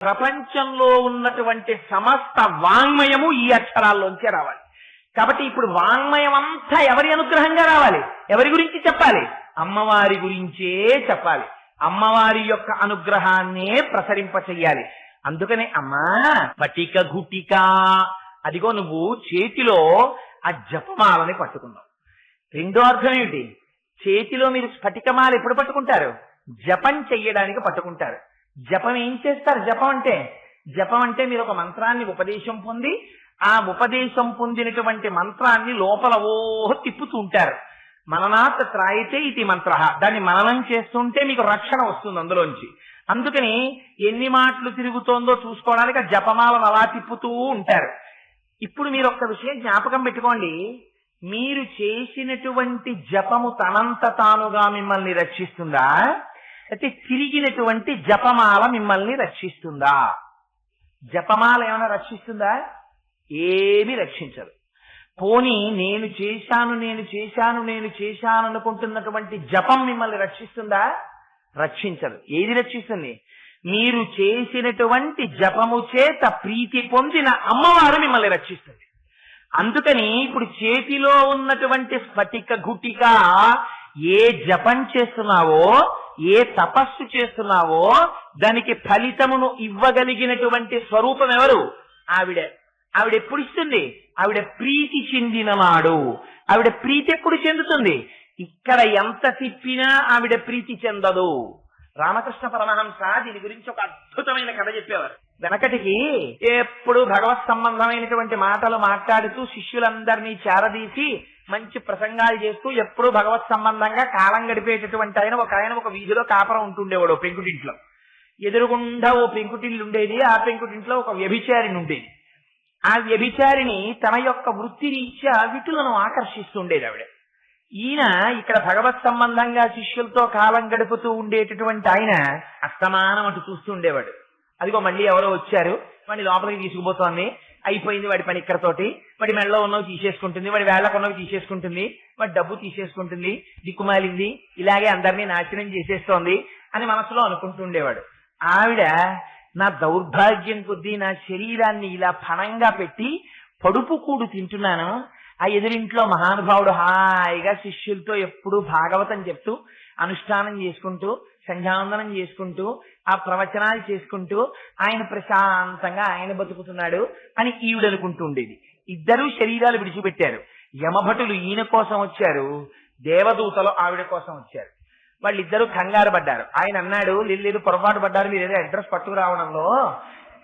ప్రపంచంలో ఉన్నటువంటి సమస్త వాంగ్మయము ఈ అక్షరాల్లోంచే రావాలి. కాబట్టి ఇప్పుడు వాంగ్మయం అంతా ఎవరి అనుగ్రహంగా రావాలి? ఎవరి గురించి చెప్పాలి? అమ్మవారి గురించే చెప్పాలి. అమ్మవారి యొక్క అనుగ్రహాన్నే ప్రసరింప చెయ్యాలి. అందుకనే అమ్మా పటిక గుటిక, అదిగో నువ్వు చేతిలో ఆ జపమాలని పట్టుకున్నావు. రెండో అర్థం ఏమిటి? చేతిలో మీరు స్ఫటికమాల ఎప్పుడు పట్టుకుంటారు? జపం చెయ్యడానికి పట్టుకుంటారు. జపం ఏం చేస్తారు? జపం అంటే మీరు ఒక మంత్రాన్ని ఉపదేశం పొంది ఆ ఉపదేశం పొందినటువంటి మంత్రాన్ని లోపల ఓహో తిప్పుతూ ఉంటారు. మననాత్ త్రాయితే ఇది మంత్ర, దాన్ని మననం చేస్తుంటే మీకు రక్షణ వస్తుంది అందులోంచి. అందుకని ఎన్ని మాటలు తిరుగుతోందో చూసుకోవడానికి ఆ జపమాలను అలా తిప్పుతూ ఉంటారు. ఇప్పుడు మీరు ఒక్క విషయం జ్ఞాపకం పెట్టుకోండి, మీరు చేసినటువంటి జపము తనంత తానుగా మిమ్మల్ని రక్షిస్తుందా, అయితే తిరిగినటువంటి జపమాల మిమ్మల్ని రక్షిస్తుందా? జపమాల ఏమైనా రక్షిస్తుందా? ఏమీ రక్షించదు. పోనీ నేను చేశాను అనుకుంటున్నటువంటి జపం మిమ్మల్ని రక్షిస్తుందా? రక్షించదు. ఏది రక్షిస్తుంది? మీరు చేసినటువంటి జపము చేత ప్రీతి పొందిన అమ్మవారు మిమ్మల్ని రక్షిస్తుంది. అందుకని ఇప్పుడు చేతిలో ఉన్నటువంటి స్ఫటిక గుటిక ఏ జపం చేస్తున్నావో, ఏ తపస్సు చేస్తున్నావో దానికి ఫలితమును ఇవ్వగలిగినటువంటి స్వరూపం ఎవరు? ఆవిడే. ఆవిడ ఎప్పుడు ఇస్తుంది? ఆవిడ ప్రీతి చెందిన నాడు. ఆవిడ ప్రీతి ఎప్పుడు చెందుతుంది? ఇక్కడ ఎంత తిప్పినా ఆవిడ ప్రీతి చెందదు. రామకృష్ణ పరమహంస దీని గురించి ఒక అద్భుతమైన కథ చెప్పేవారు. వెనకటికి ఎప్పుడు భగవత్ సంబంధమైనటువంటి మాటలు మాట్లాడుతూ శిష్యులందరినీ చేరదీసి మంచి ప్రసంగాలు చేస్తూ ఎప్పుడూ భగవత్ సంబంధంగా కాలం గడిపేటటువంటి ఆయన ఒక వీధిలో కాపురం ఉంటుండేవాడు పెంకుటింట్లో. ఎదురుగుండా ఓ పెంకుటిల్లు ఉండేది. ఆ పెంకుటింట్లో ఒక వ్యభిచారిని ఉండేది. ఆ వ్యభిచారిని తన యొక్క వృత్తి రీత్యా విటులను ఆకర్షిస్తుండేది ఆవిడ. ఈయన ఇక్కడ భగవత్ సంబంధంగా శిష్యులతో కాలం గడుపుతూ ఉండేటటువంటి ఆయన అస్తమానం అటు చూస్తూ ఉండేవాడు. అదిగో మళ్ళీ ఎవరో వచ్చారు, వాడిని లోపలికి తీసుకుపోతోంది, అయిపోయింది వాడి పని ఇక్కడతోటి, వాడి మెడలో ఉన్నవి తీసేసుకుంటుంది, వాడి వేళ్లకు ఉన్నవి తీసేసుకుంటుంది, వాడి డబ్బు తీసేసుకుంటుంది, దిక్కుమాలింది, ఇలాగే అందరినీ నాశనం చేసేస్తోంది అని మనసులో అనుకుంటూ ఉండేవాడు. ఆవిడ నా దౌర్భాగ్యం కొద్దీ నా శరీరాన్ని ఇలా ఫణంగా పెట్టి పడుపు కూడు తింటున్నాను, ఆ ఎదురింట్లో మహానుభావుడు హాయిగా శిష్యులతో ఎప్పుడూ భాగవతం చెప్తూ అనుష్ఠానం చేసుకుంటూ సంధ్యావందనం చేసుకుంటూ ఆ ప్రవచనాలు చేసుకుంటూ ఆయన ప్రశాంతంగా ఆయన బతుకుతున్నాడు అని ఈవిడ అనుకుంటూ ఉండేది. ఇద్దరూ శరీరాలు విడిచిపెట్టారు. యమభటులు ఈయన కోసం వచ్చారు, దేవదూతలు ఆవిడ కోసం వచ్చారు. వాళ్ళిద్దరూ కంగారు పడ్డారు. ఆయన అన్నాడు, లేదు పొరపాటు పడ్డారు, మీరు ఏదో అడ్రస్ పట్టుకురావడంలో,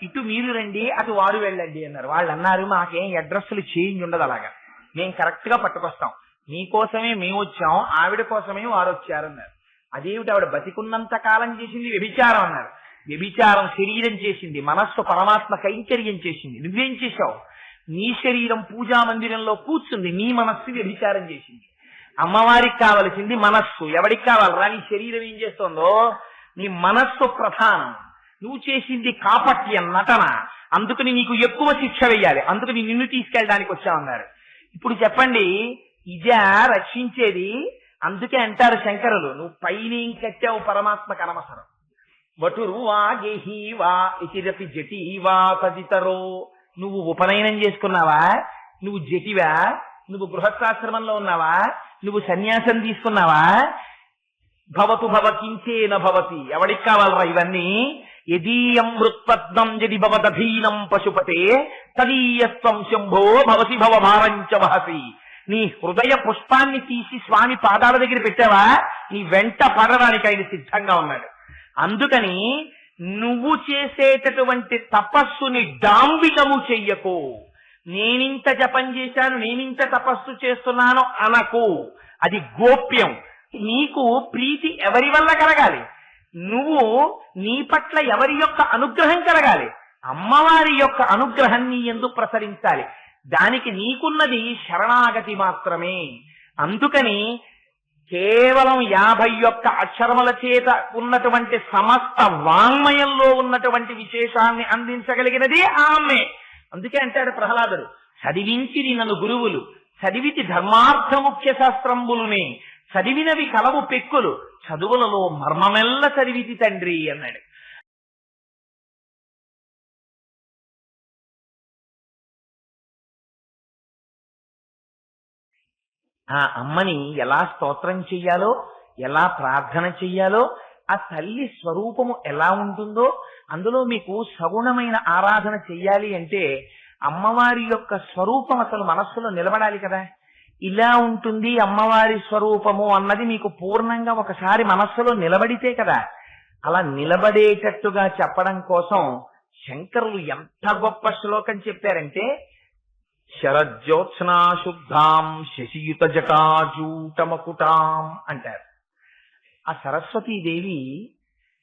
ఇటు మీరు రండి అటు వారు వెళ్ళండి అన్నారు. వాళ్ళు అన్నారు, మాకేం అడ్రస్లు చేంజ్ ఉండదు, అలాగా మేము కరెక్ట్ గా పట్టుకొస్తాం, మీకోసమే మేము వచ్చాం, ఆవిడ కోసమే వారు వచ్చారన్నారు. అదేమిటి? ఆవిడ బతికున్నంత కాలం చేసింది వ్యభిచారం అన్నారు. వ్యభిచారం శరీరం చేసింది, మనస్సు పరమాత్మ కైంకర్యం చేసింది. నువ్వేం చేశావు? నీ శరీరం పూజా మందిరంలో కూర్చుంది, నీ మనస్సు వ్యభిచారం చేసింది. అమ్మవారికి కావలసింది మనస్సు. ఎవరికి కావాలరా? నీ శరీరం ఏం చేస్తోందో నీ మనస్సు ప్రధానం. నువ్వు చేసింది కాపట్యం, నటన. అందుకని నీకు ఎక్కువ శిక్ష వేయాలి, అందుకని నిన్ను తీసుకెళ్ళడానికి వచ్చామన్నారు. ఇప్పుడు చెప్పండి, ఇదే రక్షించేది? అందుకే అంటారు శంకరులు, నువ్వు పైనేం కట్టావు పరమాత్మకు అనవసరం. వటురువా గేహీవా ఇతిరపి జటీవా తదితరో. నువ్వు ఉపనయనం చేసుకున్నావా? నువ్వు జటివా? నువ్వు గృహస్థాశ్రమంలో ఉన్నావా? నువ్వు సన్యాసం తీసుకున్నావా? భవతు భవకించేన భవతి. ఎవడికి కావాలరా ఇవన్నీ? యదీయం మృత్పద్మం జడి భవదధీనం పశుపతే తదీయస్వం శంభో భవతి భవభారంచ వహసి. నీ హృదయ పుష్పాన్ని తీసి స్వామి పాదాల దగ్గర పెట్టావా? నీ వెంట పడడానికి ఆయన సిద్ధంగా ఉన్నాడు. అందుకని నువ్వు చేసేటటువంటి తపస్సుని డాంబికము చెయ్యకు. నేనింత జపం చేశాను, నేనింత తపస్సు చేస్తున్నాను అనకు. అది గోప్యం. నీకు ప్రీతి ఎవరి వల్ల కలగాలి? నువ్వు నీ పట్ల ఎవరి యొక్క అనుగ్రహం కలగాలి? అమ్మవారి యొక్క అనుగ్రహం నీ యందు ప్రసరించాలి. దానికి నీకున్నది శరణాగతి మాత్రమే. అందుకని కేవలం 51 అక్షరముల చేత ఉన్నటువంటి సమస్త వాంగ్మయంలో ఉన్నటువంటి విశేషాన్ని అందించగలిగినది ఆమె. అందుకే అంటాడు ప్రహ్లాదుడు, చదివించిరి నన్ను గురువులు, చదివితి ధర్మార్థ ముఖ్య శాస్త్రంబులునే, చదివినవి కలవు పెక్కులు, చదువులలో మర్మమెల్ల చదివితి తండ్రి అన్నాడు. ఆ అమ్మని ఎలా స్తోత్రం చెయ్యాలో, ఎలా ప్రార్థన చెయ్యాలో, ఆ తల్లి స్వరూపము ఎలా ఉంటుందో, అందులో మీకు సగుణమైన ఆరాధన చెయ్యాలి అంటే అమ్మవారి యొక్క స్వరూపం అసలు మనస్సులో నిలబడాలి కదా. ఇలా ఉంటుంది అమ్మవారి స్వరూపము అన్నది మీకు పూర్ణంగా ఒకసారి మనస్సులో నిలబడితే కదా. అలా నిలబడేటట్టుగా చెప్పడం కోసం శంకరులు ఎంత గొప్ప శ్లోకం చెప్పారంటే, శరజ్యోత్స్నా శుద్ధాం శశియుత జటాజూటమకుటాం అంటారు. ఆ సరస్వతీదేవి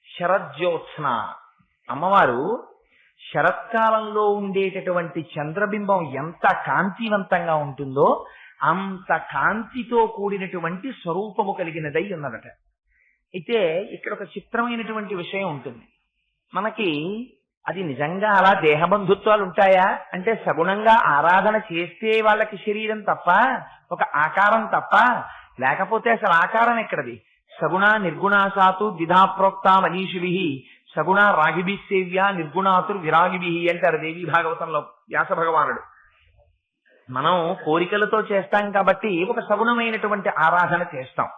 శరజ్యోత్స్న, అమ్మవారు శరత్కాలంలో ఉండేటటువంటి చంద్రబింబం ఎంత కాంతివంతంగా ఉంటుందో అంత కాంతితో కూడినటువంటి స్వరూపము కలిగినదై ఉన్నదట. అయితే ఇక్కడ ఒక చిత్రమైనటువంటి విషయం ఉంటుంది. మనకి అది నిజంగా అలా దేహబంధుత్వాలు ఉంటాయా అంటే, సగుణంగా ఆరాధన చేస్తే వాళ్ళకి శరీరం తప్ప, ఒక ఆకారం తప్ప, లేకపోతే అసలు ఆకారం ఎక్కడది? సగుణ నిర్గుణాసాతు ద్విధాప్రోక్త మనీషిభి సగుణ రాగిభి సేవ్య నిర్గుణాతుర్ విరాగిభి అంటారు దేవీ భాగవతంలో వ్యాస భగవానుడు. మనం కోరికలతో చేస్తాం కాబట్టి ఒక సగుణమైనటువంటి ఆరాధన చేస్తాం.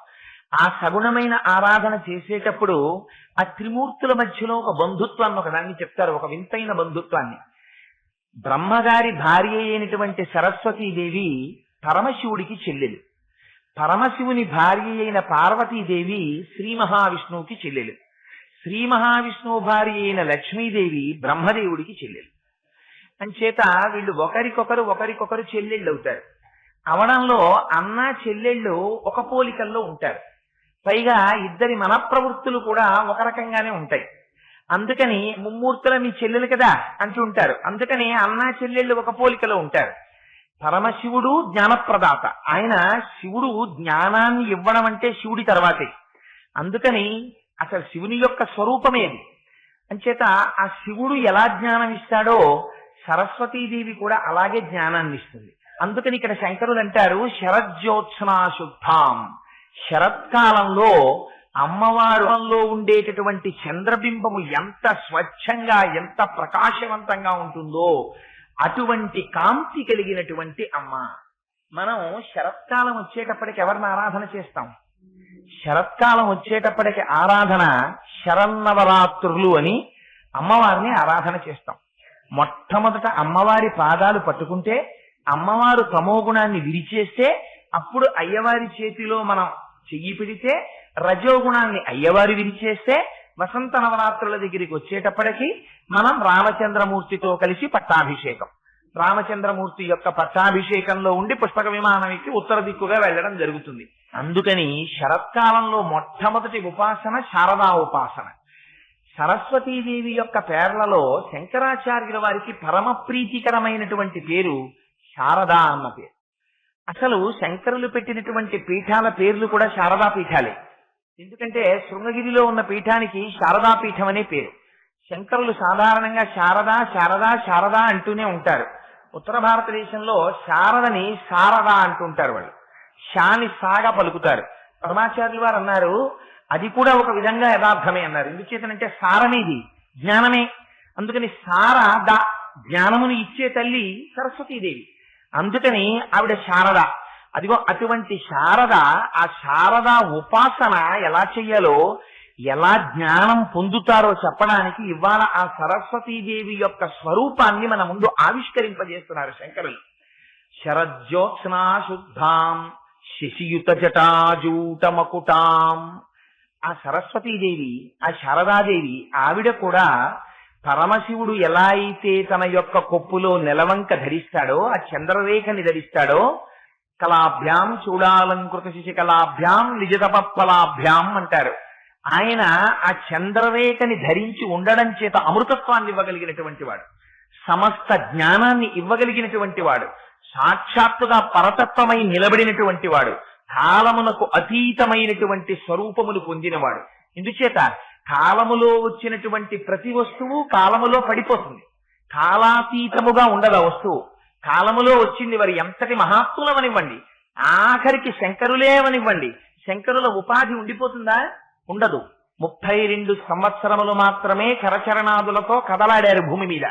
ఆ సగుణమైన ఆరాధన చేసేటప్పుడు ఆ త్రిమూర్తుల మధ్యలో ఒక బంధుత్వాన్ని ఒకదాన్ని చెప్తారు, ఒక వింతైన బంధుత్వాన్ని. బ్రహ్మగారి భార్య అయినటువంటి సరస్వతీదేవి పరమశివుడికి చెల్లెలు, పరమశివుని భార్య అయిన పార్వతీదేవి శ్రీ మహావిష్ణువుకి చెల్లెలు, శ్రీ మహావిష్ణువు భార్య అయిన లక్ష్మీదేవి బ్రహ్మదేవుడికి చెల్లెలు. అంచేత వీళ్ళు ఒకరికొకరు చెల్లెళ్ళు అవుతారు. అవడంలో అన్న చెల్లెళ్ళు ఒక పోలికల్లో ఉంటారు. పైగా ఇద్దరి మనప్రవృత్తులు కూడా ఒక రకంగానే ఉంటాయి. అందుకని ముమ్మూర్తుల మీ చెల్లెలు కదా అంటుంటారు. అందుకని అన్న చెల్లెళ్ళు ఒక పోలికలో ఉంటారు. పరమశివుడు జ్ఞానప్రదాత, ఆయన శివుడు జ్ఞానాన్ని ఇవ్వడం అంటే శివుడి తర్వాతే. అందుకని అసలు శివుని యొక్క స్వరూపమేది. అంచేత ఆ శివుడు ఎలా జ్ఞానం ఇస్తాడో సరస్వతీదేవి కూడా అలాగే జ్ఞానాన్ని ఇస్తుంది. అందుకని ఇక్కడ శంకరులు అంటారు శరజ్యోత్స్నా శుద్ధాం. శరత్కాలంలో అమ్మవారులో ఉండేటటువంటి చంద్రబింబము ఎంత స్వచ్ఛంగా ఎంత ప్రకాశవంతంగా ఉంటుందో అటువంటి కాంతి కలిగినటువంటి అమ్మ. మనం శరత్కాలం వచ్చేటప్పటికి ఎవరిని ఆరాధన చేస్తాం? శరత్కాలం వచ్చేటప్పటికి ఆరాధన శరన్నవరాత్రులు అని అమ్మవారిని ఆరాధన చేస్తాం. మొట్టమొదట అమ్మవారి పాదాలు పట్టుకుంటే, అమ్మవారు తమోగుణాన్ని విరిచేస్తే, అప్పుడు అయ్యవారి చేతిలో మనం చెయ్యి పెడితే రజోగుణాన్ని అయ్యవారు విరిచేస్తే, వసంత నవరాత్రుల దగ్గరికి వచ్చేటప్పటికి మనం రామచంద్రమూర్తితో కలిసి పట్టాభిషేకం, రామచంద్రమూర్తి యొక్క పట్టాభిషేకంలో ఉండి పుష్పక విమానం ఎక్కి ఉత్తర దిక్కుగా వెళ్ళడం జరుగుతుంది. అందుకని శరత్కాలంలో మొట్టమొదటి ఉపాసన శారదా ఉపాసన. సరస్వతీదేవి యొక్క పేర్లలో శంకరాచార్యుల వారికి పరమ ప్రీతికరమైనటువంటి పేరు శారదా అన్న పేరు. అసలు శంకరులు పెట్టినటువంటి పీఠాల పేర్లు కూడా శారదా పీఠాలే. ఎందుకంటే శృంగగిరిలో ఉన్న పీఠానికి శారదా పీఠం అనే పేరు. శంకరులు సాధారణంగా శారదా శారదా శారదా అంటూనే ఉంటారు. ఉత్తర భారతదేశంలో శారదని శారదా అంటుంటారు, వాళ్ళు శాని సాగా పలుకుతారు. పరమాచార్యులు వారు అన్నారు అది కూడా ఒక విధంగా యథార్థమే అన్నారు. ఎందుచేతనంటే సారమేది జ్ఞానమే. అందుకని శారద జ్ఞానమును ఇచ్చే తల్లి సరస్వతీదేవి. అందుకని ఆవిడ శారద. అదిగో అటువంటి శారద, ఆ శారద ఉపాసన ఎలా చెయ్యాలో, ఎలా జ్ఞానం పొందుతారో చెప్పడానికి ఇవాళ ఆ సరస్వతీదేవి యొక్క స్వరూపాన్ని మన ముందు ఆవిష్కరింపజేస్తున్నారు శంకరులు. శరజ్యోత్స్నా శుద్ధాం శశియుత జటాజూటమకుటాం. ఆ సరస్వతీదేవి, ఆ శారదాదేవి, ఆవిడ కూడా పరమశివుడు ఎలా అయితే తన యొక్క కొప్పులో నెలవంక ధరిస్తాడో, ఆ చంద్రరేఖని ధరిస్తాడో, కళాభ్యాం చూడాలంకృత శశికళాభ్యాం నిజతపఫలాభ్యాం అంటారు. ఆయన ఆ చంద్రరేఖని ధరించి ఉండడం చేత అమృతత్వాన్ని ఇవ్వగలిగినటువంటి వాడు, సమస్త జ్ఞానాన్ని ఇవ్వగలిగినటువంటి వాడు, సాక్షాత్తుగా పరతత్వమై నిలబడినటువంటి వాడు, కాలమునకు అతీతమైనటువంటి స్వరూపములు పొందినవాడు. ఇందుచేత కాలములో వచ్చినటువంటి ప్రతి వస్తువు కాలములో పడిపోతుంది, కాలాతీతముగా ఉండదు ఆ వస్తువు. కాలములో వచ్చింది వారు ఎంతటి మహాత్ములవనివ్వండి, ఆఖరికి శంకరులేవనివ్వండి, శంకరుల ఉపాధి ఉండిపోతుందా? ఉండదు. 32 సంవత్సరములు మాత్రమే కరచరణాదులతో కదలాడారు భూమి మీద.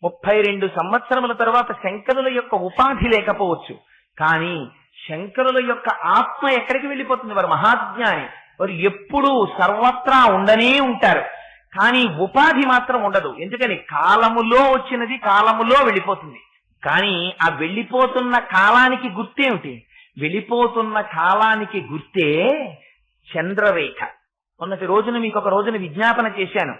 32 సంవత్సరముల తరువాత శంకరుల యొక్క ఉపాధి లేకపోవచ్చు, కానీ శంకరుల యొక్క ఆత్మ ఎక్కడికి వెళ్ళిపోతుంది? వారు మహాజ్ఞాని, వారు ఎప్పుడూ సర్వత్రా ఉండనే ఉంటారు. కానీ ఉపాధి మాత్రం ఉండదు. ఎందుకని? కాలములో వచ్చినది కాలములో వెళ్ళిపోతుంది. కానీ ఆ వెళ్ళిపోతున్న కాలానికి గుర్తేమిటి? వెళ్ళిపోతున్న కాలానికి గుర్తే చంద్రరేఖ. మొన్నటి రోజున మీకు ఒక రోజున విజ్ఞాపన చేశాను.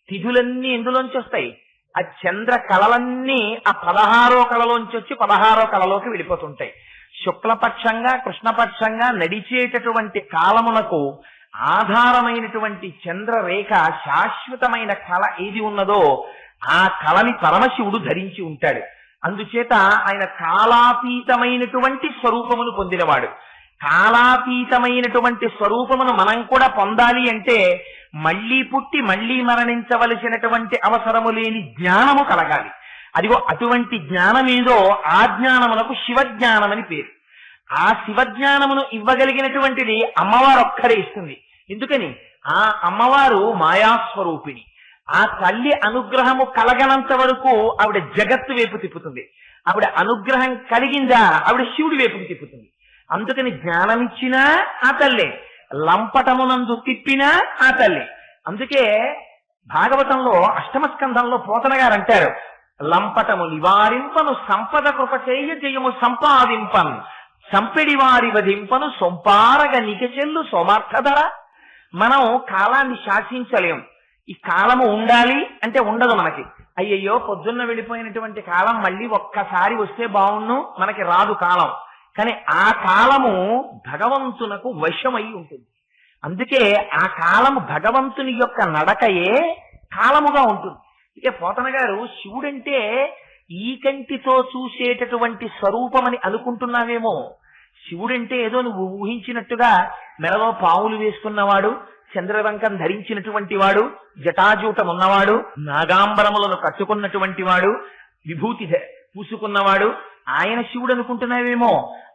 తిథులన్నీ ఎందులోంచి వస్తాయి? ఆ చంద్ర కళలన్నీ ఆ 16వ కళలోంచి వచ్చి 16వ కళలోకి వెళ్ళిపోతుంటాయి. శుక్లపక్షంగా కృష్ణపక్షంగా నడిచేటటువంటి కాలమునకు ఆధారమైనటువంటి చంద్రరేఖ, శాశ్వతమైన కళ ఏది ఉన్నదో ఆ కళని పరమశివుడు ధరించి ఉంటాడు. అందుచేత ఆయన కాలాతీతమైనటువంటి స్వరూపమును పొందినవాడు. కాలాతీతమైనటువంటి స్వరూపమును మనం కూడా పొందాలి అంటే మళ్లీ పుట్టి మళ్లీ మరణించవలసినటువంటి అవసరము లేని జ్ఞానము కలగాలి. అదిగో అటువంటి జ్ఞానమేదో ఆ జ్ఞానమునకు శివజ్ఞానమని పేరు. ఆ శివజ్ఞానమును ఇవ్వగలిగినటువంటిది అమ్మవారు ఒక్కరే ఇస్తుంది. ఎందుకని? ఆ అమ్మవారు మాయాస్వరూపిణి. ఆ తల్లి అనుగ్రహము కలగనంత వరకు ఆవిడ జగత్తు వైపు తిప్పుతుంది. ఆవిడ అనుగ్రహం కలిగిందా ఆవిడ శివుడి వైపుకి తిప్పుతుంది. అందుకని జ్ఞానమిచ్చినా ఆ తల్లే, లంపటమునందు తిప్పినా ఆ తల్లి. అందుకే భాగవతంలో అష్టమ స్కంధంలో పోతన గారు అంటారు, లంపటము నివారింపను సంపద కృప చేయ జయము సంపాదింపను సంపెడి వారి వధింపను సొంపారగ నికచెల్లు సోమార్థధర. మనం కాలాన్ని శాసించలేం. ఈ కాలము ఉండాలి అంటే ఉండదు మనకి. అయ్యయ్యో పొద్దున్న వెళ్ళిపోయినటువంటి కాలం మళ్ళీ ఒక్కసారి వస్తే బాగుండు, మనకి రాదు కాలం. కానీ ఆ కాలము భగవంతునకు వశమై ఉంటుంది. అందుకే ఆ కాలము భగవంతుని యొక్క నడకయే కాలముగా ఉంటుంది. ఇక పోతన గారు శివుడంటే ఈ కంటితో చూసేటటువంటి స్వరూపమని అనుకుంటున్నావేమో. శివుడంటే ఏదో నువ్వు ఊహించినట్టుగా మెడలో పావులు వేసుకున్నవాడు, చంద్రవంకం ధరించినటువంటి వాడు, జటాజూటం ఉన్నవాడు, నాగాంబరములను కట్టుకున్నటువంటి వాడు, విభూతి పూసుకున్నవాడు ఆయన శివుడు అనుకుంటున్నావేమో.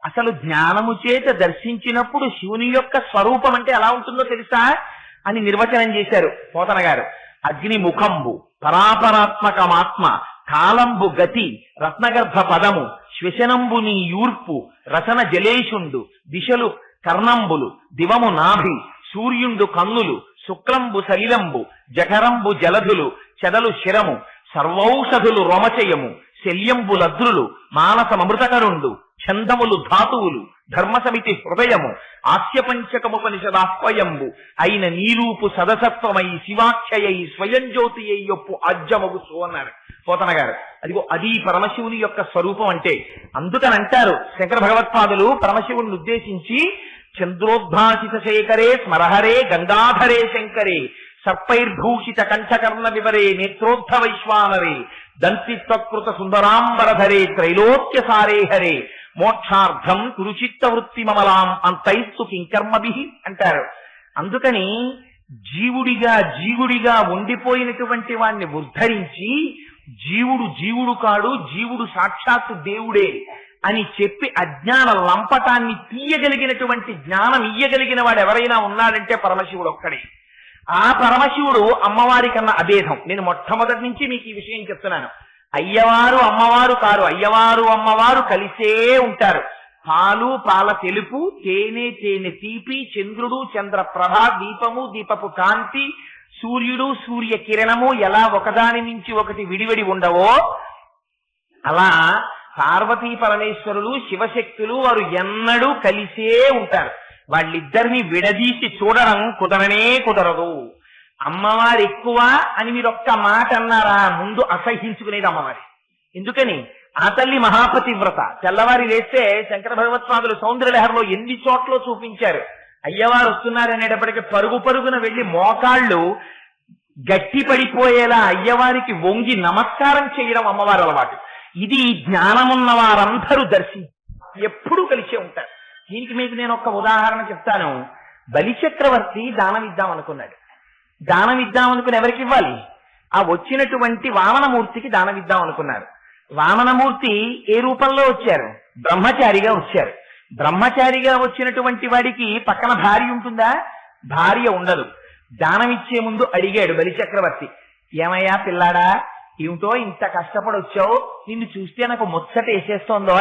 అసలు జ్ఞానము చేత దర్శించినప్పుడు శివుని యొక్క స్వరూపం అంటే ఎలా ఉంటుందో తెలుసా అని నిర్వచనం చేశారు పోతన గారు. అగ్నిముఖంబు పరాపరాత్మకమాత్మ కాలంబు గతి రత్నగర్భ పదము శ్వశనంబు నీ యూర్పు రసన జలేషుండు దిశలు కర్ణంబులు దివము నాభి సూర్యుండు కన్నులు శుక్లంబు సలిలంబు జఠరంబు జలధులు చెదలు శిరము సర్వౌషధులు రోమచయము శల్యంబు లద్రులు మానసమృతకరుండు ఛందములు ధాతువులు ధర్మసమితి హృదయము ఆస్యపంచకముపనిషదాస్వయంబు అయిన నీరూపు సదసత్వమై శివాఖ్యయై స్వయం జ్యోతి అయ్యొప్పు ఆజ్యమగుసు అన్నారు పోతన గారు. అదిగో అది పరమశివుని యొక్క స్వరూపం అంటే. అందుకనంటారు శంకర భగవత్పాదులు పరమశివుని ఉద్దేశించి, చంద్రోద్భాసిత శేఖరే స్మరహరే గంగాధరే శంకరే సర్పైర్భూషిత కంఠకర్ణ వివరే నేత్రోద్ధ వైశ్వానరే దంతిత్వకృత సుందరాంబరధరే త్రైలోక్య సారే హరే మోక్షార్థం కురుచిత్త వృత్తి మమలాం అంతైస్తు కింకర్మభి అంటారు. అందుకని జీవుడిగా ఉండిపోయినటువంటి వాణ్ణి ఉద్ధరించి జీవుడు కాడు, జీవుడు సాక్షాత్తు దేవుడే అని చెప్పి అజ్ఞాన లంపటాన్ని తీయగలిగినటువంటి జ్ఞానం ఇయ్యగలిగిన వాడు ఎవరైనా ఉన్నాడంటే పరమశివుడు ఒక్కడే. ఆ పరమశివుడు అమ్మవారి కన్నా అభేదం. నేను మొట్టమొదటి నుంచి మీకు ఈ విషయం చెప్తున్నాను. అయ్యవారు అమ్మవారు కారు, అయ్యవారు అమ్మవారు కలిసే ఉంటారు. పాలు పాల తెలుపు, తేనె తీపి, చంద్రుడు చంద్రప్రభ, దీపము దీపపు కాంతి, సూర్యుడు సూర్య కిరణము ఎలా ఒకదాని నుంచి ఒకటి విడివిడి ఉండవో అలా పార్వతీ పరమేశ్వరులు శివశక్తులు వారు ఎన్నడూ కలిసే ఉంటారు. వాళ్ళిద్దరిని విడదీసి చూడడం కుదరనే కుదరదు. అమ్మవారు ఎక్కువ అని మీరు ఒక్క మాట అన్నారా, ముందు అసహించుకునేది అమ్మవారి. ఎందుకని? ఆ తల్లి మహాపతివ్రత. తెల్లవారి లేస్తే శంకర భగవత్పాదులు సౌందర్యలహరిలో ఎన్ని చోట్ల చూపించారు. అయ్యవారు వస్తున్నారనేటప్పటికీ పరుగున వెళ్లి మోకాళ్ళు గట్టి పడిపోయేలా అయ్యవారికి వంగి నమస్కారం చేయడం అమ్మవారి అలవాటు. ఇది జ్ఞానమున్న వారందరూ ఎప్పుడూ కలిసే ఉంటారు. దీనికి మీకు నేను ఒక ఉదాహరణ చెప్తాను. బలిచక్రవర్తి దానం ఇద్దాం అనుకున్నాడు. దానం ఇద్దాం అనుకుని ఎవరికి ఇవ్వాలి? ఆ వచ్చినటువంటి వామనమూర్తికి దానం ఇద్దాం అనుకున్నారు. వామనమూర్తి ఏ రూపంలో వచ్చారు? బ్రహ్మచారిగా వచ్చారు. బ్రహ్మచారిగా వచ్చినటువంటి వాడికి పక్కన భార్య ఉంటుందా? భార్య ఉండదు. దానం ఇచ్చే ముందు అడిగాడు బలిచక్రవర్తి, ఏమయ్యా పిల్లాడా, ఏమిటో ఇంత కష్టపడి వచ్చావు, నిన్ను చూస్తే నాకు ముచ్చట వేసేస్తోందో,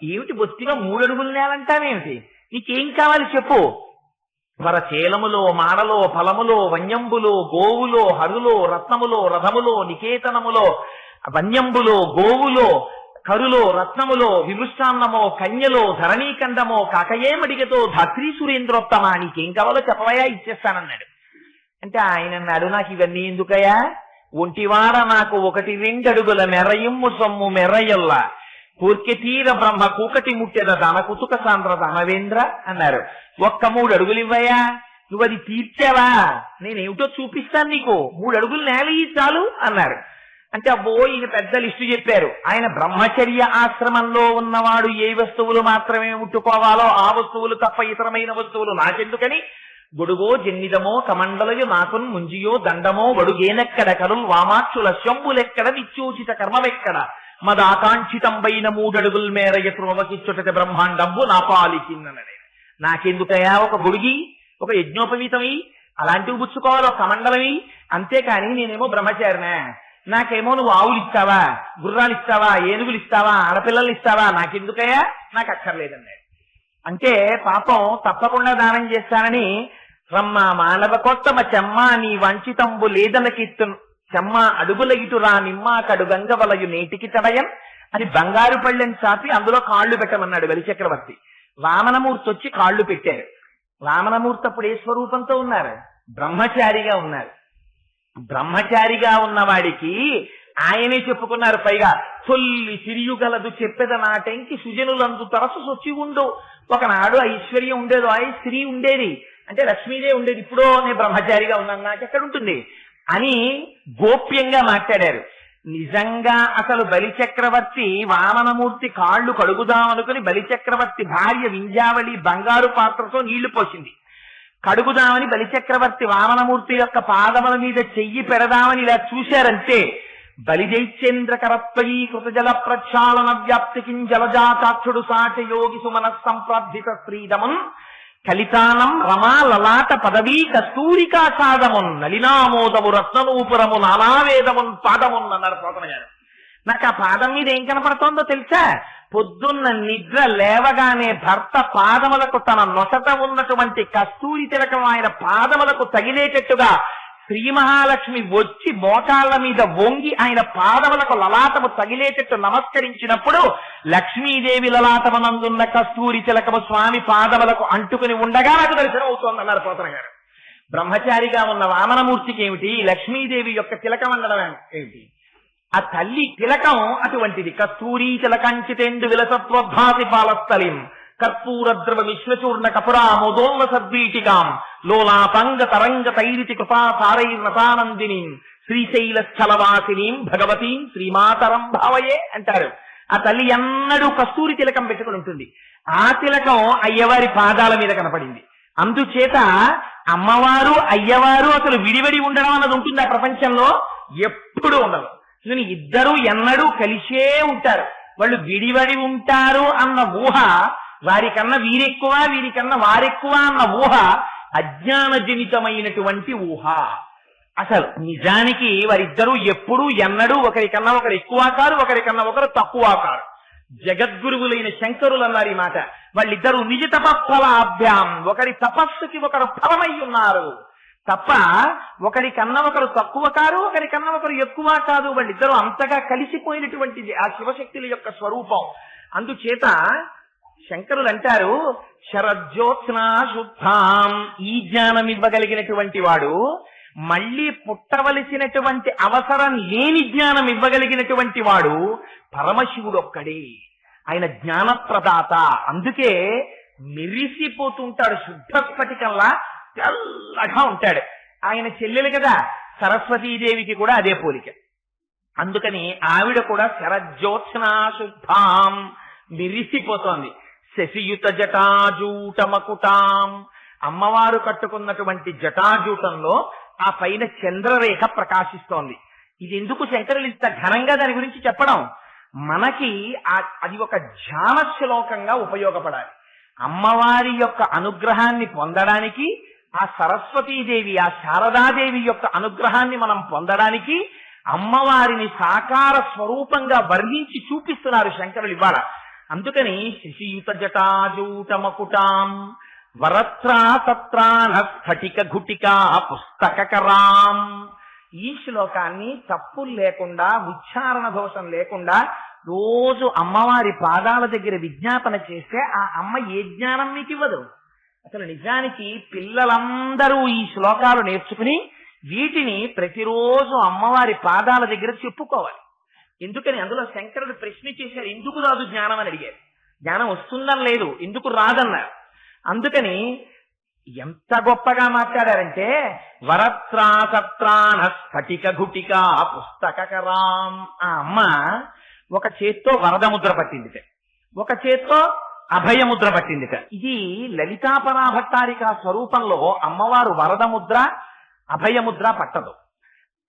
ఏమిటి బొత్తిగా 3 అడుగులు నేలంటావేమిటి? నీకేం కావాలి చెప్పు. వరచేలములో మాడలో ఫలములో వన్యంబులో గోవులో హరులో రత్నములో రథములో నికేతనములో వన్యంబులో గోవులో కరులో రత్నములో విమృష్టాన్నమో కన్యలో ధరణీకండమో కాకయేమడిగతో ధాత్రీ సురేంద్రోత్తమా, నీకేం కావాలో చెప్పవయా, ఇచ్చేస్తానన్నాడు. అంటే ఆయన అన్నాడు, నాకు ఇవన్నీ ఎందుకయా, ఒంటివార నాకు 1-2 అడుగుల మెరయుమ్ము సొమ్ము మెర్రయల్లా కూర్కె తీర బ్రహ్మ కూకటి ముట్టెద దన కుతుక సాంద్ర దనవేంద్ర అన్నారు. 3 అడుగులు ఇవ్వయా, నువ్వు అది తీర్చావా, నేనేమిటో చూపిస్తాను నీకు, 3 అడుగులు నేల చాలు అన్నారు. అంటే అబ్బో, ఈయన పెద్ద లిస్టు చెప్పారు. ఆయన బ్రహ్మచర్య ఆశ్రమంలో ఉన్నవాడు ఏ వస్తువులు మాత్రమే ముట్టుకోవాలో ఆ వస్తువులు తప్ప ఇతరమైన వస్తువులు నాకెందుకని, గొడుగో జన్నిదమో కమండలయు నాకున్ ముంజియో దండమో వడుగేనెక్కడ కరుల్ వామాక్షుల శంభులెక్కడ నిత్యోచిత కర్మవెక్కడ మదాకాంక్షితంబైన 3 అడుగుల మేర ఎత్రోవకిచ్చుట బ్రహ్మాండంబు నా పాలికిందనడే. నాకెందుకయా ఒక గొడుగి, ఒక యజ్ఞోపవీతమి, అలాంటివి పుచ్చుకోవాలి, ఒక కమండలమి, అంతేకాని నేనేమో బ్రహ్మచారినా, నాకేమో నువ్వు ఆవులు ఇస్తావా, గుర్రాలు ఇస్తావా, ఏనుగులు ఇస్తావా, ఆడపిల్లలు ఇస్తావా, నాకెందుకయా, నాకు అక్కర్లేదన్నాడు. అంటే పాపం తప్పకుండా దానం చేస్తానని రమ్మ మానవ కొత్తమ చెమ్మ నీ వంచితంబు లేదనకిత్తు చెమ్మ అడుగుల ఇటురా నిమ్మ కడు గంగవలయు నేటికి తడయన్ అని బంగారు పళ్ళని చాపి అందులో కాళ్ళు పెట్టమన్నాడు బలిచక్రవర్తి. వామనమూర్తి వచ్చి కాళ్ళు పెట్టారు. వామనమూర్తి అప్పుడు ఏ స్వరూపంతో ఉన్నారు, బ్రహ్మచారిగా ఉన్నారు. బ్రహ్మచారిగా ఉన్నవాడికి ఆయనే చెప్పుకున్నారు, పైగా తొల్లి సిరియుగలదు చెప్పెద నాటెంకి సుజనులందు తరసు సొచ్చి ఉండు. ఒకనాడు ఐశ్వర్యం ఉండేది, స్త్రీ ఉండేది, అంటే లక్ష్మీదేవి ఉండేది. ఇప్పుడో నేను బ్రహ్మచారిగా ఉన్నాను, నాకెక్కడ ఉంటుంది అని గోప్యంగా మాట్లాడారు. నిజంగా అసలు బలిచక్రవర్తి వామనమూర్తి కాళ్ళు కడుగుదామనుకుని బలిచక్రవర్తి భార్య వింజావళి బంగారు పాత్రతో నీళ్లు పోసింది. కడుగుదామని బలిచక్రవర్తి వామనమూర్తి యొక్క పాదముల మీద చెయ్యి పెడదామని ఇలా చూశారంటే బలిజైచేంద్రకరత్వయీ కృతజల ప్రక్షాళన వ్యాప్తికి జలజాతాక్షుడు సాచ యోగి సుమన సంప్రార్థిత శ్రీదమున్ కలితానం రమా లలాట పదవీ కస్తూరికా సాదమున్ నలినామోదము రత్ననూపురము నానావేదమున్ పాదమున్ అన్నారు పోతన గారు. నాకు ఆ పాదం మీద ఏం కనపడుతోందో తెలుసా, పొద్దున్న నిద్ర లేవగానే భర్త పాదములకు తన నొసట ఉన్నటువంటి కస్తూరి తిలకం ఆయన పాదములకు తగిలేటట్టుగా శ్రీ మహాలక్ష్మి వచ్చి మోకాళ్ల మీద వంగి ఆయన పాదములకు లలాటము తగిలేటట్టు నమస్కరించినప్పుడు లక్ష్మీదేవి లలాటమనందున్న కస్తూరి తిలకము స్వామి పాదములకు అంటుకుని ఉండగా నాకు దర్శనం అవుతోంది అన్నారు పోతన గారు. బ్రహ్మచారిగా ఉన్న వామనమూర్తికి ఏమిటి, లక్ష్మీదేవి యొక్క తిలకమండలం ఏమిటి, ఆ తల్లి తిలకం అటువంటిది. కస్తూరీ తిలకంచితేందు విలసత్వభాసి పాలస్థలిం కర్పూర ద్రవ విశ్వచూర్ణ కపురామోదోల్ల సద్వీటికాం లోలాపంగ తరంగ తైరితి కృపా సారైర్నతానందిని శ్రీశైల స్థలవాసినీం భగవతీం శ్రీమాతరం భావయే అంటారు. ఆ తల్లి ఎన్నడూ కస్తూరి తిలకం పెట్టుకుని ఉంటుంది. ఆ తిలకం అయ్యవారి పాదాల మీద కనపడింది. అందుచేత అమ్మవారు అయ్యవారు అసలు విడివడి ఉండడం అన్నది ఉంటుంది ఆ ప్రపంచంలో, ఎప్పుడు ఉండదు. ఇద్దరు ఎన్నడూ కలిసే ఉంటారు. వాళ్ళు విడివడి ఉంటారు అన్న ఊహ, వారికన్నా వీరెక్కువ వీరికన్నా వారెక్కువ అన్న ఊహ అజ్ఞాన జనితమైనటువంటి ఊహ. అసలు నిజానికి వారిద్దరూ ఎప్పుడూ ఎన్నడూ ఒకరికన్నా ఒకరు ఎక్కువ కారు, ఒకరికన్నా ఒకరు తక్కువ కారు. జగద్గురువులైన శంకరులు అన్నారు ఈ మాట. వాళ్ళిద్దరూ నిజ తపఫలాభ్యాం, ఒకరి తపస్సుకి ఒకరు ఫలమై ఉన్నారు తప్ప ఒకరికన్నా ఒకరు తక్కువ కారు, ఒకరికన్నా ఒకరు ఎక్కువ కాదు. వాళ్ళిద్దరూ అంతగా కలిసిపోయినటువంటిది ఆ శివశక్తుల యొక్క స్వరూపం. అందుచేత శంకరులు అంటారు, శరజ్యోత్స్నా శుద్ధాం, ఈ జ్ఞానం ఇవ్వగలిగినటువంటి వాడు మళ్ళీ పుట్టవలసినటువంటి అవసరం లేని జ్ఞానం ఇవ్వగలిగినటువంటి వాడు పరమశివుడు ఒక్కడే. ఆయన జ్ఞానప్రదాత. అందుకే మెరిసిపోతుంటాడు, శుద్ధ స్ఫటికంలా తెల్లగా ఉంటాడు. ఆయన చెల్లెలు కదా సరస్వతీదేవికి కూడా అదే పోలిక. అందుకని ఆవిడ కూడా శరజ్యోత్స్నా శుద్ధాం మెరిసిపోతోంది. శశియుత జటాజూటమకుటాం, అమ్మవారు కట్టుకున్నటువంటి జటాజూటంలో ఆ పైన చంద్రరేఖ ప్రకాశిస్తోంది. ఇది ఎందుకు శంకరులు ఇంత ఘనంగా దాని గురించి చెప్పడం, మనకి అది ఒక ధ్యాన శ్లోకంగా ఉపయోగపడాలి. అమ్మవారి యొక్క అనుగ్రహాన్ని పొందడానికి, ఆ సరస్వతీదేవి ఆ శారదాదేవి యొక్క అనుగ్రహాన్ని మనం పొందడానికి అమ్మవారిని సాకార స్వరూపంగా వర్ణించి చూపిస్తున్నారు శంకరులు ఇవాళ. అందుకని శశియుత జటాజూటమకుటాం వరత్రా సత్రాన స్ఫటిక ఘుటికా పుస్తకరాం. ఈ శ్లోకాన్ని తప్పులు లేకుండా, ఉచ్చారణ దోషం లేకుండా రోజు అమ్మవారి పాదాల దగ్గర విజ్ఞాపన చేస్తే ఆ అమ్మ ఏ జ్ఞానం మీకు ఇవ్వదు. అసలు నిజానికి పిల్లలందరూ ఈ శ్లోకాలు నేర్చుకుని వీటిని ప్రతిరోజు అమ్మవారి పాదాల దగ్గర చెప్పుకోవాలి. ఎందుకని అందులో శంకరుడు ప్రశ్న చేశారు, ఎందుకు రాదు జ్ఞానం అని అడిగారు. జ్ఞానం వస్తుందని లేదు, ఎందుకు రాదన్నారు. అందుకని ఎంత గొప్పగా మాట్లాడారంటే వరత్రా సత్రాన స్ఫటిక ఘుటికా పుస్తకరాం. ఆ అమ్మ ఒక చేత్తో వరదముద్ర పట్టిందిట, ఒక చేత్తో అభయముద్ర పట్టిందిట. ఇది లలితాపరాభట్టారిక స్వరూపంలో అమ్మవారు వరదముద్ర అభయముద్ర పట్టదు.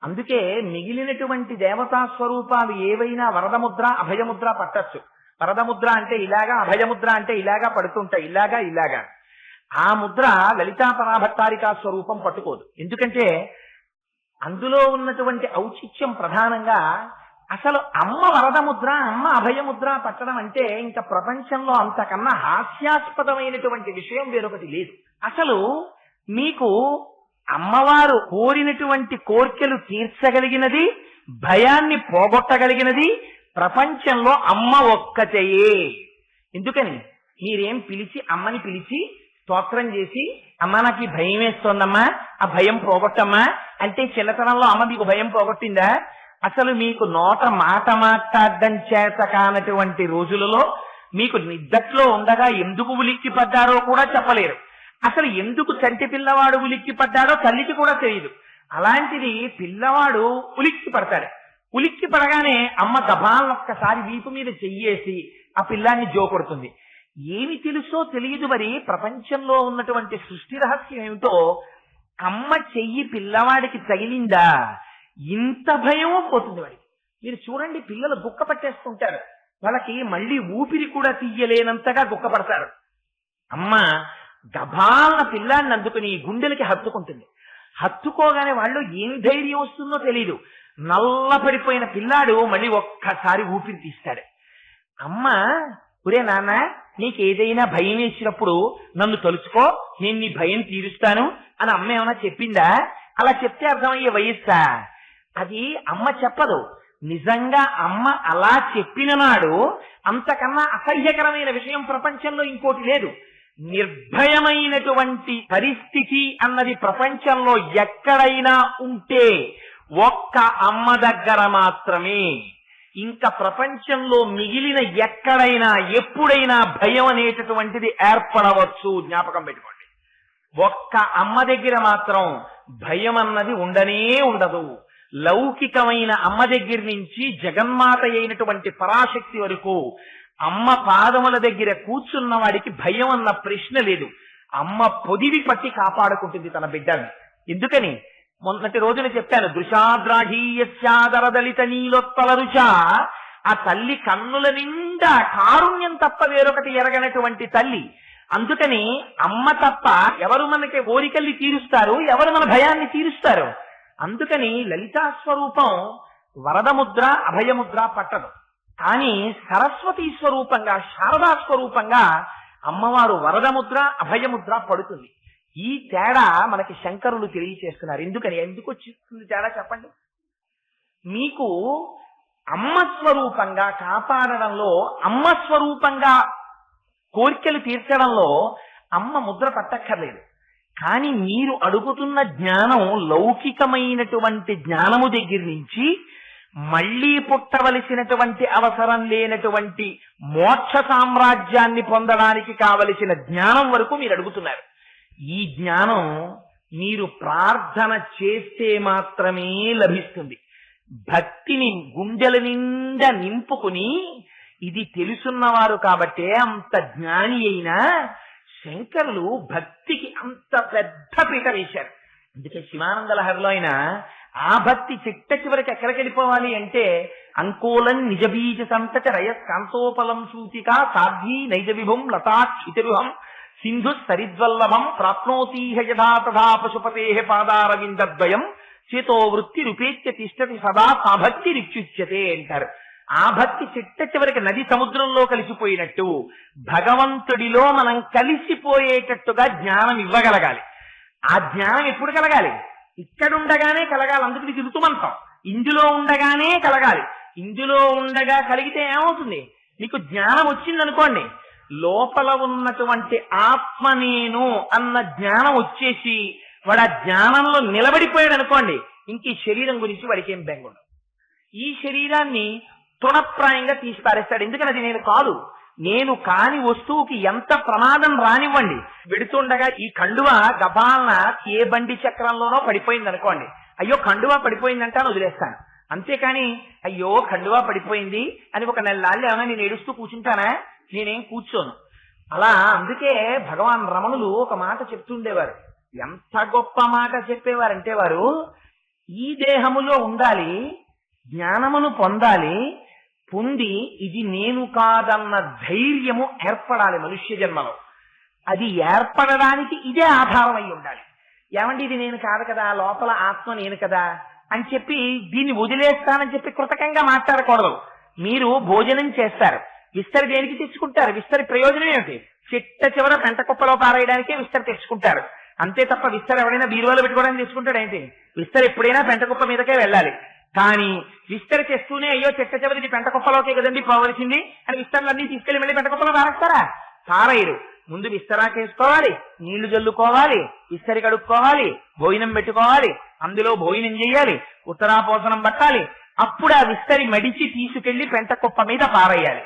అందుకే మిగిలినటువంటి దేవతా స్వరూపాలు ఏవైనా వరదముద్ర అభయముద్ర పట్టచ్చు. వరదముద్ర అంటే ఇలాగా, అభయముద్ర అంటే ఇలాగా పడుతుంటాయి, ఇలాగా. ఆ ముద్ర లలితాపరాభట్టారిక స్వరూపం పట్టుకోదు. ఎందుకంటే అందులో ఉన్నటువంటి ఔచిత్యం ప్రధానంగా అసలు అమ్మ వరదముద్ర, అమ్మ అభయముద్ర పట్టడం అంటే ఇంకా ప్రపంచంలో అంతకన్నా హాస్యాస్పదమైనటువంటి విషయం వేరొకటి లేదు. అసలు మీకు అమ్మవారు కోరినటువంటి కోర్కెలు తీర్చగలిగినది, భయాన్ని పోగొట్టగలిగినది ప్రపంచంలో అమ్మ ఒక్కతేయే. ఎందుకని మీరేం అమ్మని పిలిచి స్తోత్రం చేసి, అమ్మ నాకు ఈ భయం వేస్తోందమ్మా, ఆ భయం పోగొట్టమ్మా అంటే చిన్నతనంలో అమ్మ మీకు భయం పోగొట్టిందా? అసలు మీకు నోట మాట మాట్లాడడం చేత కానటువంటి రోజులలో మీకు నిద్దట్లో ఉండగా ఎందుకు ఉలిక్కి పడ్డారో కూడా చెప్పలేరు. అసలు ఎందుకు చంటి పిల్లవాడు ఉలిక్కి పడ్డాడో తల్లికి కూడా తెలియదు. అలాంటిది పిల్లవాడు ఉలిక్కి పడతాడు. ఉలిక్కి పడగానే అమ్మ గబాలను ఒక్కసారి వీపు మీద చెయ్యేసి ఆ పిల్లాన్ని జోకొడుతుంది. ఏమి తెలుసో తెలియదు, మరి ప్రపంచంలో ఉన్నటువంటి సృష్టి రహస్యం ఏమిటో అమ్మ చెయ్యి పిల్లవాడికి తగిలిందా ఇంత భయం పోతుంది వాడికి. మీరు చూడండి, పిల్లలు గుక్క పట్టేస్తుంటారు, వాళ్ళకి మళ్ళీ ఊపిరి కూడా తీయలేనంతగా గుక్కపడతారు. అమ్మ గబాలన పిల్లాన్ని అందుకుని గుండెలకి హత్తుకుంటుంది. హత్తుకోగానే వాళ్ళు ఏం ధైర్యం వస్తుందో తెలియదు. నల్ల పడిపోయిన పిల్లాడు మళ్ళీ ఒక్కసారి ఊపిరి తీస్తాడు. అమ్మ, ఒరే నాన్న, నీకేదైనా భయం వేసినప్పుడు నన్ను తలుచుకో, నేను నీ భయం తీరుస్తాను అని అమ్మ ఏమైనా చెప్పిందా? అలా చెప్తే అర్థమయ్యే వయస్సా? అది అమ్మ చెప్పదు. నిజంగా అమ్మ అలా చెప్పిన నాడు అంతకన్నా అసహ్యకరమైన విషయం ప్రపంచంలో ఇంకోటి లేదు. నిర్భయమైనటువంటి పరిస్థితి అన్నది ప్రపంచంలో ఎక్కడైనా ఉంటే ఒక్క అమ్మ దగ్గర మాత్రమే. ఇంకా ప్రపంచంలో మిగిలిన ఎక్కడైనా ఎప్పుడైనా భయం అనేటటువంటిది ఏర్పడవచ్చు. జ్ఞాపకం పెట్టుకోండి, ఒక్క అమ్మ దగ్గర మాత్రం భయం అన్నది ఉండనే ఉండదు. లౌకికమైన అమ్మ దగ్గర నుంచి జగన్మాత అయినటువంటి పరాశక్తి వరకు అమ్మ పాదముల దగ్గర కూర్చున్న వాడికి భయం అన్న ప్రశ్న లేదు. అమ్మ పొదివి పట్టి కాపాడుకుంటుంది తన బిడ్డని. ఎందుకని మొన్నటి రోజున చెప్పాను, దృశాద్రాఢీయస్యాదరదలిత నీలోత్పల రుచ. ఆ తల్లి కన్నుల నిండా కారుణ్యం తప్ప వేరొకటి ఎరగనటువంటి తల్లి. అందుకని అమ్మ తప్ప ఎవరు మనకి కోరికల్ని తీరుస్తారు, ఎవరు మన భయాన్ని తీరుస్తారు? అందుకని లలితా స్వరూపం వరదముద్ర అభయముద్ర పట్టదు. కానీ సరస్వతీ స్వరూపంగా, శారదా స్వరూపంగా అమ్మవారు వరదముద్ర అభయముద్ర పడుతుంది. ఈ తేడా మనకి శంకరులు తెలియచేస్తున్నారు. ఎందుకు వచ్చింది తేడా చెప్పండి. మీకు అమ్మ స్వరూపంగా కాపాడడంలో, అమ్మ స్వరూపంగా కోరికలు తీర్చడంలో అమ్మ ముద్ర పట్టక్కర్లేదు. కానీ మీరు అడుగుతున్న జ్ఞానం లౌకికమైనటువంటి జ్ఞానము దగ్గర నుంచి మళ్లీ పుట్టవలసినటువంటి అవసరం లేనటువంటి మోక్ష సామ్రాజ్యాన్ని పొందడానికి కావలసిన జ్ఞానం వరకు మీరు అడుగుతున్నారు. ఈ జ్ఞానం మీరు ప్రార్థన చేస్తే మాత్రమే లభిస్తుంది. భక్తిని గుండెల నిండా నింపుకుని, ఇది తెలుసున్నవారు కాబట్టే అంత జ్ఞాని అయినా శంకరులు భక్తికి అంత పెద్ద పీట వేశారు. అందుకే శివానంద లహరిలో అయినా ఆ భక్తి చిట్ట చివరికి ఎక్కడికి వెళ్ళిపోవాలి అంటే అంకోలం నిజబీజ సంతచ రయస్కాంతోపలం సూతికా సాధ్వీ నైజ విభుం లతాక్షితిరుహం సింధు సరిద్వల్లభం ప్రాప్నోతీహ యథా తథా పశుపతే పాదారవిందద్వయం చేతో వృత్తి రూపేత్య తిష్టతి సదా సాభక్తి రిచ్యుచ్యతే అంటారు. ఆ భక్తి చిట్ట చివరికి నది సముద్రంలో కలిసిపోయినట్టు భగవంతుడిలో మనం కలిసిపోయేటట్టుగా జ్ఞానం ఇవ్వగలగాలి. ఆ జ్ఞానం ఎప్పుడు కలగాలి? ఇక్కడుండగానే కలగాలి. అందుకు ఇది ఋతుమంతం. ఇందులో ఉండగానే కలగాలి. ఇందులో ఉండగా కలిగితే ఏమవుతుంది? మీకు జ్ఞానం వచ్చిందనుకోండి, లోపల ఉన్నటువంటి ఆత్మ నేను అన్న జ్ఞానం వచ్చేసి వాడు ఆ జ్ఞానంలో నిలబడిపోయాడు అనుకోండి, ఇంక ఈ శరీరం గురించి వాడికి ఏం బెంగుండదు. ఈ శరీరాన్ని తృణప్రాయంగా తీసి పారేస్తాడు. ఎందుకని అది నేను కాదు. నేను కాని వస్తువుకి ఎంత ప్రమాదం రానివ్వండి, వెడుతుండగా ఈ కండువ గబాలన ఏ బండి చక్రంలోనో పడిపోయింది అనుకోండి, అయ్యో కండువా పడిపోయిందంటే అని వదిలేస్తాను. అంతేకాని అయ్యో కండువా పడిపోయింది అని ఒక నెలలాళ్ళు ఏమైనా నేను ఏడుస్తూ కూర్చుంటానా? నేనేం కూర్చోను. అలా అందుకే భగవాన్ రమణులు ఒక మాట చెప్తుండేవారు. ఎంత గొప్ప మాట చెప్పేవారంటే వారు, ఈ దేహములో ఉండాలి, జ్ఞానమును పొందాలి, పొంది ఇది నేను కాదన్న ధైర్యము ఏర్పడాలి మనుష్య జన్మలో. అది ఏర్పడడానికి ఇదే ఆధారం అయి ఉండాలి. ఏమండి ఇది నేను కాదు కదా, లోపల ఆత్మ నేను కదా అని చెప్పి దీన్ని వదిలేస్తానని చెప్పి కృతకంగా మాట్లాడకూడదు. మీరు భోజనం చేస్తారు, విస్తరి దేనికి తెచ్చుకుంటారు? విస్తరి ప్రయోజనం ఏమిటి? చిట్ట చివర పెంట కుప్పలో పారేయడానికే విస్తరి తెచ్చుకుంటారు. అంతే తప్ప విస్తరి ఎవరైనా బీరువాలో పెట్టుకోవడానికి తెచ్చుకుంటాడు ఏంటి? విస్తరి ఎప్పుడైనా పెంట కుప్ప మీదకే వెళ్ళాలి. కానీ విస్తరి చేస్తూనే అయ్యో చిట్ట చివరి పెంట కుప్పలోకే కదండి పోవలసింది అని విస్తరులన్నీ తీసుకెళ్లి మళ్ళీ పెంట కుప్పలో పారేస్తారా? పారేయరు. ముందు విస్తరాకేసుకోవాలి, నీళ్లు జల్లుకోవాలి, విస్తరి కడుక్కోవాలి, భోజనం పెట్టుకోవాలి, అందులో భోజనం చేయాలి, ఉత్తరాపోసనం పట్టాలి, అప్పుడు ఆ విస్తరి మడిచి తీసుకెళ్లి పెంట కుప్ప మీద పారేయాలి.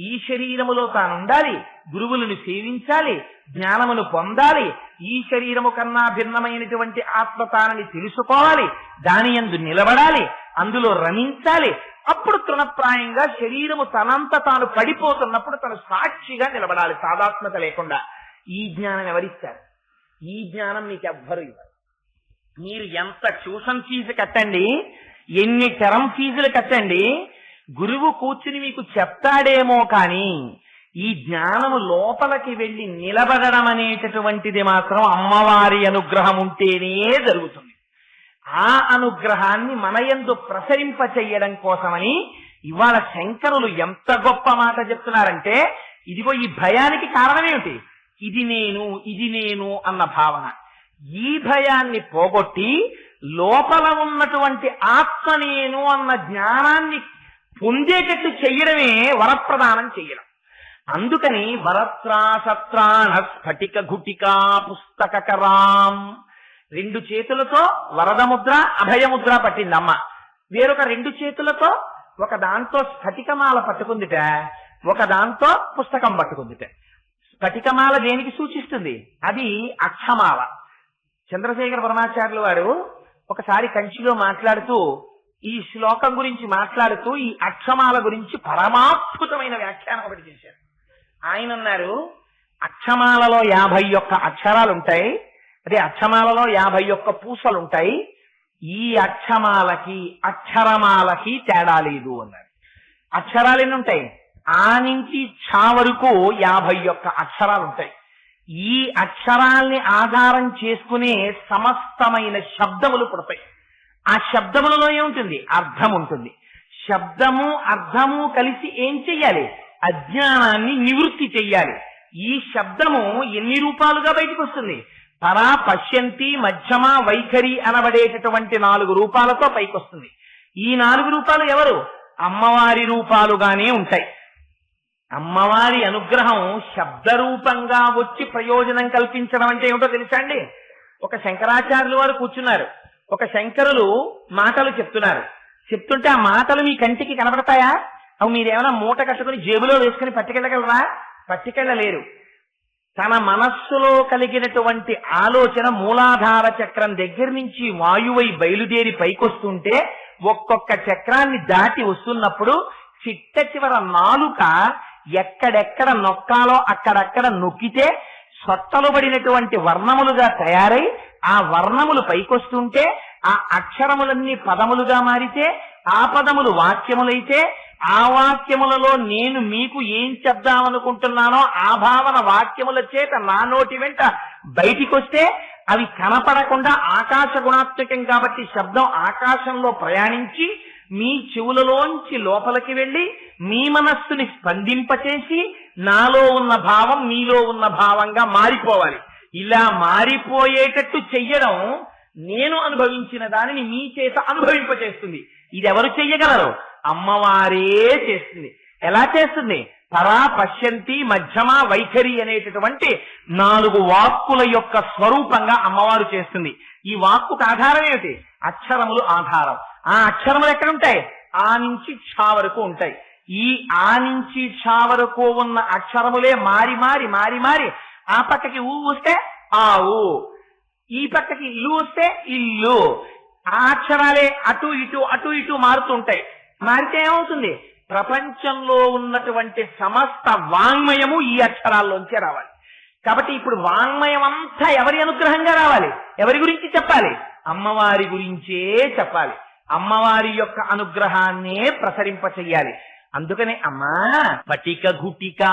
ఈ శరీరములో తానుండాలి, గురువులను సేవించాలి, జ్ఞానమును పొందాలి, ఈ శరీరము కన్నా భిన్నమైనటువంటి ఆత్మ తానని తెలుసుకోవాలి, దాని యందు నిలబడాలి, అందులో రమించాలి. అప్పుడు తృణప్రాయంగా శరీరము తనంత తాను పడిపోతున్నప్పుడు తను సాక్షిగా నిలబడాలి, సాదాత్మత లేకుండా. ఈ జ్ఞానం ఎవరిస్తారు? ఈ జ్ఞానం మీకు ఎవ్వరు ఇవ్వరు. మీరు ఎంత ట్యూషన్ ఫీజు కట్టండి, ఎన్ని టర్మ్ ఫీజులు కట్టండి, గురువు కూర్చుని మీకు చెప్తాడేమో కానీ ఈ జ్ఞానము లోపలికి వెళ్లి నిలబడడం అనేటటువంటిది మాత్రం అమ్మవారి అనుగ్రహం ఉంటేనే జరుగుతుంది. ఆ అనుగ్రహాన్ని మన యందు ప్రసరింప చెయ్యడం కోసమని ఇవాళ శంకరులు ఎంత గొప్ప మాట చెప్తున్నారంటే, ఇదిగో ఈ భయానికి కారణమేమిటి? ఇది నేను అన్న భావన. ఈ భయాన్ని పోగొట్టి లోపల ఉన్నటువంటి ఆత్మ నేను అన్న జ్ఞానాన్ని పొందేటట్టు చెయ్యడమే వరప్రదానం చెయ్యడం. అందుకని వరత్రాసత్రాణ స్ఫటిక ఘుటికా పుస్తకరాం, 2 చేతులతో వరదముద్ర అభయముద్ర పట్టింది అమ్మ. వేరొక 2 చేతులతో ఒక దాంతో స్ఫటికమాల పట్టుకుందిట, ఒక దాంతో పుస్తకం పట్టుకుందిట. స్ఫటికమాల దేనికి సూచిస్తుంది? అది అక్షమాల. చంద్రశేఖర పరమాచార్యులు వారు ఒకసారి కంచిలో మాట్లాడుతూ ఈ శ్లోకం గురించి మాట్లాడుతూ ఈ అక్షమాల గురించి పరమాద్భుతమైన వ్యాఖ్యానం ఒకటి చేశారు. ఆయన అన్నారు, అక్షమాలలో 51 అక్షరాలుంటాయి, అదే అక్షమాలలో 51 పూసలుంటాయి. ఈ అక్షమాలకి అక్షరమాలకి తేడా లేదు అన్నారు. అక్షరాలు ఎన్ని ఉంటాయి? ఆ నుంచి ఛ వరకు 51 అక్షరాలుంటాయి. ఈ అక్షరాల్ని ఆధారం చేసుకునే సమస్తమైన శబ్దములు పుడతాయి. ఆ శబ్దములలో ఏముంటుంది? అర్థం ఉంటుంది. శబ్దము అర్థము కలిసి ఏం చెయ్యాలి? అజ్ఞానాన్ని నివృత్తి చెయ్యాలి. ఈ శబ్దము ఎన్ని రూపాలుగా బయటకు వస్తుంది? పరా, పశ్యంతి, మధ్యమ, వైఖరి అనబడేటటువంటి 4 రూపాలతో పైకొస్తుంది. ఈ 4 రూపాలు ఎవరు? అమ్మవారి రూపాలుగానే ఉంటాయి. అమ్మవారి అనుగ్రహం శబ్దరూపంగా వచ్చి ప్రయోజనం కల్పించడం అంటే ఏమిటో తెలుసా అండి? ఒక శంకరాచార్యులు వారు కూర్చున్నారు, ఒక శంకరులు మాటలు చెప్తుంటే ఆ మాటలు మీ కంటికి కనబడతాయా? అవి మీరేమైనా మూట కట్టుకుని జేబులో వేసుకుని పట్టుకెళ్ళగలరా? పట్టుకెళ్ళలేరు. తన మనస్సులో కలిగినటువంటి ఆలోచన మూలాధార చక్రం దగ్గర నుంచి వాయువై బయలుదేరి పైకొస్తుంటే ఒక్కొక్క చక్రాన్ని దాటి వస్తున్నప్పుడు చిట్ట చివర నాలుక ఎక్కడెక్కడ నొక్కాలో అక్కడక్కడ నొక్కితే సొట్టలు పడినటువంటి వర్ణములుగా తయారై ఆ వర్ణములు పైకొస్తుంటే ఆ అక్షరములన్నీ పదములుగా మారితే ఆ పదములు వాక్యములైతే ఆ వాక్యములలో నేను మీకు ఏం చెప్దామనుకుంటున్నానో ఆ భావన వాక్యముల చేత నా నోటి వెంట బయటికొస్తే అవి కనపడకుండా ఆకాశ గుణాత్మకం కాబట్టి శబ్దం ఆకాశంలో ప్రయాణించి మీ చెవులలోంచి లోపలికి వెళ్ళి మీ మనస్సుని స్పందింపచేసి నాలో ఉన్న భావం మీలో ఉన్న భావంగా మారిపోవాలి. ఇలా మారిపోయేటట్టు చెయ్యడం నేను అనుభవించిన దానిని మీ చేత అనుభవింపచేస్తుంది. ఇది ఎవరు చెయ్యగలరు? అమ్మవారే చేస్తుంది. ఎలా చేస్తుంది? పరా, పశ్యంతి, మధ్యమ, వైఖరి అనేటటువంటి 4 వాక్కుల యొక్క స్వరూపంగా అమ్మవారు చేస్తుంది. ఈ వాక్కుకు ఆధారం ఏమిటి? అక్షరములు ఆధారం. ఆ అక్షరములు ఎక్కడుంటాయి? ఆ నుంచి ఛ వరకు ఉంటాయి. ఈ ఆ నుంచి ఛ వరకు ఉన్న అక్షరములే మారి మారి మారి మారి ఆ పక్కకి ఊ వస్తే ఆవు, ఈ పక్కకి ఇల్లు వస్తే ఇల్లు. ఆ అక్షరాలే అటు ఇటు మారుతుంటాయి. మారితే ఏమవుతుంది? ప్రపంచంలో ఉన్నటువంటి సమస్త వాంగ్మయము ఈ అక్షరాల్లోంచే రావాలి. కాబట్టి ఇప్పుడు వాంగ్మయం అంతా ఎవరి అనుగ్రహంగా రావాలి? ఎవరి గురించి చెప్పాలి? అమ్మవారి గురించే చెప్పాలి. అమ్మవారి యొక్క అనుగ్రహాన్నే ప్రసరింప చెయ్యాలి. అందుకనే అమ్మా పటిక గుటిక,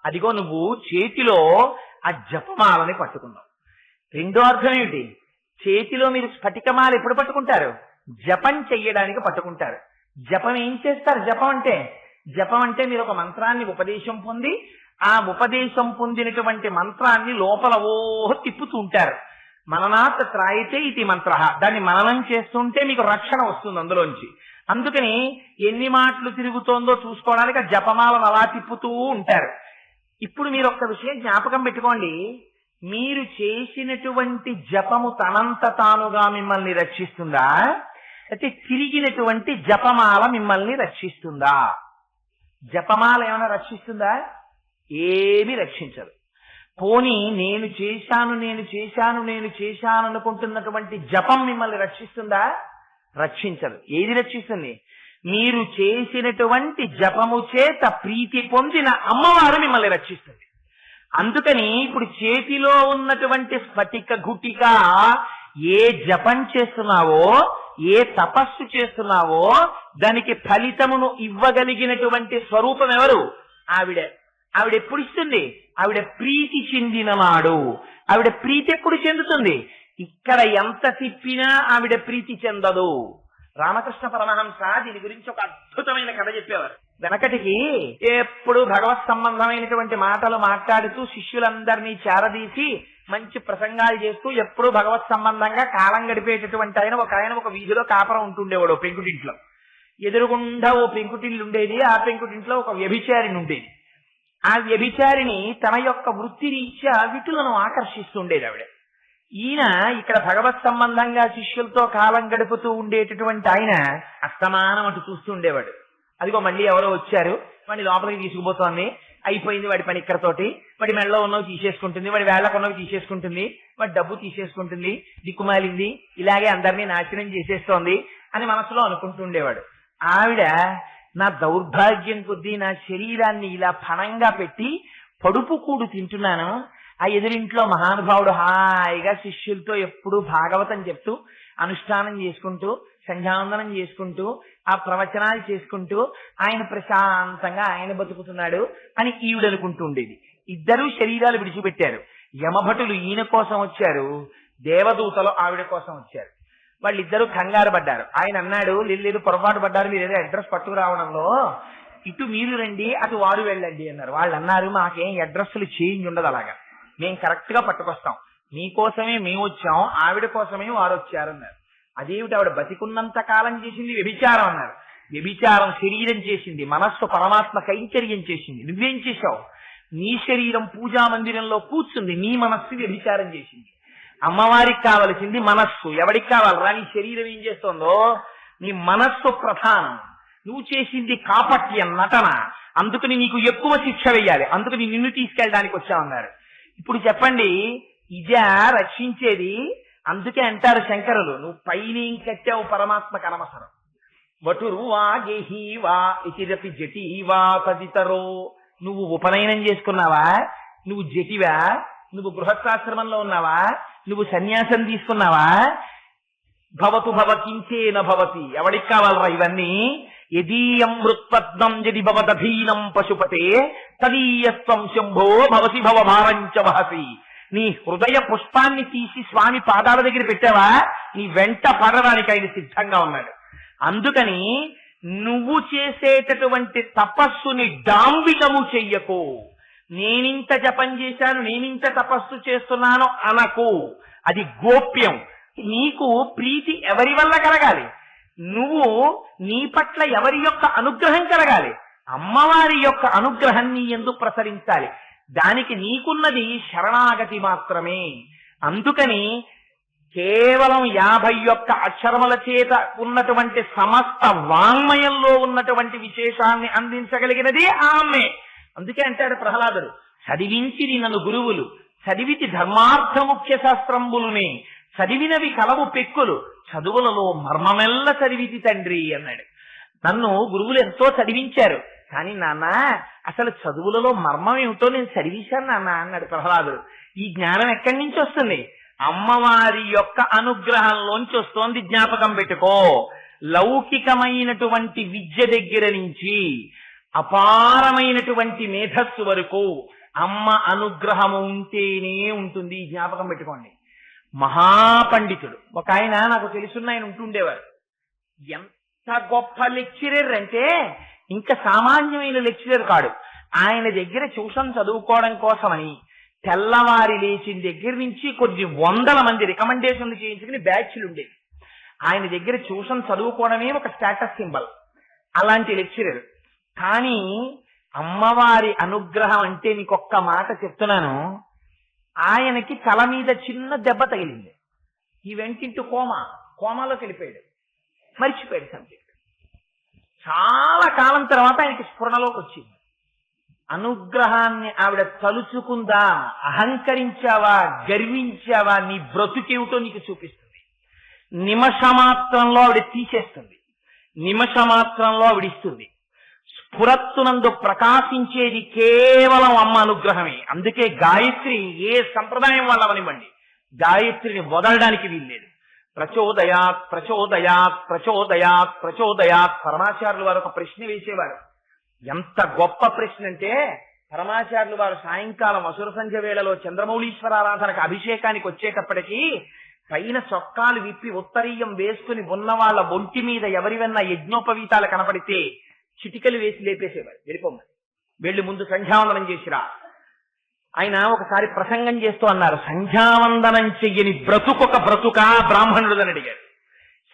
అదిగో నువ్వు చేతిలో ఆ జపమాలని పట్టుకున్నావు. రెండో అర్థం ఏమిటి? చేతిలో మీరు స్ఫటికమాల ఎప్పుడు పట్టుకుంటారు? జపం చెయ్యడానికి పట్టుకుంటారు. జపం ఏం చేస్తారు? జపం అంటే మీరు ఒక మంత్రాన్ని ఉపదేశం పొంది ఆ ఉపదేశం పొందినటువంటి మంత్రాన్ని లోపల తిప్పుతూ ఉంటారు. మననాత్ త్రాయితే ఇది మంత్ర, దాన్ని మననం చేస్తుంటే మీకు రక్షణ వస్తుంది అందులోంచి. అందుకని ఎన్ని మాటలు తిరుగుతోందో చూసుకోవడానికి ఆ జపమాలను అలా తిప్పుతూ ఉంటారు. ఇప్పుడు మీరు ఒక్క విషయం జ్ఞాపకం పెట్టుకోండి. మీరు చేసినటువంటి జపము తనంత తానుగా మిమ్మల్ని రక్షిస్తుందా, అయితే తిరిగినటువంటి జపమాల మిమ్మల్ని రక్షిస్తుందా? జపమాల ఏమైనా రక్షిస్తుందా? ఏమీ రక్షించదు. పోనీ నేను చేశాను అనుకుంటున్నటువంటి జపం మిమ్మల్ని రక్షిస్తుందా? రక్షించదు. ఏది రక్షిస్తుంది? మీరు చేసినటువంటి జపము చేత ప్రీతి పొందిన అమ్మవారు మిమ్మల్ని రక్షిస్తుంది. అందుకని ఇప్పుడు చేతిలో ఉన్నటువంటి స్ఫటిక గుటిక ఏ జపం చేస్తున్నావో, ఏ తపస్సు చేస్తున్నావో దానికి ఫలితమును ఇవ్వగలిగినటువంటి స్వరూపం ఎవరు? ఆవిడే. ఆవిడ ఎప్పుడు ఇస్తుంది? ఆవిడ ప్రీతి చెందిన నాడు. ఆవిడ ప్రీతి ఎప్పుడు చెందుతుంది? ఇక్కడ ఎంత తిప్పినా ఆవిడ ప్రీతి చెందదు. రామకృష్ణ పరమహంస దీని గురించి ఒక అద్భుతమైన కథ చెప్పేవారు. వెనకటికి ఎప్పుడు భగవత్ సంబంధమైనటువంటి మాటలు మాట్లాడుతూ శిష్యులందరినీ చేరదీసి మంచి ప్రసంగాలు చేస్తూ ఎప్పుడు భగవత్ సంబంధంగా కాలం గడిపేటటువంటి ఆయన ఒక వీధిలో కాపురం ఉంటుండేవాడు. ఓ పెంకుటింట్లో ఎదురుగుండా ఓ పెంకుటిల్లు ఉండేది. ఆ పెంకుటింట్లో ఒక వ్యభిచారిణి ఉండేది. ఆ వ్యభిచారిణి తన యొక్క వృత్తి రీత్యా విటులను ఆకర్షిస్తుండేది ఆవిడ. ఈయన ఇక్కడ భగవత్ సంబంధంగా శిష్యులతో కాలం గడుపుతూ ఉండేటటువంటి ఆయన అస్తమానం అటు చూస్తుండేవాడు. అదిగో మళ్ళీ ఎవరో వచ్చారు, వాడిని లోపలికి తీసుకుపోతోంది, అయిపోయింది వాడి పని ఇక్కడతోటి, వాడి మెడలో ఉన్నవి తీసేసుకుంటుంది, వాడి వేళ్లకు ఉన్నవి తీసేసుకుంటుంది, వాడి డబ్బు తీసేసుకుంటుంది, దిక్కుమాలింది, ఇలాగే అందరినీ నాశనం చేసేస్తోంది అని మనసులో అనుకుంటుండేవాడు. ఆవిడ నా దౌర్భాగ్యం కొద్దీ నా శరీరాన్ని ఇలా ఫణంగా పెట్టి పడుపు కూడు తింటున్నాను, ఆ ఎదురింట్లో మహానుభావుడు హాయిగా శిష్యులతో ఎప్పుడూ భాగవతం చెప్తూ అనుష్ఠానం చేసుకుంటూ సంధ్యావందనం చేసుకుంటూ ఆ ప్రవచనాలు చేసుకుంటూ ఆయన ప్రశాంతంగా ఆయన బతుకుతున్నాడు అని ఈవిడ అనుకుంటూ ఉండేది. ఇద్దరూ శరీరాలు విడిచిపెట్టారు. యమభటులు ఈయన కోసం వచ్చారు, దేవదూతలు ఆవిడ కోసం వచ్చారు. వాళ్ళిద్దరూ కంగారు పడ్డారు. ఆయన అన్నాడు, లేదు పొరపాటు పడ్డారు, మీరు ఏదో అడ్రస్ పట్టుకురావడంలో, ఇటు మీరు రండి అటు వారు వెళ్ళండి అన్నారు. వాళ్ళు అన్నారు, మాకేం అడ్రస్లు చేంజ్ ఉండదు, అలాగా మేము కరెక్ట్ గా పట్టుకొస్తాం, మీకోసమే మేము వచ్చాం, ఆవిడ కోసమే వారు వచ్చారన్నారు. అదేమిటి? ఆవిడ బతికున్నంత కాలం చేసింది వ్యభిచారం అన్నారు. వ్యభిచారం శరీరం చేసింది, మనస్సు పరమాత్మ కైంకర్యం చేసింది. నువ్వేం చేశావు? నీ శరీరం పూజా మందిరంలో కూర్చుంది, నీ మనస్సు వ్యభిచారం చేసింది. అమ్మవారికి కావలసింది మనస్సు. ఎవరికి కావాలరా? నీ శరీరం ఏం చేస్తోందో నీ మనస్సు ప్రధానం. నువ్వు చేసింది కాపట్యం, నటన. అందుకని నీకు ఎక్కువ శిక్ష వేయాలి, అందుకని నిన్ను తీసుకెళ్ళడానికి వచ్చామన్నారు. ఇప్పుడు చెప్పండి, ఇదే రక్షించేది? అందుకే అంటారు శంకరులు, నువ్వు పైనేం కట్టావు పరమాత్మకు అనవసరం. వటురువా గేహీవా ఇతిరపి జటీవా తదితరో. నువ్వు ఉపనయనం చేసుకున్నావా? నువ్వు జటివా? నువ్వు గృహస్థాశ్రమంలో ఉన్నావా? నువ్వు సన్యాసం తీసుకున్నావా? భవతు భవకించేన భవతి. ఎవడికి కావాలరా ఇవన్నీ? యదీయం మృత్పద్మం యది భవదధీనం పశుపతే తదీయస్వం శంభో భవసి భవభారంచ వహసి. నీ హృదయ పుష్పాన్ని తీసి స్వామి పాదాల దగ్గర పెట్టావా? నీ వెంట పడడానికి ఆయన సిద్ధంగా ఉన్నాడు. అందుకని నువ్వు చేసేటటువంటి తపస్సుని డాంబికము చెయ్యకు. నేనింత జపం చేశాను, నేనింత తపస్సు చేస్తున్నాను అనకు. అది గోప్యం. నీకు ప్రీతి ఎవరి వల్ల కలగాలి? నువ్వు నీ పట్ల ఎవరి యొక్క అనుగ్రహం కలగాలి? అమ్మవారి యొక్క అనుగ్రహం నీ యందు ప్రసరించాలి. దానికి నీకున్నది శరణాగతి మాత్రమే. అందుకని కేవలం 51 అక్షరముల చేత ఉన్నటువంటి సమస్త వాంగ్మయంలో ఉన్నటువంటి విశేషాన్ని అందించగలిగినది ఆమె. అందుకే అంటాడు ప్రహ్లాదుడు, చదివించిరి నన్ను గురువులు, చదివితి ధర్మార్థ ముఖ్య శాస్త్రంబులునే, చదివినవి కలవు పెక్కులు, చదువులలో మర్మమెల్ల చదివితి తండ్రి అన్నాడు. నన్ను గురువులు ఎంతో చదివించారు, కానీ నాన్న అసలు చదువులలో మర్మం ఏమిటో నేను చదివించాను నాన్న అన్నాడు ప్రహ్లాదుడు. ఈ జ్ఞానం ఎక్కడి నుంచి వస్తుంది? అమ్మవారి యొక్క అనుగ్రహంలోంచి వస్తోంది. జ్ఞాపకం పెట్టుకో. లౌకికమైనటువంటి విద్య దగ్గర నుంచి అపారమైనటువంటి మేధస్సు వరకు అమ్మ అనుగ్రహము ఉంటేనే ఉంటుంది. జ్ఞాపకం పెట్టుకోండి. మహాపండితుడు ఒక ఆయన నాకు తెలుసున్న ఆయన ఉంటుండేవారు. ఎంత గొప్ప లెక్చరర్ అంటే ఇంకా సామాన్యమైన లెక్చరర్ కాడు. ఆయన దగ్గర ట్యూషన్ చదువుకోవడం కోసమని తెల్లవారి లేచిన దగ్గర నుంచి కొన్ని 100 మంది రికమెండేషన్లు చేయించుకుని బ్యాచ్లు ఉండేవి. ఆయన దగ్గర ట్యూషన్ చదువుకోవడమే ఒక స్టేటస్ సింబల్. అలాంటి లెక్చరర్. కానీ అమ్మవారి అనుగ్రహం అంటే నీకొక్క మాట చెప్తున్నాను. ఆయనకి తల మీద చిన్న దెబ్బ తగిలింది. ఈ వెంటింటూ కోమాలోకి వెళ్ళిపోయాడు, మర్చిపోయాడు సబ్జెక్ట్. చాలా కాలం తర్వాత ఆయనకి స్ఫురణలోకి వచ్చింది. అనుగ్రహాన్ని ఆవిడ తలుచుకుందా, అహంకరించావా, గర్వించావా, నీ బ్రతుకేమిటో నీకు చూపిస్తుంది. నిమిషమాత్రంలో ఆవిడ తీసేస్తుంది, నిమిషమాత్రంలో ఆవిడ ఇస్తుంది. స్ఫురత్తునందు ప్రకాశించేది కేవలం అమ్మ అనుగ్రహమే. అందుకే గాయత్రి ఏ సంప్రదాయం వాళ్ళవనివ్వండి, గాయత్రిని వదలడానికి వీల్లేదు. ప్రచోదయాత్ ప్రచోదయాత్ ప్రచోదయాత్ ప్రచోదయాత్. పరమాచార్యులు వారు ఒక ప్రశ్న వేసేవారు. ఎంత గొప్ప ప్రశ్న అంటే, పరమాచార్యులు వారు సాయంకాలం అసుర సంధ్య వేళలో చంద్రమౌళీశ్వరారాధనకు అభిషేకానికి వచ్చేటప్పటికీ పైన చొక్కాలు విప్పి ఉత్తరీయం వేసుకుని ఉన్న వాళ్ళ ఒంటి మీద ఎవరివన్నా యజ్ఞోపవీతాలు కనపడితే చిటికలు వేసి లేపేసేవారు. వెళ్ళిపోమ్మని, వెళ్ళి ముందు సంధ్యావందనం చేసిరా. ఆయన ఒకసారి ప్రసంగం చేస్తూ అన్నారు, సంధ్యావందనం చెయ్యని బ్రతుకొక బ్రతుకా బ్రాహ్మణుడుదని అడిగారు.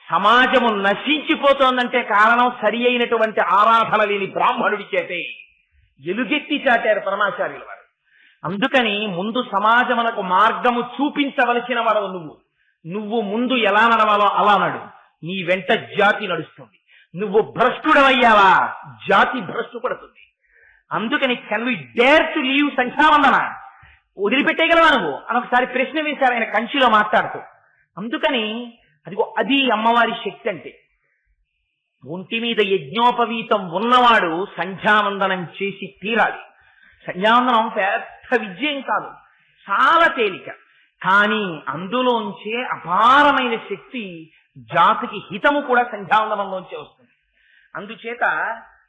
సమాజము నశించిపోతోందంటే కారణం సరి అయినటువంటి ఆరాధన లేని బ్రాహ్మణుడి చేతే. ఎలుగెత్తి చాటారు పరమాచార్యుల వారు. అందుకని ముందు సమాజమునకు మార్గము చూపించవలసిన వాడు నువ్వు ముందు ఎలా నడవాలో అలా నడు. నీ వెంట జాతి నడుస్తుంది. నువ్వు భ్రష్టుడవయ్యావా, జాతి భ్రష్టు పడుతుంది. అందుకని can we dare to leave sandhyavandana, వదిలిపెట్టేయగలవా నువ్వు అని ఒకసారి ప్రశ్న వేశారు ఆయన కంచిలో మాట్లాడుతూ. అందుకని అది అమ్మవారి శక్తి అంటే. ఒంటి మీద యజ్ఞోపవీతం ఉన్నవాడు సంధ్యావందనం చేసి తీరాలి. సంధ్యావందనం పెద్ద విజయం కాదు, చాలా తేలిక. కానీ అందులోంచే అపారమైన శక్తి, జాతికి హితము కూడా సంధ్యావందనంలోంచే వస్తుంది. అందుచేత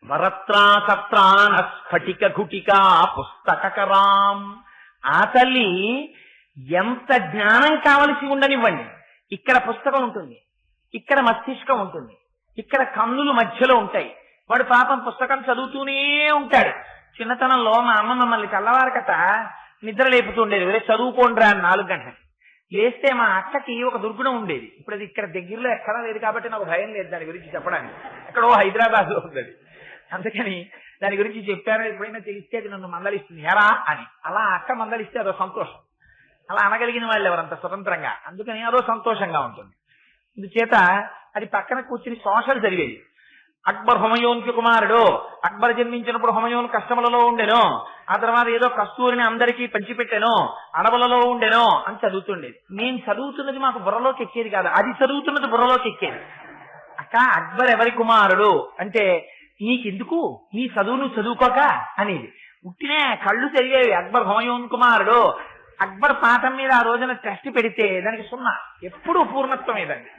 వరత్రా సత్రాన స్ఫటిక ఘుటికా పుస్తకరాం. ఆ తల్లి ఎంత జ్ఞానం కావలసి ఉండనివ్వండి, ఇక్కడ పుస్తకం ఉంటుంది, ఇక్కడ మస్తిష్కం ఉంటుంది, ఇక్కడ కన్నులు మధ్యలో ఉంటాయి. వాడు పాపం పుస్తకం చదువుతూనే ఉంటాడు. చిన్నతనంలో మా అమ్మ మమ్మల్ని తెల్లవారకట నిద్ర లేపుతుండేది, వేరే చదువుకోండిరా అని 4 గంటలకి. లేస్తే మా అక్కకి ఒక దుర్గుణం ఉండేది. ఇప్పుడు అది ఇక్కడ దగ్గరలో ఎక్కడా లేదు కాబట్టి నాకు భయం లేదు దాని గురించి చెప్పడానికి. ఎక్కడో హైదరాబాద్ లో ఉంది. అందుకని దాని గురించి చెప్పారో ఎప్పుడైనా తెలిస్తే అది నన్ను మందలిస్తుంది, ఎరా అని. అలా అక్క మందలిస్తే అదో సంతోషం. అలా అనగలిగిన వాళ్ళు ఎవరంత స్వతంత్రంగా, అందుకని అదో సంతోషంగా ఉంటుంది. అందుచేత అది పక్కన కూర్చుని సోషల్ జరిగేది. అక్బర్ హుమయూన్కి కుమారుడు, అక్బర్ జన్మించినప్పుడు హుమయూన్ కష్టములలో ఉండెను, ఆ తర్వాత ఏదో కస్తూరిని అందరికీ పంచిపెట్టాను, అడవులలో ఉండెను అని చదువుతుండేది. నేను చదువుతున్నది మాకు బుర్రలోకి ఎక్కేది కాదు, అది చదువుతున్నది బుర్రలోకి ఎక్కేది. అక్క అక్బర్ ఎవరి కుమారుడు అంటే, నీకెందుకు, నీ చదువు నువ్వు చదువుకోక అనేది. ఉట్టినే కళ్ళు తిరిగేవి. అక్బర్ హుమయూన్ కుమారుడు. అక్బర్ పాఠం మీద ఆ రోజున టెస్ట్ పెడితే దానికి 0, ఎప్పుడూ పూర్ణత్వం ఏదండి.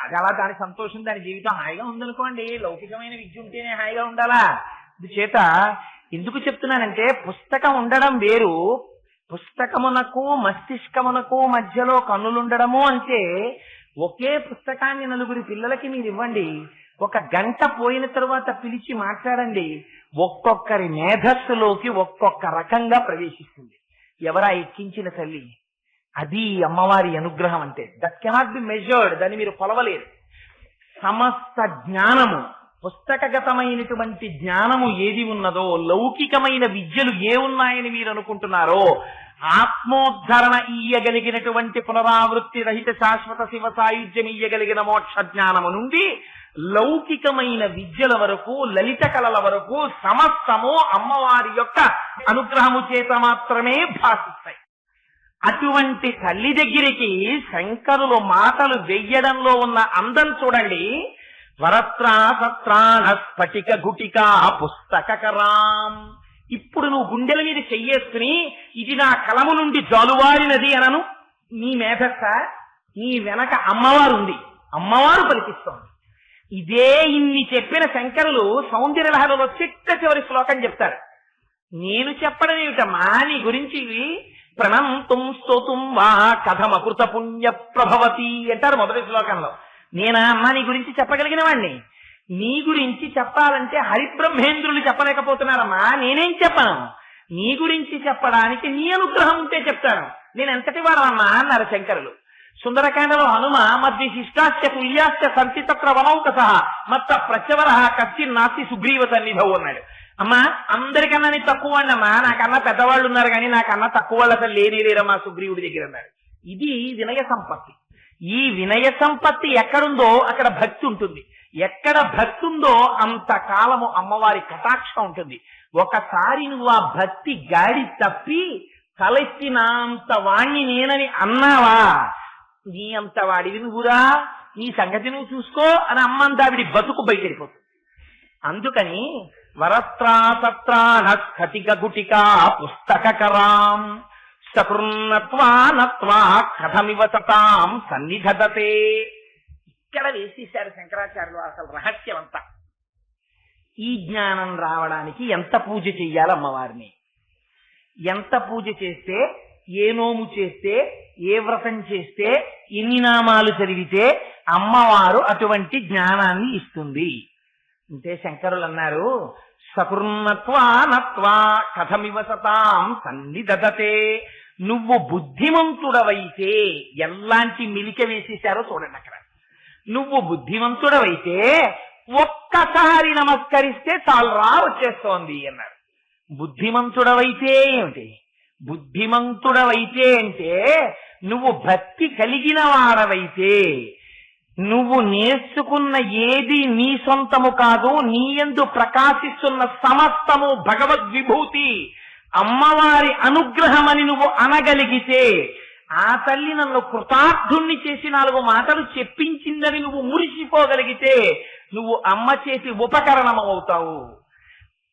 అది అలా దాని సంతోషం, దాని జీవితం హాయిగా ఉందనుకోండి. లౌకికమైన విద్య ఉంటేనే హాయిగా ఉండాలా. అందుచేత ఎందుకు చెప్తున్నానంటే, పుస్తకం ఉండడం వేరు, పుస్తకమునకు మస్తిష్కమునకు మధ్యలో కన్నులుండడము అంటే ఒకే పుస్తకాన్ని 9 పిల్లలకి మీరు ఇవ్వండి, 1 గంట పోయిన తరువాత పిలిచి మాట్లాడండి, ఒక్కొక్కరి మేధస్సులోకి ఒక్కొక్క రకంగా ప్రవేశిస్తుంది. ఎవరా ఎక్కించిన తల్లి? అది అమ్మవారి అనుగ్రహం అంటే. దట్ కెనాట్ బి మెజర్డ్, దాన్ని మీరు కొలవలేరు. సమస్త జ్ఞానము, పుస్తకగతమైనటువంటి జ్ఞానము ఏది ఉన్నదో, లౌకికమైన విద్యలు ఏ ఉన్నాయని మీరు అనుకుంటున్నారో, ఆత్మోద్ధరణ ఇయ్యగలిగినటువంటి పునరావృత్తి రహిత శాశ్వత శివ సాయుధ్యం ఇయ్యగలిగిన మోక్ష జ్ఞానము నుండి లౌకికమైన విద్యల వరకు, లలిత కళల వరకు సమస్తము అమ్మవారి యొక్క అనుగ్రహము చేత మాత్రమే భాషిస్తాయి. అటువంటి తల్లి దగ్గరికి శంకరులు మాటలు వెయ్యడంలో ఉన్న అందం చూడండి. వరత్రా సత్రాణ స్ఫటిక గుటిక పుస్తకరాం. ఇప్పుడు నువ్వు గుండెల మీద చెయ్యేసుకుని ఇది నా కలము నుండి జాలువారినది అనను. నీ మేధస్స, నీ వెనక అమ్మవారు ఉంది, అమ్మవారు పలికిస్తోంది. ఇదే ఇన్ని చెప్పిన శంకరులు సౌందర్యలహరిలో చిట్ట చివరి శ్లోకం చెప్తారు. నేను చెప్పడం ఏమిటమ్మా నీ గురించి, ప్రణంతుం స్తోతుం వా కథమకృత పుణ్య ప్రభవతి అంటారు మొదటి శ్లోకంలో. నేనా అమ్మా నీ గురించి చెప్పగలిగిన వాణ్ణి? నీ గురించి చెప్పాలంటే హరిబ్రహ్మేంద్రులు చెప్పలేకపోతున్నారమ్మా, నేనేం చెప్పను? నీ గురించి చెప్పడానికి నీ అనుగ్రహం ఉంటే చెప్తాను. నేను ఎంతటి వాడమ్మా అన్నారు శంకరులు. సుందరకాండలో హనుమ మధ్య శిష్టాశ్చ తుల్యాశ్చ సంతి తత్ర వనౌకస మత్త ప్రత్యవర కశ్చిన్ నాస్తి సుగ్రీవ సన్నిధౌ అన్నాడు. అమ్మా అందరికన్నా నేను తక్కువ వాడినమ్మా, నాకన్నా పెద్దవాళ్ళు ఉన్నారు కానీ నాకన్నా తక్కువ వాళ్ళు అసలు లేరమ్మా సుగ్రీవుడి దగ్గర అన్నాడు. ఇది వినయ సంపత్తి. ఈ వినయ సంపత్తి ఎక్కడుందో అక్కడ భక్తి ఉంటుంది. ఎక్కడ భక్తి ఉందో అంతకాలము అమ్మవారి కటాక్షం ఉంటుంది. ఒకసారి నువ్వు ఆ భక్తి గాడి తప్పి తలెత్తినంత వాణ్ణి నేనని అన్నావా, నీ అంత వాడివి నువ్వురా, నీ సంగతి నువ్వు చూసుకో అని అమ్మందావిడి బతుకు బయటడిపోతుంది. అందుకని వరత్రా సత్రాణ స్ఫటిక గుటికా పుస్తకరాం సకృన్నత్వా నత్వా కథమివ సతాం సన్నిధదతే. ఇక్కడ వేసేశారు శంకరాచార్యులు అసలు రహస్యం అంతా. ఈ జ్ఞానం రావడానికి ఎంత పూజ చెయ్యాలి అమ్మవారిని, ఎంత పూజ చేస్తే, ఏ నోము చేస్తే, ఏ వ్రతం చేస్తే, ఎన్ని నామాలు చదివితే అమ్మవారు అటువంటి జ్ఞానాన్ని ఇస్తుంది అంటే శంకరులు అన్నారు, సకృన్నత్వా నత్వా కథమివ సతాం సన్నిధదతే. నువ్వు బుద్ధిమంతుడవైతే, ఎలాంటి మిలిక వేసేశారో చూడండి అక్కడ. నువ్వు బుద్ధిమంతుడవైతే ఒక్కసారి నమస్కరిస్తే చాలురా వచ్చేస్తోంది అన్నారు. బుద్ధిమంతుడవైతే ఏమిటి? బుద్ధిమంతుడవైతే అంటే నువ్వు భక్తి కలిగిన వాడవైతే, నువ్వు నేర్చుకున్న ఏది నీ సొంతము కాదు, నీయందు ప్రకాశిస్తున్న సమస్తము భగవద్విభూతి, అమ్మవారి అనుగ్రహమని నువ్వు అనగలిగితే, ఆ తల్లి నన్ను కృతార్థుణ్ణి చేసి 4 మాటలు చెప్పించిందని నువ్వు మురిసిపోగలిగితే నువ్వు అమ్మ చేతి ఉపకరణం అవుతావు.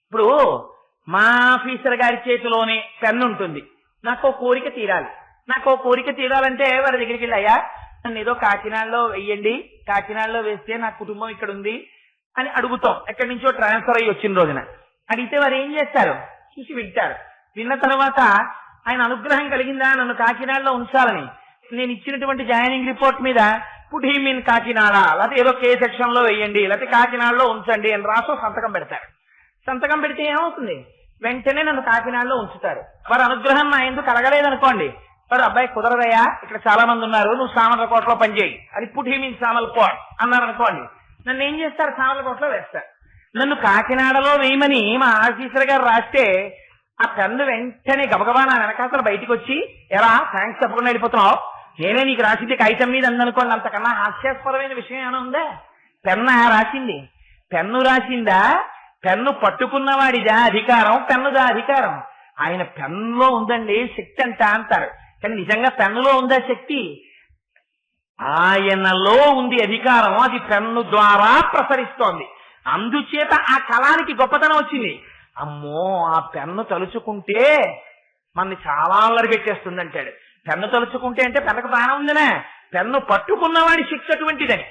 ఇప్పుడు మా ఆఫీసర్ గారి చేతిలోనే పెన్ను ఉంటుంది. నాకు కోరిక తీరాలి, తీరాలంటే వారి దగ్గరికి వెళ్ళి, అయ్యా నన్ను ఏదో కాకినాడలో వెయ్యండి, కాకినాడలో వేస్తే నా కుటుంబం ఇక్కడ ఉంది అని అడుగుతాం. ఎక్కడి నుంచో ట్రాన్స్ఫర్ అయ్యి వచ్చిన రోజున అడిగితే వారు ఏం చేస్తారు, చూసి వింటారు. విన్న తర్వాత ఆయన అనుగ్రహం కలిగిందా నన్ను కాకినాడలో ఉంచాలని, నేను ఇచ్చినటువంటి జాయినింగ్ రిపోర్ట్ మీద పుట్ హిమ్ ఇన్ కాకినాడ, లేకపోతే ఏదో కే సెక్షన్ లో వేయండి, లేకపోతే కాకినాడలో ఉంచండి అని రాసో సంతకం పెడతారు. సంతకం పెడితే ఏమవుతుంది, వెంటనే నన్ను కాకినాడలో ఉంచుతారు. వారి అనుగ్రహం నా ఎందుకు కలగలేదనుకోండి, వారు అబ్బాయి కుదరదయ్యా ఇక్కడ చాలా మంది ఉన్నారు, నువ్వు సామర్లకోటలో పనిచేయి అని పుట్ హిమ్ ఇన్ సామర్లకోట్ అన్నారు అనుకోండి, నన్ను ఏం చేస్తారు, సామర్లకోటలో వేస్తారు. నన్ను కాకినాడలో వేయమని మా ఆఫీసర్ గారు రాస్తే ఆ పెన్ను వెంటనే గబగబా నా వెనకాతలు బయటికి వచ్చి, ఎరా థ్యాంక్స్ చెప్పకుండా వెళ్ళిపోతున్నావు, నేనే నీకు రాసింది కాగితం మీద అందనుకోండి. అంతకన్నా హాస్యాస్పదమైన విషయం ఏమైనా ఉందా? పెన్ను రాసింది, పెన్ను రాసిందా, పెన్ను పట్టుకున్నవాడిదా అధికారం, పెన్నుదా అధికారం? ఆయన పెన్నులో ఉందండి శక్తి అంటారు, కానీ నిజంగా పెన్నులో ఉందా శక్తి? ఆయనలో ఉంది అధికారం, అది పెన్ను ద్వారా ప్రసరిస్తోంది. అందుచేత ఆ కళానికి గొప్పతనం వచ్చింది. అమ్మో ఆ పెన్ను తలుచుకుంటే మనని చాలా అల్లరి పెట్టేస్తుంది అంటాడు. పెన్ను తలుచుకుంటే అంటే పెన్నకు ప్రాణం ఉందనే, పెన్ను పట్టుకున్నవాడి శక్తి అటువంటిదని.